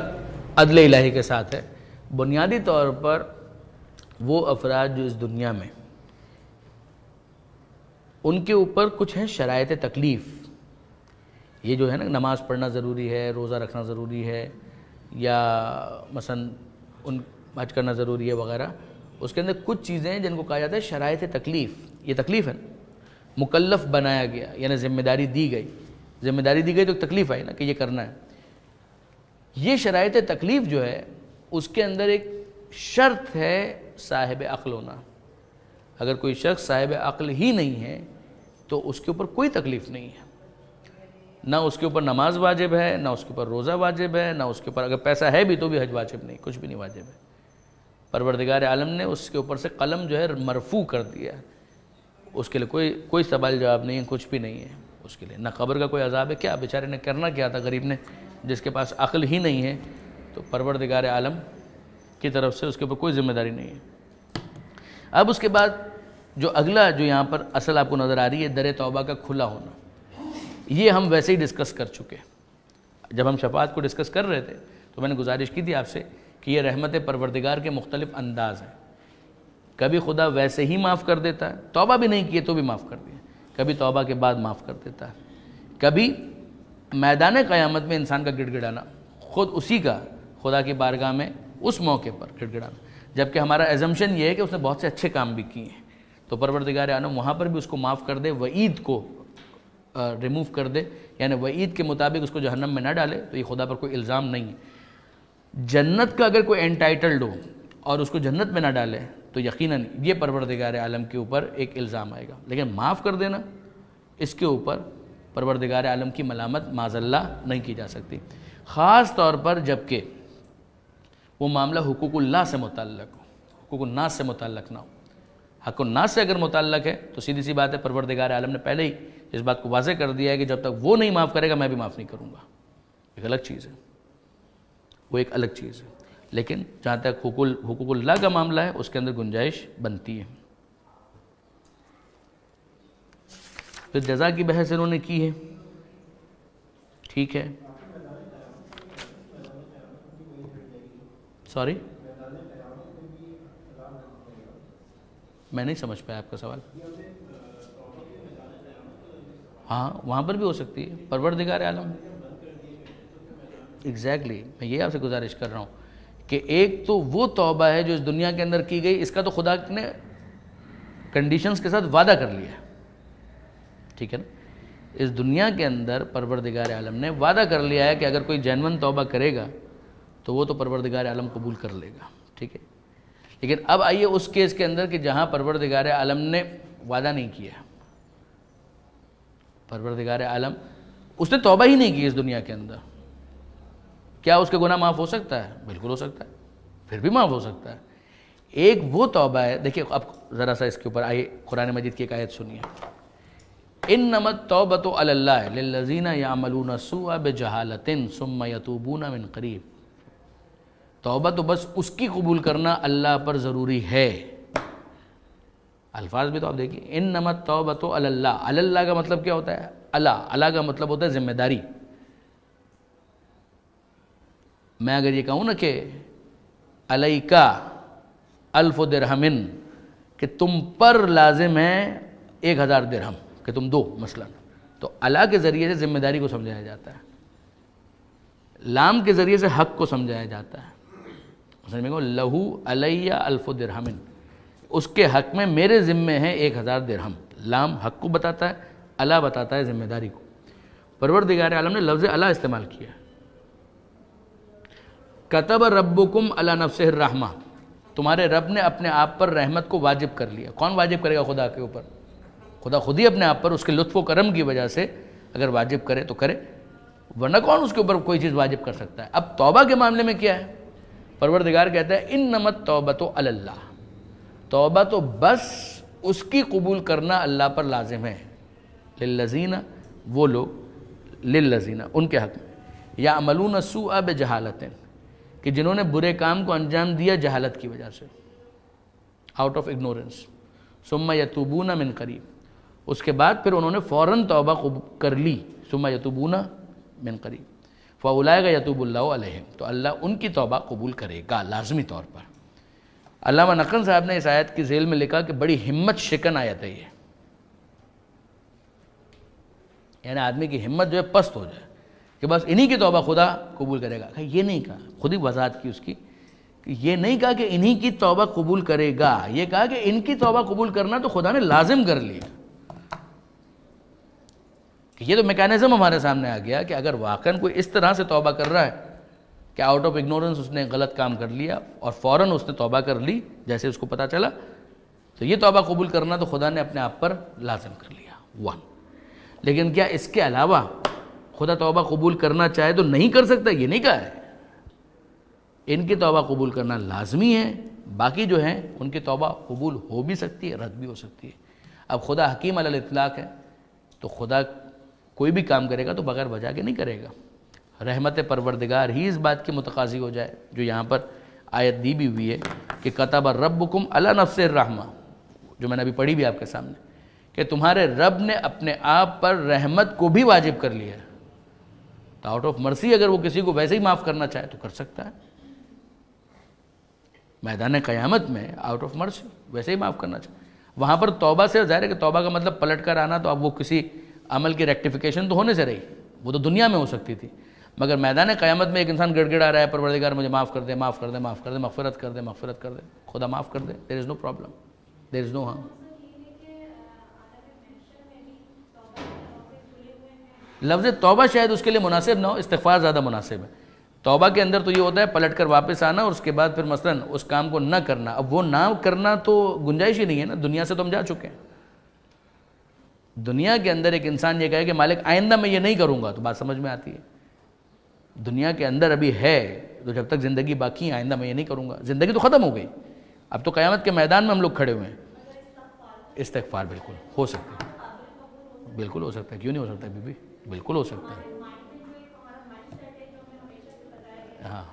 Speaker 1: عدل الہی کے ساتھ ہے. بنیادی طور پر وہ افراد جو اس دنیا میں ان کے اوپر کچھ ہیں شرائط تکلیف، یہ جو ہے نا نماز پڑھنا ضروری ہے، روزہ رکھنا ضروری ہے، یا مثلا ان حج کرنا ضروری ہے وغیرہ، اس کے اندر کچھ چیزیں ہیں جن کو کہا جاتا ہے شرائط تکلیف. یہ تکلیف ہے نا، مکلف بنایا گیا یعنی ذمہ داری دی گئی. ذمہ داری دی گئی تو تکلیف آئی نا کہ یہ کرنا ہے. یہ شرائط تکلیف جو ہے اس کے اندر ایک شرط ہے صاحب عقل ہونا. اگر کوئی شخص صاحب عقل ہی نہیں ہے تو اس کے اوپر کوئی تکلیف نہیں ہے، نہ اس کے اوپر نماز واجب ہے، نہ اس کے اوپر روزہ واجب ہے، نہ اس کے اوپر اگر پیسہ ہے بھی تو بھی حج واجب نہیں، کچھ بھی نہیں واجب ہے. پروردگار عالم نے اس کے اوپر سے قلم جو ہے مرفوع کر دیا، اس کے لیے کوئی سوال جواب نہیں ہے، کچھ بھی نہیں ہے اس کے لیے. نہ قبر کا کوئی عذاب ہے. کیا بیچارے نے کرنا کیا تھا غریب نے جس کے پاس عقل ہی نہیں ہے؟ تو پروردگار عالم کی طرف سے اس کے اوپر کوئی ذمہ داری نہیں ہے. اب اس کے بعد جو اگلا جو یہاں پر اصل آپ کو نظر آ رہی ہے در توبہ کا کھلا ہونا، یہ ہم ویسے ہی ڈسکس کر چکے. جب ہم شفاعت کو ڈسکس کر رہے تھے تو میں نے گزارش کی تھی آپ سے کہ یہ رحمت پروردگار کے مختلف انداز ہیں. کبھی خدا ویسے ہی معاف کر دیتا ہے، توبہ بھی نہیں کیے تو بھی معاف کر دیا. کبھی توبہ کے بعد معاف کر دیتا ہے. کبھی میدان قیامت میں انسان کا گڑ گڑانا خود اسی کا خدا کی بارگاہ میں اس موقع پر گڑ گڑانا، جبکہ ہمارا ایزمپشن یہ ہے کہ اس نے بہت سے اچھے کام بھی کیے ہیں، تو پروردگار عالم وہاں پر بھی اس کو معاف کر دے، وعید کو ریموو کر دے، یعنی وعید کے مطابق اس کو جہنم میں نہ ڈالے. تو یہ خدا پر کوئی الزام نہیں ہے. جنت کا اگر کوئی انٹائٹلڈ ہو اور اس کو جنت میں نہ ڈالے تو یقیناً یہ پروردگار عالم کے اوپر ایک الزام آئے گا. لیکن معاف کر دینا، اس کے اوپر پروردگار عالم کی ملامت معاذ اللہ نہیں کی جا سکتی، خاص طور پر جب کہ وہ معاملہ حقوق اللہ سے متعلق ہو، حقوق الناس سے متعلق نہ ہو. حق الناس سے اگر متعلق ہے تو سیدھی سی بات ہے، پروردگار عالم نے پہلے ہی اس بات کو واضح کر دیا ہے کہ جب تک وہ نہیں معاف کرے گا میں بھی معاف نہیں کروں گا. ایک الگ چیز ہے، وہ ایک الگ چیز ہے. لیکن جہاں تک حقوق اللہ کا معاملہ ہے اس کے اندر گنجائش بنتی ہے. پھر جزا کی بحث انہوں نے کی ہے، ٹھیک ہے. سوری میں نہیں سمجھ پایا آپ کا سوال. ہاں وہاں پر بھی ہو سکتی ہے. پروردگار عالم ایگزیکٹلی میں یہ آپ سے گزارش کر رہا ہوں کہ ایک تو وہ توبہ ہے جو اس دنیا کے اندر کی گئی، اس کا تو خدا نے کنڈیشنز کے ساتھ وعدہ کر لیا ہے، ٹھیک ہے نا. اس دنیا کے اندر پروردگار عالم نے وعدہ کر لیا ہے کہ اگر کوئی جینون توبہ کرے گا تو وہ تو پروردگار عالم قبول کر لے گا، ٹھیک ہے. لیکن اب آئیے اس کیس کے اندر کہ جہاں پروردگار عالم نے وعدہ نہیں کیا، پروردگار عالم اس نے توبہ ہی نہیں کی اس دنیا کے اندر، کیا اس کے گناہ معاف ہو سکتا ہے؟ بالکل ہو سکتا ہے، پھر بھی معاف ہو سکتا ہے. ایک وہ توبہ ہے، دیکھیے اب ذرا سا اس کے اوپر آئیے قرآن مجید کی ایک آیت سنیے. انما التوبۃ علی اللہ للذین یعملون السوء بجہالۃ ثم یتوبون من قریب. توبہ تو بس اس کی قبول کرنا اللہ پر ضروری ہے. الفاظ بھی تو آپ دیکھیے، انما التوبۃ علی اللہ. علی اللہ کا مطلب کیا ہوتا ہے؟ اللہ کا مطلب ہوتا ہے ذمہ داری. میں اگر یہ کہوں نا کہ علیکا الف درہم، کہ تم پر لازم ہے 1000 درہم کہ تم دو مثلا، تو اللہ کے ذریعے سے ذمہ داری کو سمجھایا جاتا ہے، لام کے ذریعے سے حق کو سمجھایا جاتا ہے. مثلا میں کہوں لہو علیہ الف درہم، اس کے حق میں میرے ذمے ہیں 1000 درہم. لام حق کو بتاتا ہے، اللہ بتاتا ہے ذمہ داری کو. پروردگار عالم نے لفظ اللہ استعمال کیا. کتب ربکم علی نفسہ الرحمہ، تمہارے رب نے اپنے آپ پر رحمت کو واجب کر لیا. کون واجب کرے گا خدا کے اوپر؟ خدا خود ہی اپنے آپ پر اس کے لطف و کرم کی وجہ سے اگر واجب کرے تو کرے، ورنہ کون اس کے اوپر کوئی چیز واجب کر سکتا ہے. اب توبہ کے معاملے میں کیا ہے؟ پروردگار کہتا ہے انما التوبۃ علی اللہ. توبہ تو بس اس کی قبول کرنا اللہ پر لازم ہے. للذین، وہ لوگ، للذین ان کے حق میں، یعملون السوء بجہالۃ، کہ جنہوں نے برے کام کو انجام دیا جہالت کی وجہ سے، آؤٹ آف اگنورنس. ثم یتوبون من قریب، اس کے بعد پھر انہوں نے فوراً توبہ کر لی، ثم یتوبون من قریب فاولئک یتوب اللہ علیہم، تو اللہ ان کی توبہ قبول کرے گا لازمی طور پر۔ علامہ نقن صاحب نے اس آیت کی ذیل میں لکھا کہ بڑی ہمت شکن آیت ہے یہ، یعنی آدمی کی ہمت جو ہے پست ہو جائے کہ بس انہی کی توبہ خدا قبول کرے گا۔ یہ نہیں کہا، خود ہی وضاحت کی اس کی، کہ یہ نہیں کہا کہ انہی کی توبہ قبول کرے گا، یہ کہا کہ ان کی توبہ قبول کرنا تو خدا نے لازم کر لیا۔ کہ یہ تو میکانزم ہمارے سامنے آ گیا کہ اگر واقعاً کوئی اس طرح سے توبہ کر رہا ہے کہ آؤٹ آف اگنورنس اس نے غلط کام کر لیا اور فوراً اس نے توبہ کر لی جیسے اس کو پتہ چلا، تو یہ توبہ قبول کرنا تو خدا نے اپنے آپ پر لازم کر لیا، 1۔ لیکن کیا اس کے علاوہ خدا توبہ قبول کرنا چاہے تو نہیں کر سکتا؟ یہ نہیں کہا ہے۔ ان کی توبہ قبول کرنا لازمی ہے، باقی جو ہیں ان کی توبہ قبول ہو بھی سکتی ہے، رد بھی ہو سکتی ہے۔ اب خدا حکیم علی الاطلاق ہے، تو خدا کوئی بھی کام کرے گا تو بغیر وجہ کے نہیں کرے گا۔ رحمت پروردگار ہی اس بات کی متقاضی ہو جائے جو یہاں پر آیت دی بھی ہوئی ہے کہ کتب ربکم علی نفسہ الرحمہ، جو میں نے ابھی پڑھی بھی آپ کے سامنے، کہ تمہارے رب نے اپنے آپ پر رحمت کو بھی واجب کر لیا ہے۔ تو آؤٹ آف مرسی اگر وہ کسی کو ویسے ہی معاف کرنا چاہے تو کر سکتا ہے، میدان قیامت میں آؤٹ آف مرسی ویسے ہی معاف کرنا چاہے۔ وہاں پر توبہ سے ظاہر ہے کہ توبہ کا مطلب پلٹ کر آنا، تو اب وہ کسی عمل کی ریکٹیفیکیشن تو ہونے سے رہی، وہ تو دنیا میں ہو سکتی تھی، مگر میدان قیامت میں ایک انسان گڑ گڑا رہا ہے پروردگار مجھے معاف کر دے، معاف کر دے، معاف کر دے، مغفرت کر دے، مغفرت کر دے، خدا معاف کر دے، دیر از نو پرابلم، دیر از نو ہارم۔ لفظ توبہ شاید اس کے لیے مناسب نہ ہو، استغفار زیادہ مناسب ہے۔ توبہ کے اندر تو یہ ہوتا ہے پلٹ کر واپس آنا اور اس کے بعد پھر مثلاً اس کام کو نہ کرنا۔ اب وہ نہ کرنا تو گنجائش ہی نہیں ہے نا، دنیا سے تو ہم جا چکے ہیں۔ دنیا کے اندر ایک انسان یہ کہے کہ مالک آئندہ میں یہ نہیں کروں گا، تو بات سمجھ میں آتی ہے۔ دنیا کے اندر ابھی ہے تو جب تک زندگی باقی ہے آئندہ میں یہ نہیں کروں گا، زندگی تو ختم ہو گئی، اب تو قیامت کے میدان میں ہم لوگ کھڑے ہوئے ہیں۔ استغفار بالکل ہو سکتا ہے، بالکل ہو سکتا ہے، کیوں نہیں ہو سکتا ہے بی بی؟ بالکل ہو سکتا ہے۔ ہاں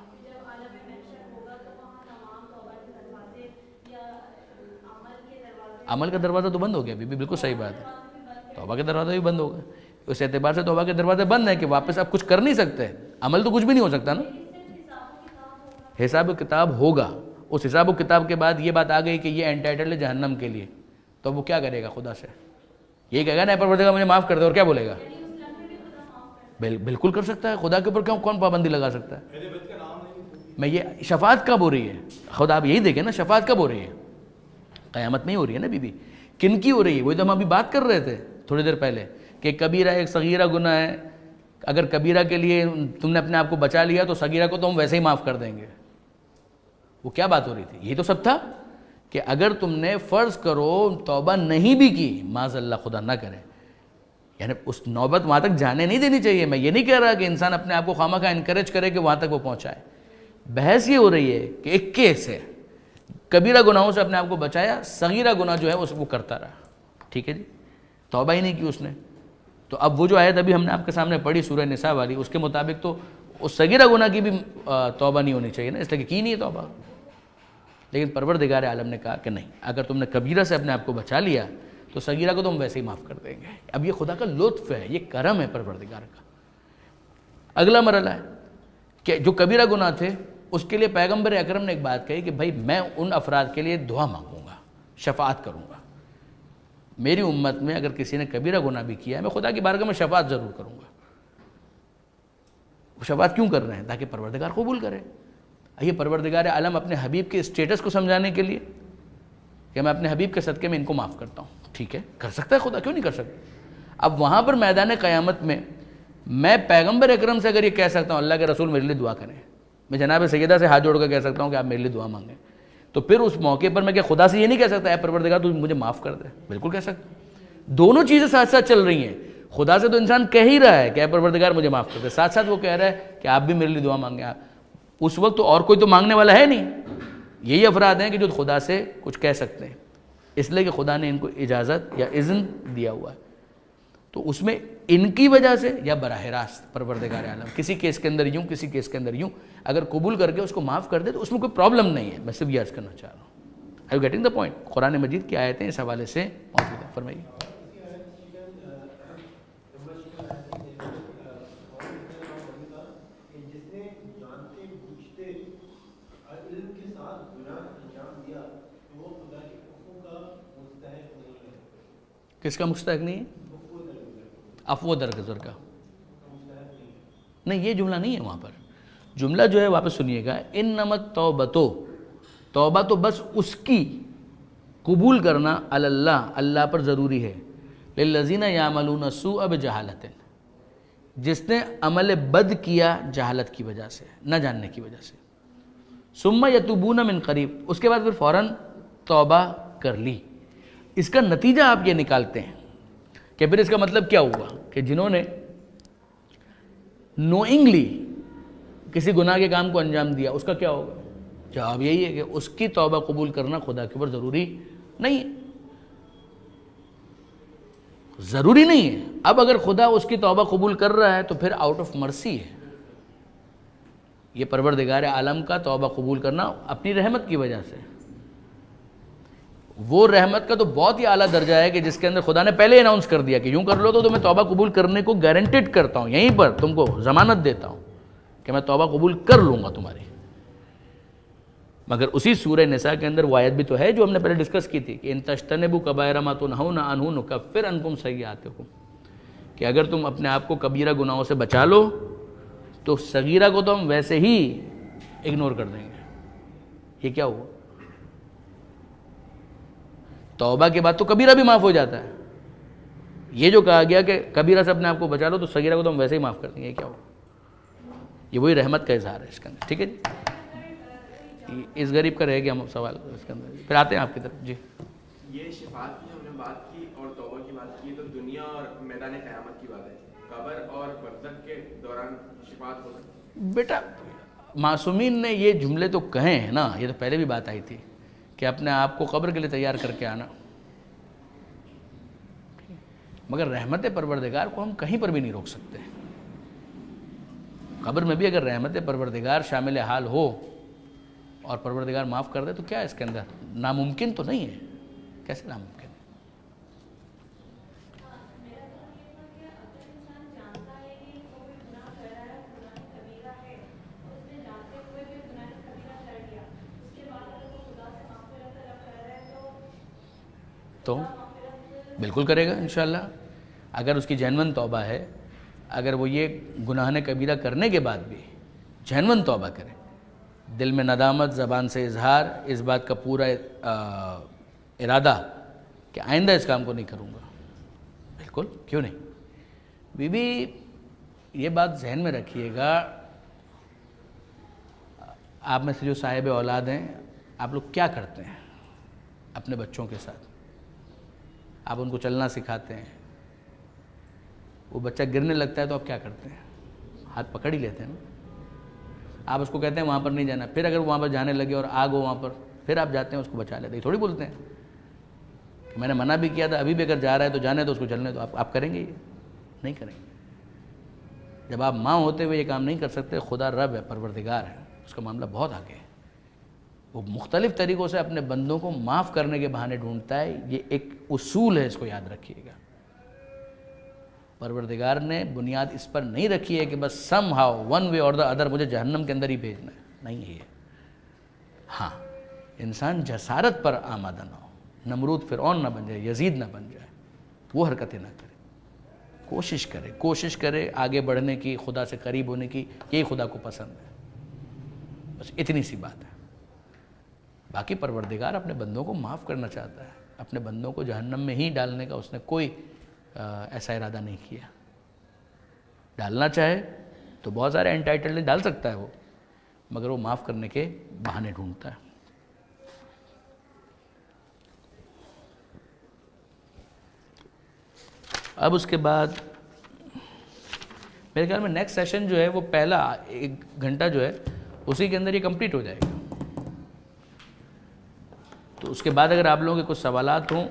Speaker 1: عمل کا دروازہ تو بند ہو گیا بی بی، بالکل صحیح بات ہے، توبہ کا دروازہ بھی بند ہو گیا۔ اس اعتبار سے توبہ کے دروازے بند ہیں کہ واپس آپ کچھ کر نہیں سکتے، عمل تو کچھ بھی نہیں ہو سکتا نا۔ حساب و کتاب ہوگا، اس حساب و کتاب کے بعد یہ بات آ گئی کہ یہ انٹائٹل ہے جہنم کے لیے، تو وہ کیا کرے گا خدا سے؟ یہ کہے گا نا پروردگار مجھے معاف کر دے، اور کیا بولے گا؟ بالکل کر سکتا ہے، خدا کے اوپر کون پابندی لگا سکتا ہے؟ میں یہ شفاعت کب ہو رہی ہے؟ خدا آپ یہی دیکھیں نا، شفاعت کب ہو رہی ہے؟ قیامت میں ہی ہو رہی ہے نا بی بی۔ کن کی ہو رہی ہے؟ وہی تو ہم ابھی بات کر رہے تھے تھوڑی دیر پہلے کہ کبیرہ ایک صغیرہ گناہ ہے، اگر کبیرہ کے لیے تم نے اپنے آپ کو بچا لیا تو صغیرہ کو تو ہم ویسے ہی معاف کر دیں گے۔ وہ کیا بات ہو رہی تھی؟ یہی تو سب تھا کہ اگر تم نے فرض کرو توبہ نہیں بھی کی، معاذ اللہ خدا نہ کرے، یعنی اس نوبت وہاں تک جانے نہیں دینی چاہیے۔ میں یہ نہیں کہہ رہا کہ انسان اپنے آپ کو خواہ مخواہ انکریج کرے کہ وہاں تک وہ پہنچائے۔ بحث یہ ہو رہی ہے کہ ایک کیس ہے، کبیرہ گناہوں سے اپنے آپ کو بچایا، صغیرہ گناہ جو ہے وہ کرتا رہا، ٹھیک ہے جی، توبہ ہی نہیں کی اس نے۔ تو اب وہ جو آیت ابھی ہم نے آپ کے سامنے پڑھی سورہ نساء والی، اس کے مطابق تو اس صغیرہ گناہ کی بھی توبہ نہیں ہونی چاہیے نا، اس لیے کہ کی نہیں ہے توبہ۔ لیکن پروردگار عالم نے کہا کہ نہیں، اگر تم نے کبیرہ سے اپنے آپ کو بچا لیا تو صغیرہ کو تو ہم ویسے ہی معاف کر دیں گے۔ اب یہ خدا کا لطف ہے، یہ کرم ہے پروردگار کا۔ اگلا مرحلہ ہے کہ جو کبیرہ گناہ تھے اس کے لیے پیغمبر اکرم نے ایک بات کہی کہ بھائی میں ان افراد کے لیے دعا مانگوں گا، شفاعت کروں گا۔ میری امت میں اگر کسی نے کبیرہ گناہ بھی کیا ہے، میں خدا کی بارگاہ میں شفاعت ضرور کروں گا۔ وہ شفاعت کیوں کر رہے ہیں؟ تاکہ پروردگار قبول کرے۔ یہ پروردگار عالم اپنے حبیب کے اسٹیٹس کو سمجھانے کے لیے کہ میں اپنے حبیب کے صدقے میں ان کو معاف کرتا ہوں، ٹھیک ہے، کر سکتا ہے خدا، کیوں نہیں کر سکتا؟ اب وہاں پر میدان قیامت میں میں پیغمبر اکرم سے اگر یہ کہہ سکتا ہوں اللہ کے رسول میرے لیے دعا کریں، میں جناب سیدہ سے ہاتھ جوڑ کر کہہ سکتا ہوں کہ آپ میرے لیے دعا مانگیں، تو پھر اس موقع پر میں کہ خدا سے یہ نہیں کہہ سکتا اے پروردگار تو مجھے معاف کر دے؟ بالکل کہہ سکتا۔ دونوں چیزیں ساتھ ساتھ چل رہی ہیں۔ خدا سے تو انسان کہہ ہی رہا ہے کہ اے پروردگار مجھے معاف کر دے، ساتھ ساتھ وہ کہہ رہا ہے کہ آپ بھی میرے لیے دعا مانگیں۔ اس وقت تو اور کوئی تو مانگنے والا ہے نہیں، یہی افراد ہیں کہ جو خدا سے کچھ کہہ سکتے ہیں، اس لیے کہ خدا نے ان کو اجازت یا اذن دیا ہوا ہے۔ تو اس میں ان کی وجہ سے یا براہ راست پروردگار عالم کسی کیس کے اندر یوں، کسی کیس کے اندر یوں اگر قبول کر کے اس کو معاف کر دے تو اس میں کوئی پرابلم نہیں ہے۔ میں صرف یہ عرض کرنا چاہ رہا ہوں۔ Are you getting the point؟ قرآن مجید کی آیتیں اس حوالے سے موجود ہیں، فرمائیے۔ کس کا مستحق نہیں ہے؟ عفو درگزر کا نہیں، یہ جملہ نہیں ہے وہاں پر. جملہ جو ہے واپس سنیے گا، انما التوبۃ، توبہ تو بس اس کی قبول کرنا اللہ، اللہ پر ضروری ہے، للذین یعملون السوء بجہالۃ، جس نے عمل بد کیا جہالت کی وجہ سے، نہ جاننے کی وجہ سے، ثم یتوبون من قریب، اس کے بعد پھر فوراً توبہ کر لی. اس کا نتیجہ آپ یہ نکالتے ہیں کہ پھر اس کا مطلب کیا ہوا کہ جنہوں نے نوئنگلی کسی گناہ کے کام کو انجام دیا اس کا کیا ہوگا؟ جواب یہی ہے کہ اس کی توبہ قبول کرنا خدا کے اوپر ضروری نہیں ہے، ضروری نہیں ہے. اب اگر خدا اس کی توبہ قبول کر رہا ہے تو پھر آؤٹ آف مرسی ہے. یہ پروردگار عالم کا توبہ قبول کرنا اپنی رحمت کی وجہ سے، وہ رحمت کا تو بہت ہی اعلیٰ درجہ ہے کہ جس کے اندر خدا نے پہلے اناؤنس کر دیا کہ یوں کر لو تو میں توبہ قبول کرنے کو گارنٹیڈ کرتا ہوں، یہیں پر تم کو ضمانت دیتا ہوں کہ میں توبہ قبول کر لوں گا تمہاری. مگر اسی سورہ نساء کے اندر وہ آیت بھی تو ہے جو ہم نے پہلے ڈسکس کی تھی کہ ان تجتنبوا کبائر ما تنہون عنہ نکفر عنکم سیئاتکم، کہ اگر تم اپنے آپ کو کبیرہ گناہوں سے بچا لو تو صغیرہ کو تو ہم ویسے ہی اگنور کر دیں گے. یہ کیا ہوا؟ توبہ کے بعد تو کبیرہ بھی معاف ہو جاتا ہے. یہ جو کہا گیا کہ کبیرہ سے اپنے آپ کو بچا لو تو صغیرہ کو تو ہم ویسے ہی معاف کر دیں گے، یہ کیا ہوا؟ یہ وہی رحمت کا اظہار ہے اس کے اندر. ٹھیک ہے جی، اس غریب کا رہے گا ہم سوال اس کے اندر. پھر آتے ہیں آپ کی طرف. جی،
Speaker 2: یہ شفاعت کی ہم نے بات کی اور توبہ کی بات کی، تو دنیا اور میدان قیامت کی بات ہے. قبر اور برزخ کے دوران شفاعت ہو سکتی ہے؟
Speaker 1: بیٹا معصومین نے یہ جملے تو کہے ہیں نا، یہ تو پہلے بھی بات آئی تھی کہ اپنے آپ کو قبر کے لیے تیار کر کے آنا، مگر رحمت پروردگار کو ہم کہیں پر بھی نہیں روک سکتے. قبر میں بھی اگر رحمت پروردگار شامل حال ہو اور پروردگار معاف کر دے تو کیا ہے اس کے اندر؟ ناممکن تو نہیں ہے. کیسے ناممکن ہے؟ تو بالکل کرے گا انشاءاللہ. اگر اس کی جینون توبہ ہے، اگر وہ یہ گناہ کبیرہ کرنے کے بعد بھی جینون توبہ کرے، دل میں ندامت، زبان سے اظہار، اس بات کا پورا ارادہ کہ آئندہ اس کام کو نہیں کروں گا، بالکل کیوں نہیں. بی بی یہ بات ذہن میں رکھیے گا، آپ میں سے جو صاحب اولاد ہیں، آپ لوگ کیا کرتے ہیں اپنے بچوں کے ساتھ؟ آپ ان کو چلنا سکھاتے ہیں، وہ بچہ گرنے لگتا ہے تو آپ کیا کرتے ہیں؟ ہاتھ پکڑ ہی لیتے ہیں نا. آپ اس کو کہتے ہیں وہاں پر نہیں جانا، پھر اگر وہاں پر جانے لگے اور آگ ہو وہاں پر، پھر آپ جاتے ہیں اس کو بچا لیتے ہیں. تھوڑی بولتے ہیں کہ میں نے منع بھی کیا تھا، ابھی بھی اگر جا رہا ہے تو جانے تو اس کو چلنے. تو آپ کریں گے؟ یہ نہیں کریں گے. جب آپ ماں ہوتے ہوئے یہ کام نہیں کر سکتے، خدا رب ہے، پروردگار ہے، اس کا معاملہ بہت آگے ہے. وہ مختلف طریقوں سے اپنے بندوں کو معاف کرنے کے بہانے ڈھونڈتا ہے. یہ ایک اصول ہے، اس کو یاد رکھیے گا. پروردگار نے بنیاد اس پر نہیں رکھی ہے کہ بس سم ہاؤ ون وے اور دا ادر مجھے جہنم کے اندر ہی بھیجنا ہے، نہیں ہے یہ. ہاں، انسان جسارت پر آمادہ نہ ہو، نمرود فرعون نہ بن جائے، یزید نہ بن جائے، وہ حرکتیں نہ کرے. کوشش کرے آگے بڑھنے کی، خدا سے قریب ہونے کی. یہی خدا کو پسند ہے. بس اتنی سی بات ہے. باقی پروردگار اپنے بندوں کو معاف کرنا چاہتا ہے، اپنے بندوں کو جہنم میں ہی ڈالنے کا اس نے کوئی ایسا ارادہ نہیں کیا. ڈالنا چاہے تو بہت سارے انٹائٹلڈ ڈال سکتا ہے وہ، مگر وہ معاف کرنے کے بہانے ڈھونڈتا ہے. اب اس کے بعد میرے خیال میں نیکسٹ سیشن جو ہے وہ پہلا 1 گھنٹہ جو ہے اسی کے اندر یہ کمپلیٹ ہو جائے گا. تو اس کے بعد اگر آپ لوگوں کے کچھ سوالات ہوں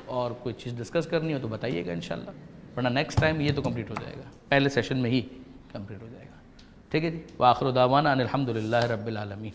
Speaker 1: اور کوئی چیز ڈسکس کرنی ہو تو بتائیے گا انشاءاللہ، ورنہ نیکسٹ ٹائم یہ تو کمپلیٹ ہو جائے گا، پہلے سیشن میں ہی کمپلیٹ ہو جائے گا. ٹھیک ہے جی. وآخر دعوانا ان الحمدللہ رب العالمین.